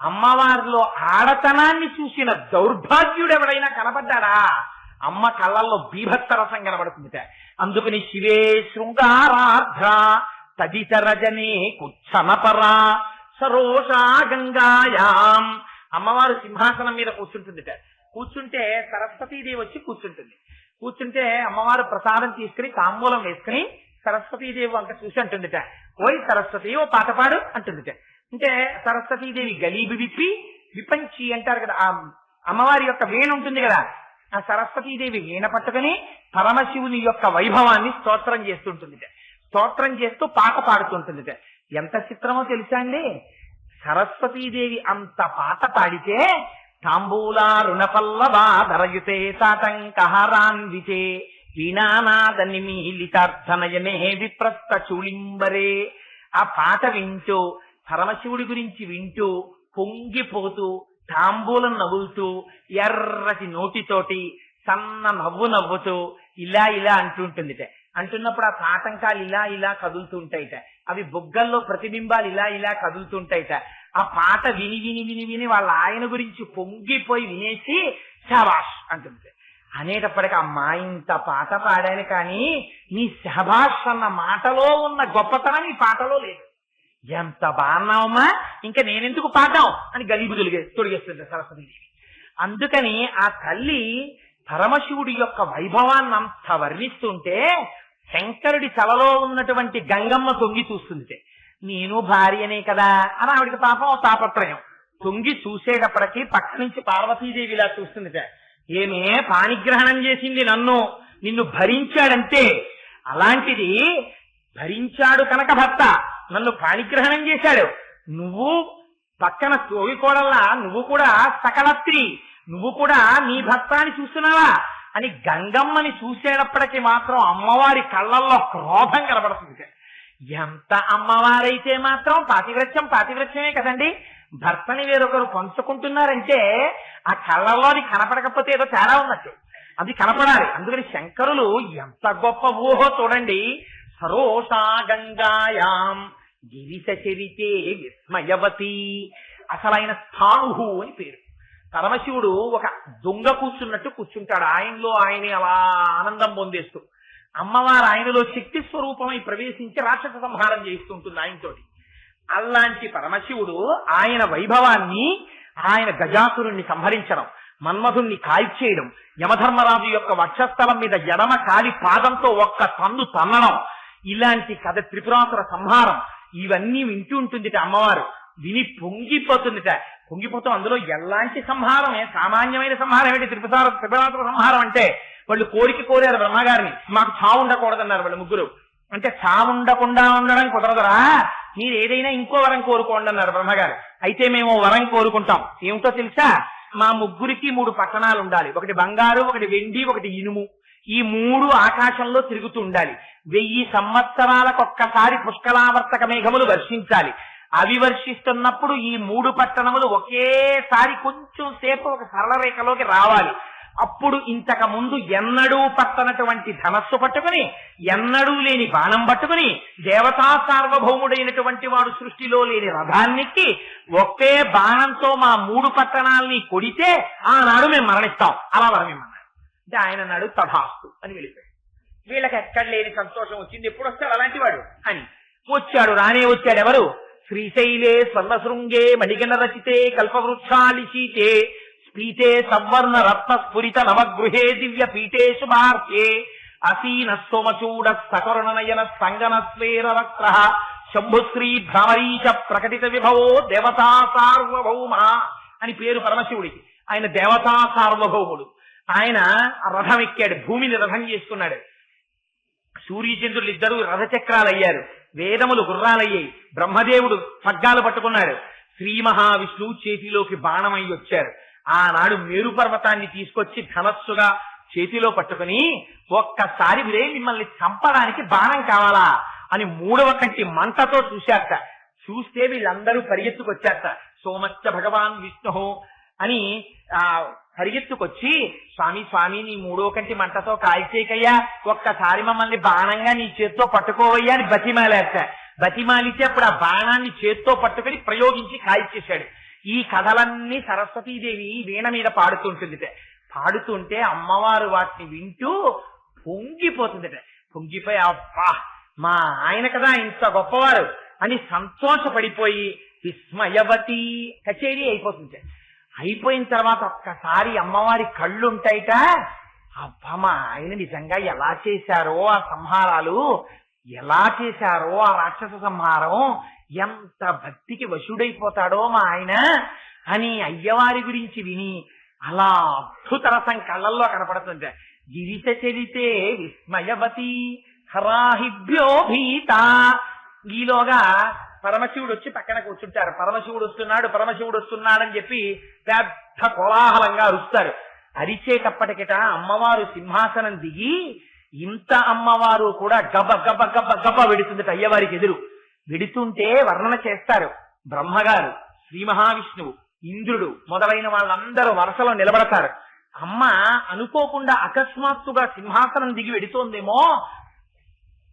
అమ్మవారిలో ఆడతనాన్ని చూసిన దౌర్భాగ్యుడు ఎవడైనా కనబడ్డాడా? అమ్మ కళ్ళల్లో బీభత్సరసం కనబడుతుందిట. అందుకని శివే శృంగారార్ధ తదిత రజనే కుచ్చనపరా సరోషా గంగాయాం. అమ్మవారు సింహాసనం మీద కూర్చుంటుందిట. కూర్చుంటే సరస్వతీదేవి వచ్చి కూర్చుంటుంది. కూర్చుంటే అమ్మవారు ప్రసాదం తీసుకుని తాంబూలం వేసుకుని సరస్వతీదేవి వంక చూసి అంటుందిట, ఓయ్ సరస్వతి ఓ పాట పాడు అంటుందిట. అంటే సరస్వతీదేవి గలీబి విపంచి అంటారు కదా, ఆ అమ్మవారి యొక్క వీణ ఉంటుంది కదా, ఆ సరస్వతీదేవి వీణ పట్టుకుని పరమశివుని యొక్క వైభవాన్ని స్తోత్రం చేస్తుంటుందిట. స్తోత్రం చేస్తూ పాట పాడుతుంటుందిట. ఎంత చిత్రమో తెలుసా అండి? సరస్వతీదేవి అంత పాట పాడితే తాంబూలా రుణపల్లవాధరయుతే తాటంకహారాన్వితే వీణానాద నిమీలితార్థనయనే విప్రస్థ చూళింబరే. ఆ పాట వింటూ పరమశివుడి గురించి వింటూ పొంగిపోతూ తాంబూలం నవ్వుతూ ఎర్రటి నోటితోటి సన్న నవ్వు నవ్వుతూ ఇలా ఇలా అంటుంటుందిట. అంటున్నప్పుడు ఆ తాటంకాలు ఇలా ఇలా కదులుతూ ఉంటాయిట. అవి బొగ్గల్లో ప్రతిబింబాలు ఇలా ఇలా కదులుతుంటాయిట. ఆ పాట విని విని విని విని వాళ్ళ ఆయన గురించి పొంగిపోయి వినేసి శాబాష్ అంటుంది. అనేటప్పటికీ అమ్మా ఇంత పాట పాడాను కానీ నీ శాబాష్ అన్న మాటలో ఉన్న గొప్పతనం ఈ పాటలో లేదు. ఎంత బాగున్నావమ్మా, ఇంకా నేనెందుకు పాడడం అని గలీబు తొడిగేస్తుంది సరస్వతీదేవి. అందుకని ఆ తల్లి పరమశివుడి యొక్క వైభవాన్ని అంత వర్ణిస్తుంటే శంకరుడి తలలో ఉన్నటువంటి గంగమ్మ తొంగి చూస్తుంది. నేను భార్యనే కదా అని ఆవిడికి పాపం తాపత్రయం. తొంగి చూసేటప్పటికీ పక్క నుంచి పార్వతీదేవి ఇలా చూస్తుంది. ఏమే పాణిగ్రహణం చేసింది నిన్ను భరించాడంతే, అలాంటిది భరించాడు కనుక భర్త నన్ను పాణిగ్రహణం చేశాడు, నువ్వు పక్కన తోగికోడల్లా నువ్వు కూడా సకల స్త్రీ, నువ్వు కూడా నీ భర్త అని చూస్తున్నావా అని గంగమ్మని చూసేటప్పటికీ మాత్రం అమ్మవారి కళ్ళల్లో క్రోధం కనబడుతుంది. ఎంత అమ్మవారైతే మాత్రం పాతివ్రత్యమే కదండి. భర్తని వేరొకరు పంచుకుంటున్నారంటే ఆ కళ్ళల్లోని కనపడకపోతే ఏదో తేడా ఉన్నట్టు. అది కనపడాలి. అందుకని శంకరులు ఎంత గొప్ప ఊహో చూడండి. సరోషా గంగాయాం గిరిశచరితే విస్మయవతి. అసలైన స్థాణుహు అని పేరు. పరమశివుడు ఒక దొంగ కూర్చున్నట్టు కూర్చుంటాడు. ఆయనలో ఆయనే అలా ఆనందం పొందేస్తూ. అమ్మవారు ఆయనలో శక్తి స్వరూపమై ప్రవేశించి రాక్షస సంహారం చేస్తుంటుంది ఆయనతోటి. అలాంటి పరమశివుడు ఆయన వైభవాన్ని, ఆయన గజాసురుణ్ణి సంహరించడం, మన్మధుణ్ణి కాల్చేయడం, యమధర్మరాజు యొక్క వక్షస్థలం మీద ఎడమ కాలి పాదంతో ఒక్క తన్ను తన్నడం, ఇలాంటి కథ, త్రిపురాసుర సంహారం, ఇవన్నీ వింటూ ఉంటుందిట అమ్మవారు. విని పొంగిపోతుందిట. పొంగిపోతాం. అందులో ఎలాంటి సంహారమే, సామాన్యమైన సంహారం ఏంటి? త్రిపురాసుర సంహారం అంటే వాళ్ళు కోరిక కోరారు బ్రహ్మగారిని, మాకు చావు ఉండకూడదన్నారు వాళ్ళు ముగ్గురు. అంటే చావు ఉండకుండా ఉండడం కుదరదురా, మీరు ఏదైనా ఇంకో వరం కోరుకోండి అన్నారు బ్రహ్మగారు. అయితే మేము వరం కోరుకుంటాం. ఏమిటో తెలుసా? మా ముగ్గురికి 3 పట్టణాలు ఉండాలి. ఒకటి బంగారు, ఒకటి వెండి, ఒకటి ఇనుము. ఈ 3 ఆకాశంలో తిరుగుతూ ఉండాలి. 1000 సంవత్సరాలకొక్కసారి పుష్కలావర్తక మేఘములు వర్షించాలి. అవి వర్షిస్తున్నప్పుడు ఈ 3 పట్టణములు ఒకేసారి కొంచెం సేపు ఒక సరళ రేఖలోకి రావాలి. అప్పుడు ఇంతకు ముందు ఎన్నడూ పట్టనటువంటి ధనస్సు పట్టుకుని, ఎన్నడూ లేని బాణం పట్టుకుని, దేవతా సార్వభౌముడైనటువంటి వాడు సృష్టిలో లేని రథాన్నికి ఒకే బాణంతో మా 3 పట్టణాలని కొడితే ఆనాడు మేము మరణిస్తాం. అలా వరమేమన్నారు. అంటే ఆయన అన్నాడు తథాస్తు అని వెళ్ళిపోయాడు. వీళ్ళకి ఎక్కడ లేని సంతోషం వచ్చింది. ఎప్పుడు వస్తాడు అలాంటి వాడు అని. వచ్చాడు. రానే వచ్చాడు. ఎవరు? శ్రీశైలే స్వర్ణశృంగే మణిగణ రచితే కల్పవృక్షాలిశీతే పీఠే సవర్ణ రత్న స్ఫురిత నవగృహే దివ్య పీఠే శుభార్హే అసీన సోమచూడ సకరుణనయన సంగన స్వేర వక్ర శంభుశ్రీ భ్రమరీచ ప్రకటిత విభవో దేవతా సార్వభౌమ అని పేరు పరమశివుడికి. ఆయన దేవతా సార్వభౌముడు. ఆయన రథం ఎక్కాడు. భూమిని రథం చేసుకున్నాడు. సూర్యచంద్రులు ఇద్దరు రథచక్రాలయ్యారు. వేదములు గుర్రాలయ్యాయి. బ్రహ్మదేవుడు పగ్గాలు పట్టుకున్నాడు. శ్రీ మహావిష్ణువు చేతిలోకి బాణమై వచ్చారు. ఆనాడు మేరు పర్వతాన్ని తీసుకొచ్చి ధనస్సుగా చేతిలో పట్టుకుని ఒక్కసారి మీరే మిమ్మల్ని చంపడానికి బాణం కావాలా అని 3వ కంటి మంటతో చూశారట. చూస్తే వీళ్ళందరూ పరిగెత్తుకొచ్చారట. సోమచ్చ భగవాన్ విష్ణు అని పరిగెత్తుకొచ్చి, స్వామి స్వామి నీ 3వ కంటి మంటతో కాల్చేకయ్యా, ఒక్కసారి మమ్మల్ని బాణంగా నీ చేత్తో పట్టుకోవయ్యా అని బతిమాలేట. బతిమాలితే అప్పుడు ఆ బాణాన్ని చేత్తో పట్టుకుని ప్రయోగించి కాల్చేశాడు. ఈ కథలన్నీ సరస్వతీదేవి వీణ మీద పాడుతుంటుందిట. పాడుతుంటే అమ్మవారు వాటిని వింటూ పొంగిపోతుందిట. పొంగిపోయి అబ్బా మా ఆయన కదా ఇంత గొప్పవారు అని సంతోషపడిపోయి విస్మయవతి కచేరీ అయిపోతుంది. అయిపోయిన తర్వాత ఒక్కసారి అమ్మవారి కళ్ళుంటాయిట. అబ్బా మా ఆయన నిజంగా ఎలా చేశారో ఆ సంహారాలు, ఎలా చేశారో ఆ రాక్షస సంహారం, ఎంత భక్తికి వశుడైపోతాడో మా ఆయన అని అయ్యవారి గురించి విని అలా అద్భుత రసం కళ్ళల్లో కనపడుతుంది. గిరిశ చరితే విస్మయవతి హరాహిభ్యో భీత. ఈలోగా పరమశివుడు వచ్చి పక్కన కూర్చుంటారు. పరమశివుడు వస్తున్నాడని చెప్పి పెద్ద కోలాహలంగా అరుస్తారు. అరిచేటప్పటికిట అమ్మవారు సింహాసనం దిగి, ఇంత అమ్మవారు కూడా గబ గబ గబ గబ వెడుతుందట అయ్యవారికి ఎదురు. వెడుతుంటే వర్ణన చేస్తారు బ్రహ్మగారు, శ్రీ మహావిష్ణువు, ఇంద్రుడు మొదలైన వాళ్ళందరూ వరుసలో నిలబడతారు. అమ్మ అనుకోకుండా అకస్మాత్తుగా సింహాసనం దిగి వెడుతోందేమో,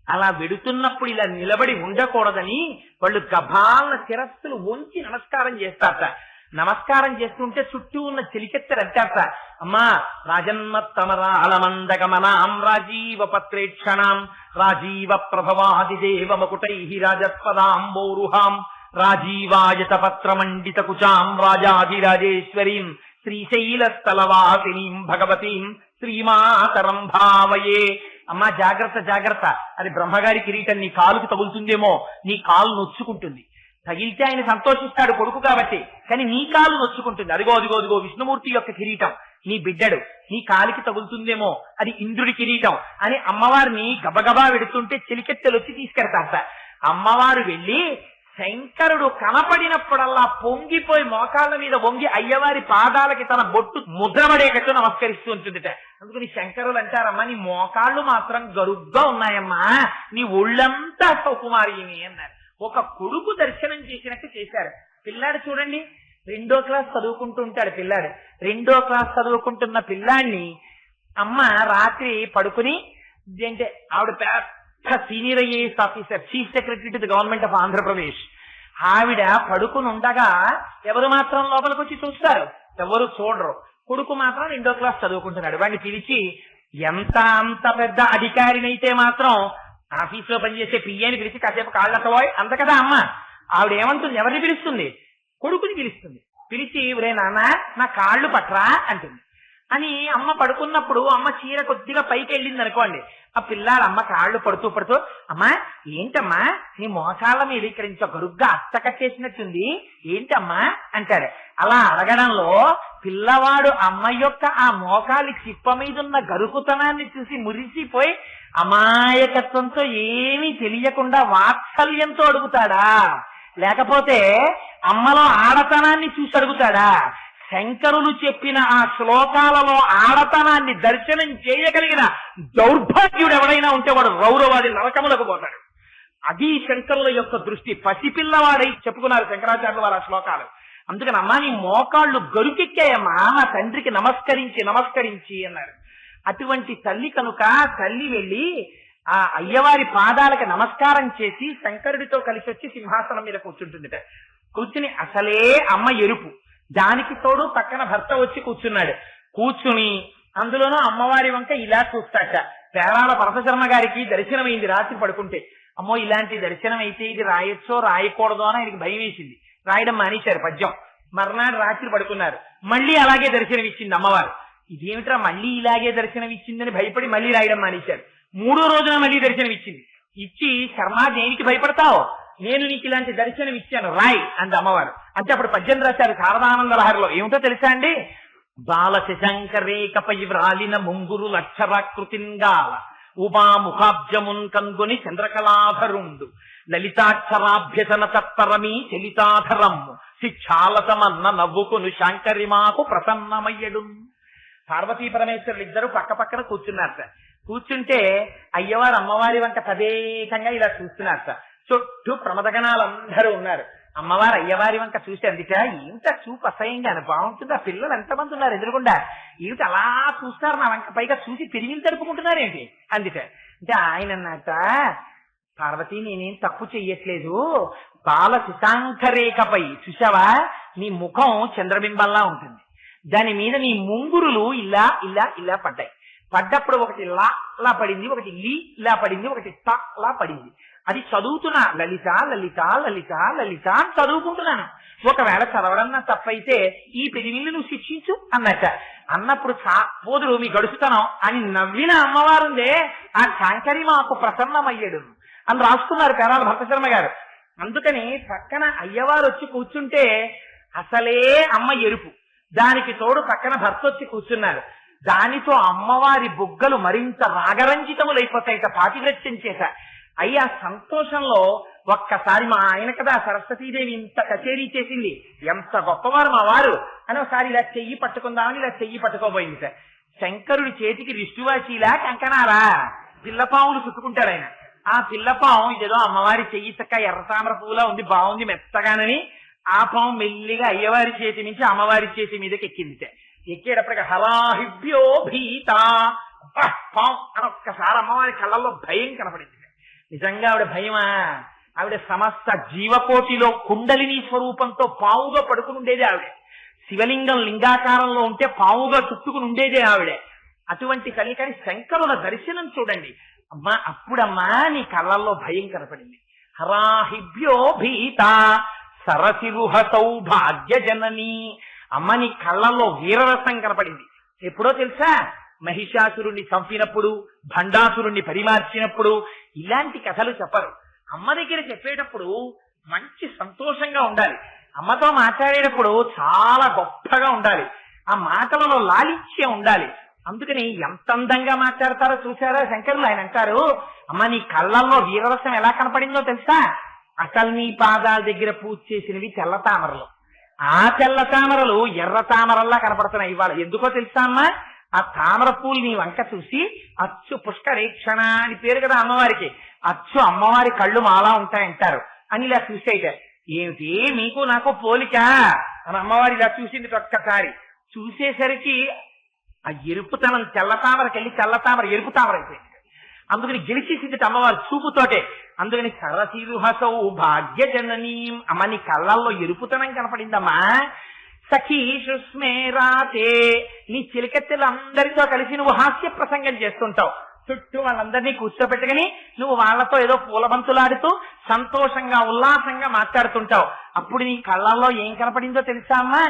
అలా వెడుతున్నప్పుడు ఇలా నిలబడి ఉండకూడదని వాళ్ళు గభాలన శిరస్సులు వంచి నమస్కారం చేస్తారట. నమస్కారం చేస్తుంటే చుట్టూ ఉన్న చెలికెత్తరు అంటారట, అమ్మా రాజన్మత్తమరాళమందగమనాం రాజీవ పత్రేక్షణాం రాజీవ ప్రభవాదిదేవ మకుటై రాజస్పదాంబోరుహాం రాజీవాయత పత్రమండిత కుచాం రాజాధిరాజేశ్వరీం శ్రీశైలస్థలవాసినీం భగవతీం శ్రీమాతరం భావయే. అమ్మా జాగ్రత్త జాగ్రత్త, అది బ్రహ్మగారి కిరీటం నీ కాలుకు తగులుతుందేమో, నీ కాలు నొచ్చుకుంటుంది. తగిలితే ఆయన సంతోషిస్తాడు కొడుకు కాబట్టి, కానీ నీ కాలు నొచ్చుకుంటుంది. అదిగో అదిగో అదిగో విష్ణుమూర్తి యొక్క కిరీటం, నీ బిడ్డడు, నీ కాలికి తగులుతుందేమో, అది ఇంద్రుడి కిరీటం అని అమ్మవారిని గబగబా వెడుతుంటే చెలికెత్తెలు వచ్చి తీసుకెడతారట. అమ్మవారు వెళ్ళి శంకరుడు కనపడినప్పుడల్లా పొంగిపోయి మోకాళ్ళ మీద వంగి అయ్యవారి పాదాలకి తన బొట్టు ముద్రపడేటట్టు నమస్కరిస్తూ ఉంటుందిట. అందుకని శంకరులు అంటారమ్మా నీ మోకాళ్ళు మాత్రం గరుగ్గా ఉన్నాయమ్మా, నీ ఒళ్ళంతా సౌకుమారిని అన్నారు. ఒక కొడుకు దర్శనం చేసినట్టు చేశారు. పిల్లాడు చూడండి, 2వ క్లాస్ చదువుకుంటూ ఉంటాడు పిల్లాడు. 2వ క్లాస్ చదువుకుంటున్న పిల్లాడిని అమ్మ రాత్రి పడుకుని అంటే ఆవిడ పెద్ద senior IAS officer, chief secretary to the government of Andhra Pradesh. ఆవిడ పడుకుని ఉండగా ఎవరు మాత్రం లోపలికి వచ్చి చూస్తారు? ఎవరు చూడరు. కొడుకు మాత్రం 2వ క్లాస్ చదువుకుంటున్నాడు. వాడిని పిలిచి, అంత పెద్ద అధికారినైతే మాత్రం ఆఫీసులో పనిచేసే పియ్యని పిలిచి కాసేపు కాళ్ళతోయ్ అంత కదా అమ్మ. ఆవిడ ఏమంటుంది? ఎవరిని పిలుస్తుంది? కొడుకుని పిలుస్తుంది. పిలిచి, ఒరే నాన్న నా కాళ్ళు పట్రా అంటుంది. అని అమ్మ పడుకున్నప్పుడు అమ్మ చీర కొద్దిగా పైకి వెళ్ళింది అనుకోండి, ఆ పిల్లాడు అమ్మ కాళ్ళు పడుతూ పడుతూ, అమ్మా ఏంటమ్మా నీ మోకాళ్ళ మీద ఇక్కడ ఇంత గరుగ్గా అట్ట కట్టేసినట్టుంది ఏంటమ్మా అంటాడు. అలా అడగడంలో పిల్లవాడు అమ్మ యొక్క ఆ మోకాలి చిప్ప మీద ఉన్న గరుకుతనాన్ని చూసి మురిసిపోయి అమాయకత్వంతో ఏమీ తెలియకుండా వాత్సల్యంతో అడుగుతాడా? లేకపోతే అమ్మలో ఆడతనాన్ని చూసి అడుగుతాడా? శంకరులు చెప్పిన ఆ శ్లోకాలలో ఆడతనాన్ని దర్శనం చేయగలిగిన దౌర్భాగ్యుడు ఎవడైనా ఉంటే వాడు రౌరవాది నరకములకు పోతాడు. అది శంకరుల యొక్క దృష్టి. పసిపిల్లవాడై చెప్పుకున్నారు శంకరాచార్యులు వారి శ్లోకాలు. అందుకని అమ్మా నీ మోకాళ్ళు గరుకెక్కాయమ్మా, నా తండ్రికి నమస్కరించి అన్నారు. అటువంటి తల్లి కనుక తల్లి వెళ్ళి ఆ అయ్యవారి పాదాలకు నమస్కారం చేసి శంకరుడితో కలిసి వచ్చి సింహాసనం మీద కూర్చుంటుందిట. కూర్చుని అసలే అమ్మ ఎరుపు, దానికి తోడు పక్కన భర్త వచ్చి కూర్చున్నాడు. కూర్చుని అందులోనూ అమ్మవారి వంక ఇలా చూస్తాట. పేరాల పరమశర్మ గారికి దర్శనమైంది రాత్రి పడుకుంటే. అమ్మో ఇలాంటి దర్శనం అయితే ఇది రాయొచ్చో రాయకూడదో అని ఆయనకి భయం వేసింది. రాయడం మానేశారు పద్యం. మర్నాడు రాత్రి పడుకున్నారు. మళ్ళీ అలాగే దర్శనం ఇచ్చింది అమ్మవారు. ఇదేమిట్రా మళ్ళీ ఇలాగే దర్శనం ఇచ్చిందని భయపడి మళ్ళీ రాయడం మానేశారు. 3వ రోజున మళ్ళీ దర్శనం ఇచ్చింది. ఇచ్చి శర్మ దేనికి భయపడతావు, నేను నీకు ఇలాంటి దర్శనం ఇచ్చాను రాయ్ అంది అమ్మవారు. అంటే అప్పుడు పద్యం రాశారు శారదానంద లహరిలో. ఏమిటో తెలుసా అండి? బాల శశంకరేకపై వ్రాలిన ముంగురు లక్షరాకృతింగాల ఉమాముఖాబ్జమున్ కన్గొని చంద్రకళాధరుండు లలితాక్షరాభ్యసన తత్తరమీ చలితాధరమ్ము శిక్షాలతమన్న నవ్వుకును శాంకరిమాకు ప్రసన్నమయ్యడు. పార్వతీ పరమేశ్వరులు ఇద్దరు పక్క పక్కన కూర్చున్నారట. కూర్చుంటే అయ్యవారు అమ్మవారి వంక తదేకంగా ఇలా చూస్తున్నారట. చుట్టూ ప్రమదగణాలందరూ ఉన్నారు. అమ్మవారు అయ్యవారి వంక చూసి అందుట ఇంత చూపు అసహ్యంగా బాగుంటుంది, ఆ పిల్లలు ఎంతమంది ఉన్నారు ఎదురుకుండా, ఏమిటి అలా చూస్తారు నా వంక, పైగా చూసి పిరిమిలు తడుపుకుంటున్నారేంటి అందుట. అంటే ఆయన అన్నట, పార్వతి నేనేం తప్పు చెయ్యట్లేదు, బాల శశాంకరేఖపై చూసావా నీ ముఖం చంద్రబింబంలా ఉంటుంది, దాని మీద నీ ముంగురులు ఇలా ఇలా ఇలా పడ్డాయి. పడ్డప్పుడు ఒకటి లా పడింది, ఒకటి ఇలా పడింది, ఒకటి లా పడింది. అది చదువుతున్నా లలిత లలిత లలిత లలిత అని చదువుకుంటున్నాను. ఒకవేళ చదవడం నా తప్పైతే ఈ పెరిమిల్ని నువ్వు శిక్షించు అన్నట్ట. అన్నప్పుడు పోదురు మీ గడుపుతాను అని నవ్విన అమ్మవారుందే ఆ శాంకరి మాకు ప్రసన్నమయ్యాడు అని రాసుకున్నారు పేరాల భరతశర్మ గారు. అందుకని పక్కన అయ్యవారు వచ్చి కూర్చుంటే అసలే అమ్మ ఎరుపు, దానికి తోడు పక్కన భర్త వచ్చి కూర్చున్నారు. దానితో అమ్మవారి బుగ్గలు మరింత రాగరంజితములైపోతాయిట పాతివ్రత్యం చేత. అయ్యా సంతోషంలో ఒక్కసారి మా ఆయన కదా సరస్వతీదేవి ఇంత కచేరీ చేసింది, ఎంత గొప్పవారు మా వారు అని ఒకసారి ఇలా చెయ్యి పట్టుకుందామని ఇలా చెయ్యి పట్టుకోబోయింది సార్. శంకరుడి చేతికి రిష్టువాచీలా కంకణాలా పిల్లపాములు చుట్టుకుంటాడు ఆయన. ఆ పిల్లపాము ఇదేదో అమ్మవారి చెయ్యి చక్క ఎర్రతామర పువ్వులా ఉంది, బాగుంది మెత్తగానని ఆ పాము మెల్లిగా అయ్యవారి చేతి నుంచి అమ్మవారి చేతి మీదకి ఎక్కింది. ఎక్కేటప్పటికి హరాహిభ్యో భీత పాము అని ఒక్కసారి అమ్మవారి కళ్ళల్లో భయం కనపడింది. నిజంగా ఆవిడ భయమా? ఆవిడ సమస్త జీవకోటిలో కుండలిని స్వరూపంతో పావుగా పడుకుని ఉండేదే ఆవిడే. శివలింగం లింగాకారంలో ఉంటే పావుగా చుట్టుకుని ఉండేదే ఆవిడే. అటువంటి కలికని శంకరుల దర్శనం చూడండి అమ్మా. అప్పుడమ్మా నీ కళ్ళల్లో భయం కనపడింది. హరాహిభ్యో భీత సరసిరుహ సౌభాగ్య జనని. అమ్మ నీ కళ్ళల్లో వీరరసం కనపడింది. ఎప్పుడో తెలుసా? మహిషాసురుణ్ణి చంపినప్పుడు, భండాసురుణ్ణి పరిమార్చినప్పుడు ఇలాంటి కథలు చెప్పరు. అమ్మ దగ్గర చెప్పేటప్పుడు మంచి సంతోషంగా ఉండాలి. అమ్మతో మాట్లాడేటప్పుడు చాలా గొప్పగా ఉండాలి. ఆ మాటలలో లాలిత్యం ఉండాలి. అందుకని ఎంత అందంగా మాట్లాడతారో చూసారా శంకరులు. ఆయన అంటారు, అమ్మ నీ కళ్ళల్లో వీరరసం ఎలా కనపడిందో తెలుసా? అసలు నీ పాదాల దగ్గర పూజ చేసినవి తెల్ల తామరలు, ఆ తెల్ల తామరలు ఎర్ర తామరల్లా కనపడుతున్నాయి ఇవాళ. ఎందుకో తెలుసా అమ్మా? ఆ తామర పూలు నీ వంక చూసి అచ్చు పుష్కరేక్షణ అని పేరు కదా అమ్మవారికి, అచ్చు అమ్మవారి కళ్ళు మాలా ఉంటాయంటారు అని ఇలా చూసేట. ఏమిటి మీకు నాకు పోలిక అని అమ్మవారి ఇలా చూసింది ఒక్కసారి. చూసేసరికి ఆ ఎరుపుతనం తెల్లతామరకెళ్ళి తెల్లతామర ఎరుపు తామర అయిపోయింది. అందుకని గెలిచేసింది అమ్మవారు చూపుతోటే. అందుకని సరసిరుహసౌ భాగ్య జననీం, అమ్మ నీ కళ్ళల్లో ఎరుపుతనం కనపడిందమ్మా. సఖీ సుస్మేరాతే, నీ చిలికెత్తెలందరితో కలిసి నువ్వు హాస్య ప్రసంగం చేస్తుంటావు. చుట్టూ వాళ్ళందరినీ కూర్చోబెట్టుకుని నువ్వు వాళ్ళతో ఏదో పూలబంతులాడుతూ సంతోషంగా ఉల్లాసంగా మాట్లాడుతుంటావు. అప్పుడు నీ కళ్ళల్లో ఏం కనపడిందో తెలుసా అమ్మా?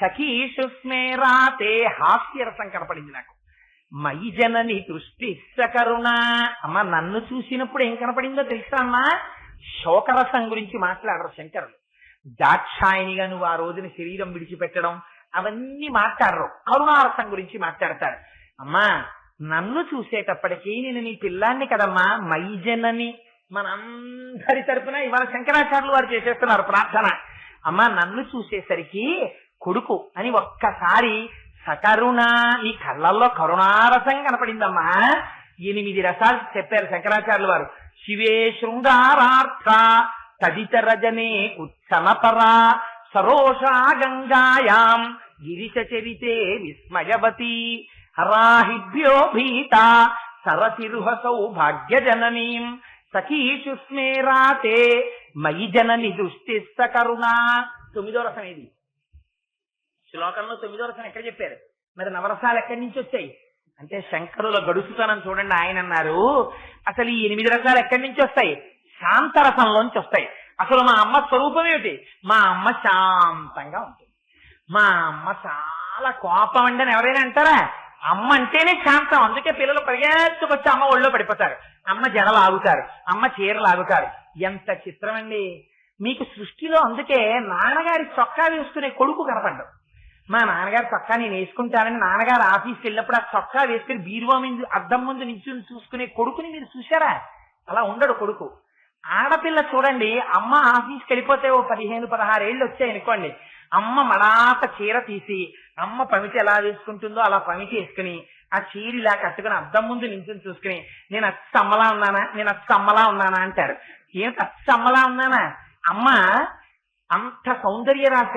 సఖీ సుస్మేరాతే, హాస్యరసం కనపడింది నాకు. మయి జనని దృష్టి సకరుణ, అమ్మ నన్ను చూసినప్పుడు ఏం కనపడిందో తెలుసా అమ్మా? శోకరసం గురించి మాట్లాడరు శంకరులు. దాక్షాయణిగా నువ్వు ఆ రోజున శరీరం విడిచిపెట్టడం అవన్నీ మాట్లాడరు, కరుణారసం గురించి మాట్లాడతారు. అమ్మా నన్ను చూసేటప్పటికీ నేను నీ పిల్లాన్ని కదమ్మా. మయి జనని, మనందరి తరపున ఇవాళ శంకరాచార్యులు వారు చేసేస్తున్నారు ప్రార్థన. అమ్మా నన్ను చూసేసరికి కొడుకు అని ఒక్కసారి సకరుణ, నీ కళ్ళల్లో కరుణారసం కనపడిందమ్మా. 8 రసాలు చెప్పారు శంకరాచార్యులు వారు. శివే శృంగారార్థ తదిత రజనే ఉత్సనపరా సరోషా గంగాయాం గిరిశచరితే విస్మయవతి హరాహిభ్యో భీత సరసిరుహసౌ భాగ్య జననీం సఖీషు స్మేరాతే మయి జనని దృష్టి సకరుణ. 9వ రసం ఇది. శ్లోకంలో 9వ రసం ఎక్కడ చెప్పారు? మరి నవరసాలు ఎక్కడి నుంచి వచ్చాయి అంటే శంకరుల గడుసుతనం చూడండి. ఆయన అన్నారు అసలు ఈ 8 రసాలు ఎక్కడి నుంచి వస్తాయి? శాంతరసంలోంచి వస్తాయి. అసలు మా అమ్మ స్వరూపం ఏమిటి? మా అమ్మ శాంతంగా ఉంటుంది. మా అమ్మ చాలా కోపం అండి అని ఎవరైనా అంటారా? అమ్మ అంటేనే శాంతం. అందుకే పిల్లలు పరిగెత్తుకొచ్చి అమ్మ ఒళ్ళో పడిపోతారు, అమ్మ జడలు ఆగుతారు, అమ్మ చీరలు ఆగుతారు. ఎంత చిత్రం అండి మీకు సృష్టిలో. అందుకే నాన్నగారి చొక్కా వేసుకునే కొడుకు కనపడ్డం. మా నాన్నగారు చొక్కా నేను వేసుకుంటానని నాన్నగారు ఆఫీస్కి వెళ్ళినప్పుడు ఆ చొక్కా వేసుకుని బీరువా ముందు అద్దం ముందు నిల్చుని చూసుకునే కొడుకుని మీరు చూసారా? అలా ఉండడు కొడుకు. ఆడపిల్ల చూడండి, అమ్మ ఆఫీస్కి వెళ్ళిపోతే ఓ 15-16 ఏళ్ళు వచ్చాయి అనుకోండి, అమ్మ మడాత చీర తీసి అమ్మ పమిటి ఎలా వేసుకుంటుందో అలా పమిటి వేసుకుని ఆ చీర ఇలా కట్టుకుని అద్దం ముందు నిల్చుని చూసుకుని నేను అచ్చమ్మలా ఉన్నానా, నేను అచ్చమ్మలా ఉన్నానా అంటారు. ఏమిటి అచ్చమ్మలా ఉన్నానా? అమ్మ అంత సౌందర్య రాశ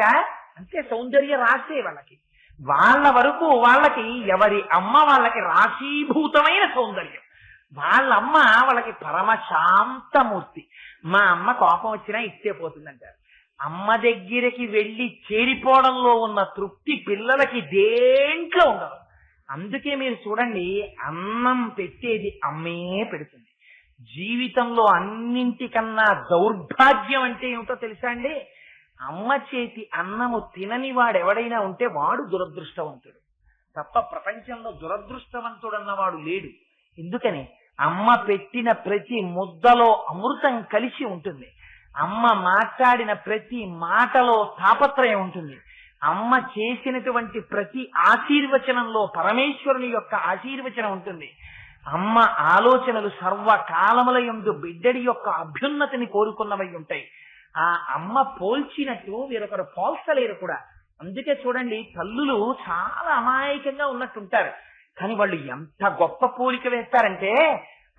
అంటే సౌందర్య రాశే వాళ్ళకి. వాళ్ళ వరకు వాళ్ళకి ఎవరి అమ్మ వాళ్ళకి రాశీభూతమైన సౌందర్యం. వాళ్ళమ్మ వాళ్ళకి పరమ శాంతమూర్తి. మా అమ్మ కోపం వచ్చినా ఇస్తే పోతుందంటారు. అమ్మ దగ్గరికి వెళ్ళి చేరిపోవడంలో ఉన్న తృప్తి పిల్లలకి దేంట్లో ఉండదు. అందుకే మీరు చూడండి, అన్నం పెట్టేది అమ్మే పెడుతుంది. జీవితంలో అన్నింటికన్నా దౌర్భాగ్యం అంటే ఏమిటో తెలుసా అండి? అమ్మ చేతి అన్నము తినని వాడెవడైనా ఉంటే వాడు దురదృష్టవంతుడు తప్ప ప్రపంచంలో దురదృష్టవంతుడు అన్నవాడు లేడు. ఎందుకని? అమ్మ పెట్టిన ప్రతి ముద్దలో అమృతం కలిసి ఉంటుంది. అమ్మ మాట్లాడిన ప్రతి మాటలో తాపత్రయం ఉంటుంది. అమ్మ చేసినటువంటి ప్రతి ఆశీర్వచనంలో పరమేశ్వరుని యొక్క ఆశీర్వచనం ఉంటుంది. అమ్మ ఆలోచనలు సర్వకాలముల యందు బిడ్డడి యొక్క అభ్యున్నతిని కోరుకున్నవై ఉంటాయి. ఆ అమ్మ పోల్చినట్టు వీరొకరు పోల్చలేరు కూడా. అందుకే చూడండి, తల్లులు చాలా అమాయకంగా ఉన్నట్టుంటారు, కానీ వాళ్ళు ఎంత గొప్ప పోలిక వేస్తారంటే,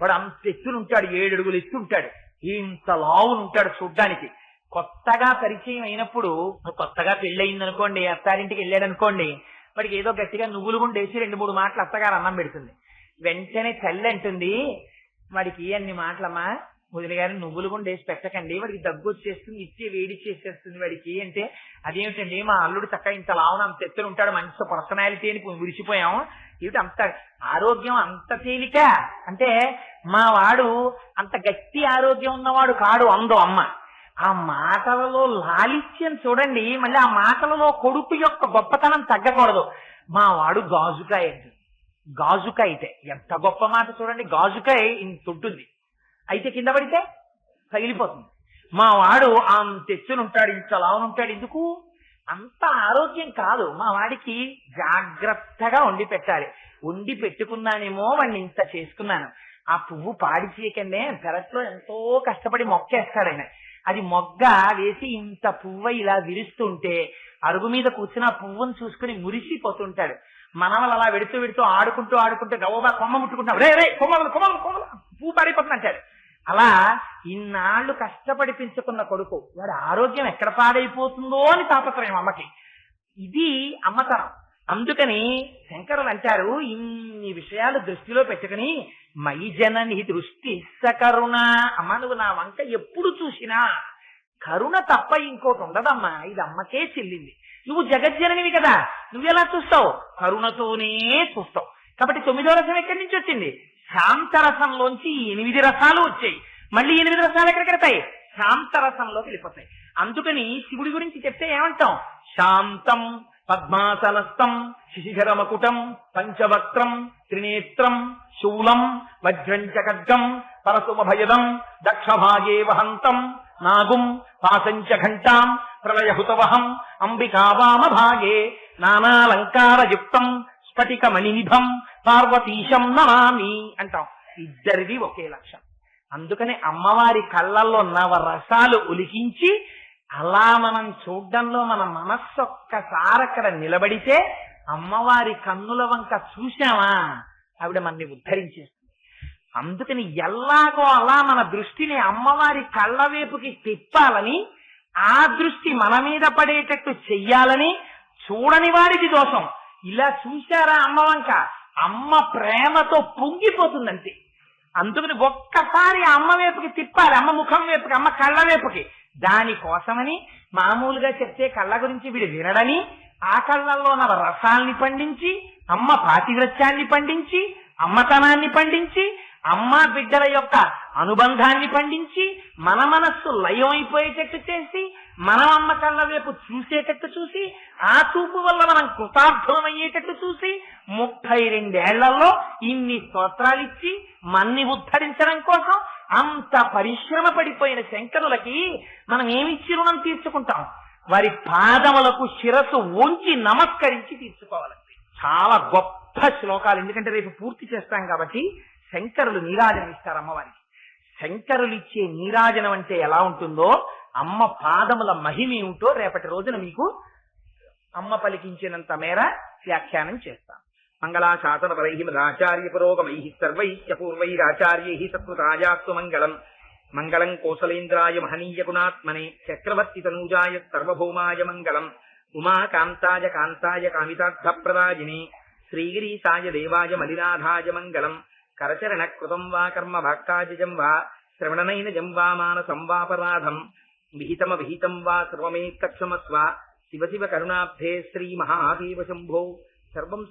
వాడు అంత ఎత్తునుంటాడు, 7 అడుగులు ఎత్తుంటాడు, ఇంత లావునుంటాడు చూడ్డానికి. కొత్తగా పరిచయం అయినప్పుడు, కొత్తగా పెళ్ళయింది అనుకోండి, అత్తారింటికి వెళ్ళాడు అనుకోండి, వాడికి ఏదో గట్టిగా నువ్వులు గుండేసి 2-3 మాటలు అత్తగారు అన్నం పెడుతుంది. వెంటనే తల్లి అంటుంది, వాడికి అన్ని మాటలమ్మా, వదిలి గారు నువ్వులు గుండా వేసి పెట్టకండి, వాడికి దగ్గు వచ్చేస్తుంది, ఇచ్చే వేడి చేసేస్తుంది వాడికి అంటే. అదేమిటండి మా అల్లుడు చక్కగా ఇంత లావున అంత ఎత్తున ఉంటాడు, మంచి పర్సనాలిటీ అని విడిచిపోయాం, ఏమిటి అంత ఆరోగ్యం అంత తేలిక అంటే, మా వాడు అంత గట్టి ఆరోగ్యం ఉన్నవాడు కాడు అందో అమ్మ. ఆ మాటలలో లాలిత్యం చూడండి. మళ్ళీ ఆ మాటలలో కొడుకు యొక్క గొప్పతనం తగ్గకూడదు. మా వాడు గాజుకాయ అంటుంది. గాజుకాయ అయితే ఎంత గొప్ప మాట చూడండి. గాజుకాయ ఇంత ఉంటుంది, అయితే కింద పడితే తగిలిపోతుంది. మా వాడు అంత ఎత్తునుంటాడు, ఇంత లావునుంటాడు. ఎందుకు? అంత ఆరోగ్యం కాదు. మా వాడికి జాగ్రత్తగా వండి పెట్టాలి. వండి పెట్టుకున్నానేమో వాడిని ఇంత చేసుకున్నాను. ఆ పువ్వు పాడి చేయకండే పెరట్లో ఎంతో కష్టపడి మొక్కేస్తాడు ఆయన. అది మొగ్గ వేసి ఇంత పువ్వు ఇలా విరుస్తుంటే అరుగు మీద కూర్చుని ఆ పువ్వును చూసుకుని మురిసిపోతుంటాడు. మనవలు అలా వెడుతూ వెడుతూ ఆడుకుంటూ గవ్వగా కొమ్మ ముట్టుకుంటాం, రే రే కొమ్మలు కొమ్మలు కొమ్మలు పువ్వు పాడైపోతుంది అంటాడు. అలా ఇన్నాళ్లు కష్టపడి పెంచుకున్న కొడుకు వాడి ఆరోగ్యం ఎక్కడ పాడైపోతుందో అని తాపత్రయం అమ్మకి. ఇది అమ్మతనం. అందుకని శంకరులు అంటారు, ఇన్ని విషయాలు దృష్టిలో పెట్టుకుని మయి జనని దృష్టి సకరుణ, అమ్మ నువ్వు నా వంక ఎప్పుడు చూసినా కరుణ తప్ప ఇంకోటి ఉండదమ్మా, ఇది అమ్మకే చెల్లింది. నువ్వు జగజ్జననివి కదా, నువ్వెలా చూస్తావు? కరుణతోనే చూస్తావు. కాబట్టి 9వ రసం ఎక్కడి నుంచి వచ్చింది? శాంతరసంలోంచి 8 రసాలు వచ్చాయి. మళ్ళీ 8 రసాలు ఎక్కడికెడతాయి? శాంతరసంలోకి వెళ్ళిపోతాయి. అందుకని శివుడి గురించి చెప్తే ఏమంటాం? శాంతం పద్మాసనస్థం శిశిఖరమకుటం పంచవక్త్రం త్రినేత్రం శూలం వజ్రంచ ఖడ్గం పరశుమభయదం దక్షభాగే వహంతం నాగుం పాశంచ ఘంటాం ప్రళయహుతవహం అంబికా వామభాగే నానాలంకారయుక్తం స్ఫటికమణినిభం పార్వతీశం నమామి అంటాం. ఇద్దరిది ఒకే లక్షణం. అందుకని అమ్మవారి కళ్ళల్లో నవరసాలు ఉలికించి అలా మనం చూడ్డంలో మన మనస్సు ఒక్కసారి అక్కడ నిలబడితే అమ్మవారి కన్నుల వంక చూశామా ఆవిడ మనని ఉద్ధరించేస్తుంది. అందుకని ఎలాగో అలా మన దృష్టిని అమ్మవారి కళ్ళ వైపుకి తిప్పాలని, ఆ దృష్టి మన మీద పడేటట్టు చెయ్యాలని చూడని వాడికి దోషం. ఇలా చూశారా అమ్మ వంక, అమ్మ ప్రేమతో పొంగిపోతుందంతే. అందుకని ఒక్కసారి అమ్మ వైపుకి తిప్పాలి, అమ్మ ముఖం వైపుకి, అమ్మ కళ్ళ వైపుకి. దానికోసమని మామూలుగా చెప్తే కళ్ళ గురించి వీడు వినడని ఆ కళ్ళల్లో నవ రసాల్ని పండించి, అమ్మ పాతివ్రత్యాన్ని పండించి, అమ్మతనాన్ని పండించి, అమ్మ బిడ్డల యొక్క అనుబంధాన్ని పండించి, మన మనస్సు లయం అయిపోయేటట్టు చేసి, మనం అమ్మ కళ్ళ వైపు చూసేటట్టు చూసి, ఆ చూపు వల్ల మనం కృతార్థమయ్యేటట్టు చూసి 32 ఏళ్లలో ఇన్ని స్తోత్రాలిచ్చి మన్ని ఉద్ధరించడం కోసం అంత పరిశ్రమ పడిపోయిన శంకరులకి మనం ఏమిచ్చి రుణం తీర్చుకుంటాం? వారి పాదములకు శిరస్సు ఉంచి నమస్కరించి తీర్చుకోవాలండి. చాలా గొప్ప శ్లోకాలు, ఎందుకంటే రేపు పూర్తి చేస్తాం కాబట్టి. శంకరులు నీరాజనం ఇస్తారు అమ్మవారికి. శంకరులు ఇచ్చే నీరాజనం అంటే ఎలా ఉంటుందో, అమ్మ పాదముల మహిమ ఏమిటో రేపటి రోజున మీకు అమ్మ పలికించినంత మేర వ్యాఖ్యానం చేస్తాం. మంగళాశాసన పరై మదాచార్య పురోగమై సర్వైశ్చపూర్వైరాచార్యై సత్కృతాయాస్తు మంగళం. మంగళం కోసలేంద్రాయ మహనీయ గుణాత్మనే చక్రవర్తి తనూజాయ సర్వభౌమాయ మంగళం. ఉమాకాంతాయ కాంతాయ కామితార్థప్రదాయినే శ్రీగిరీశాయ దేవాయ మలినాథాయ మంగళం. కరచరణ కృతం వా కర్మ భక్తాజం వా శ్రవణనైనజం వా మానసం వాపరాధం విహితం వా సర్వమేత్తక్షమస్వ. శివ శివ కరుణాబ్ధే శ్రీ మహాదేవ శంభో సర్వం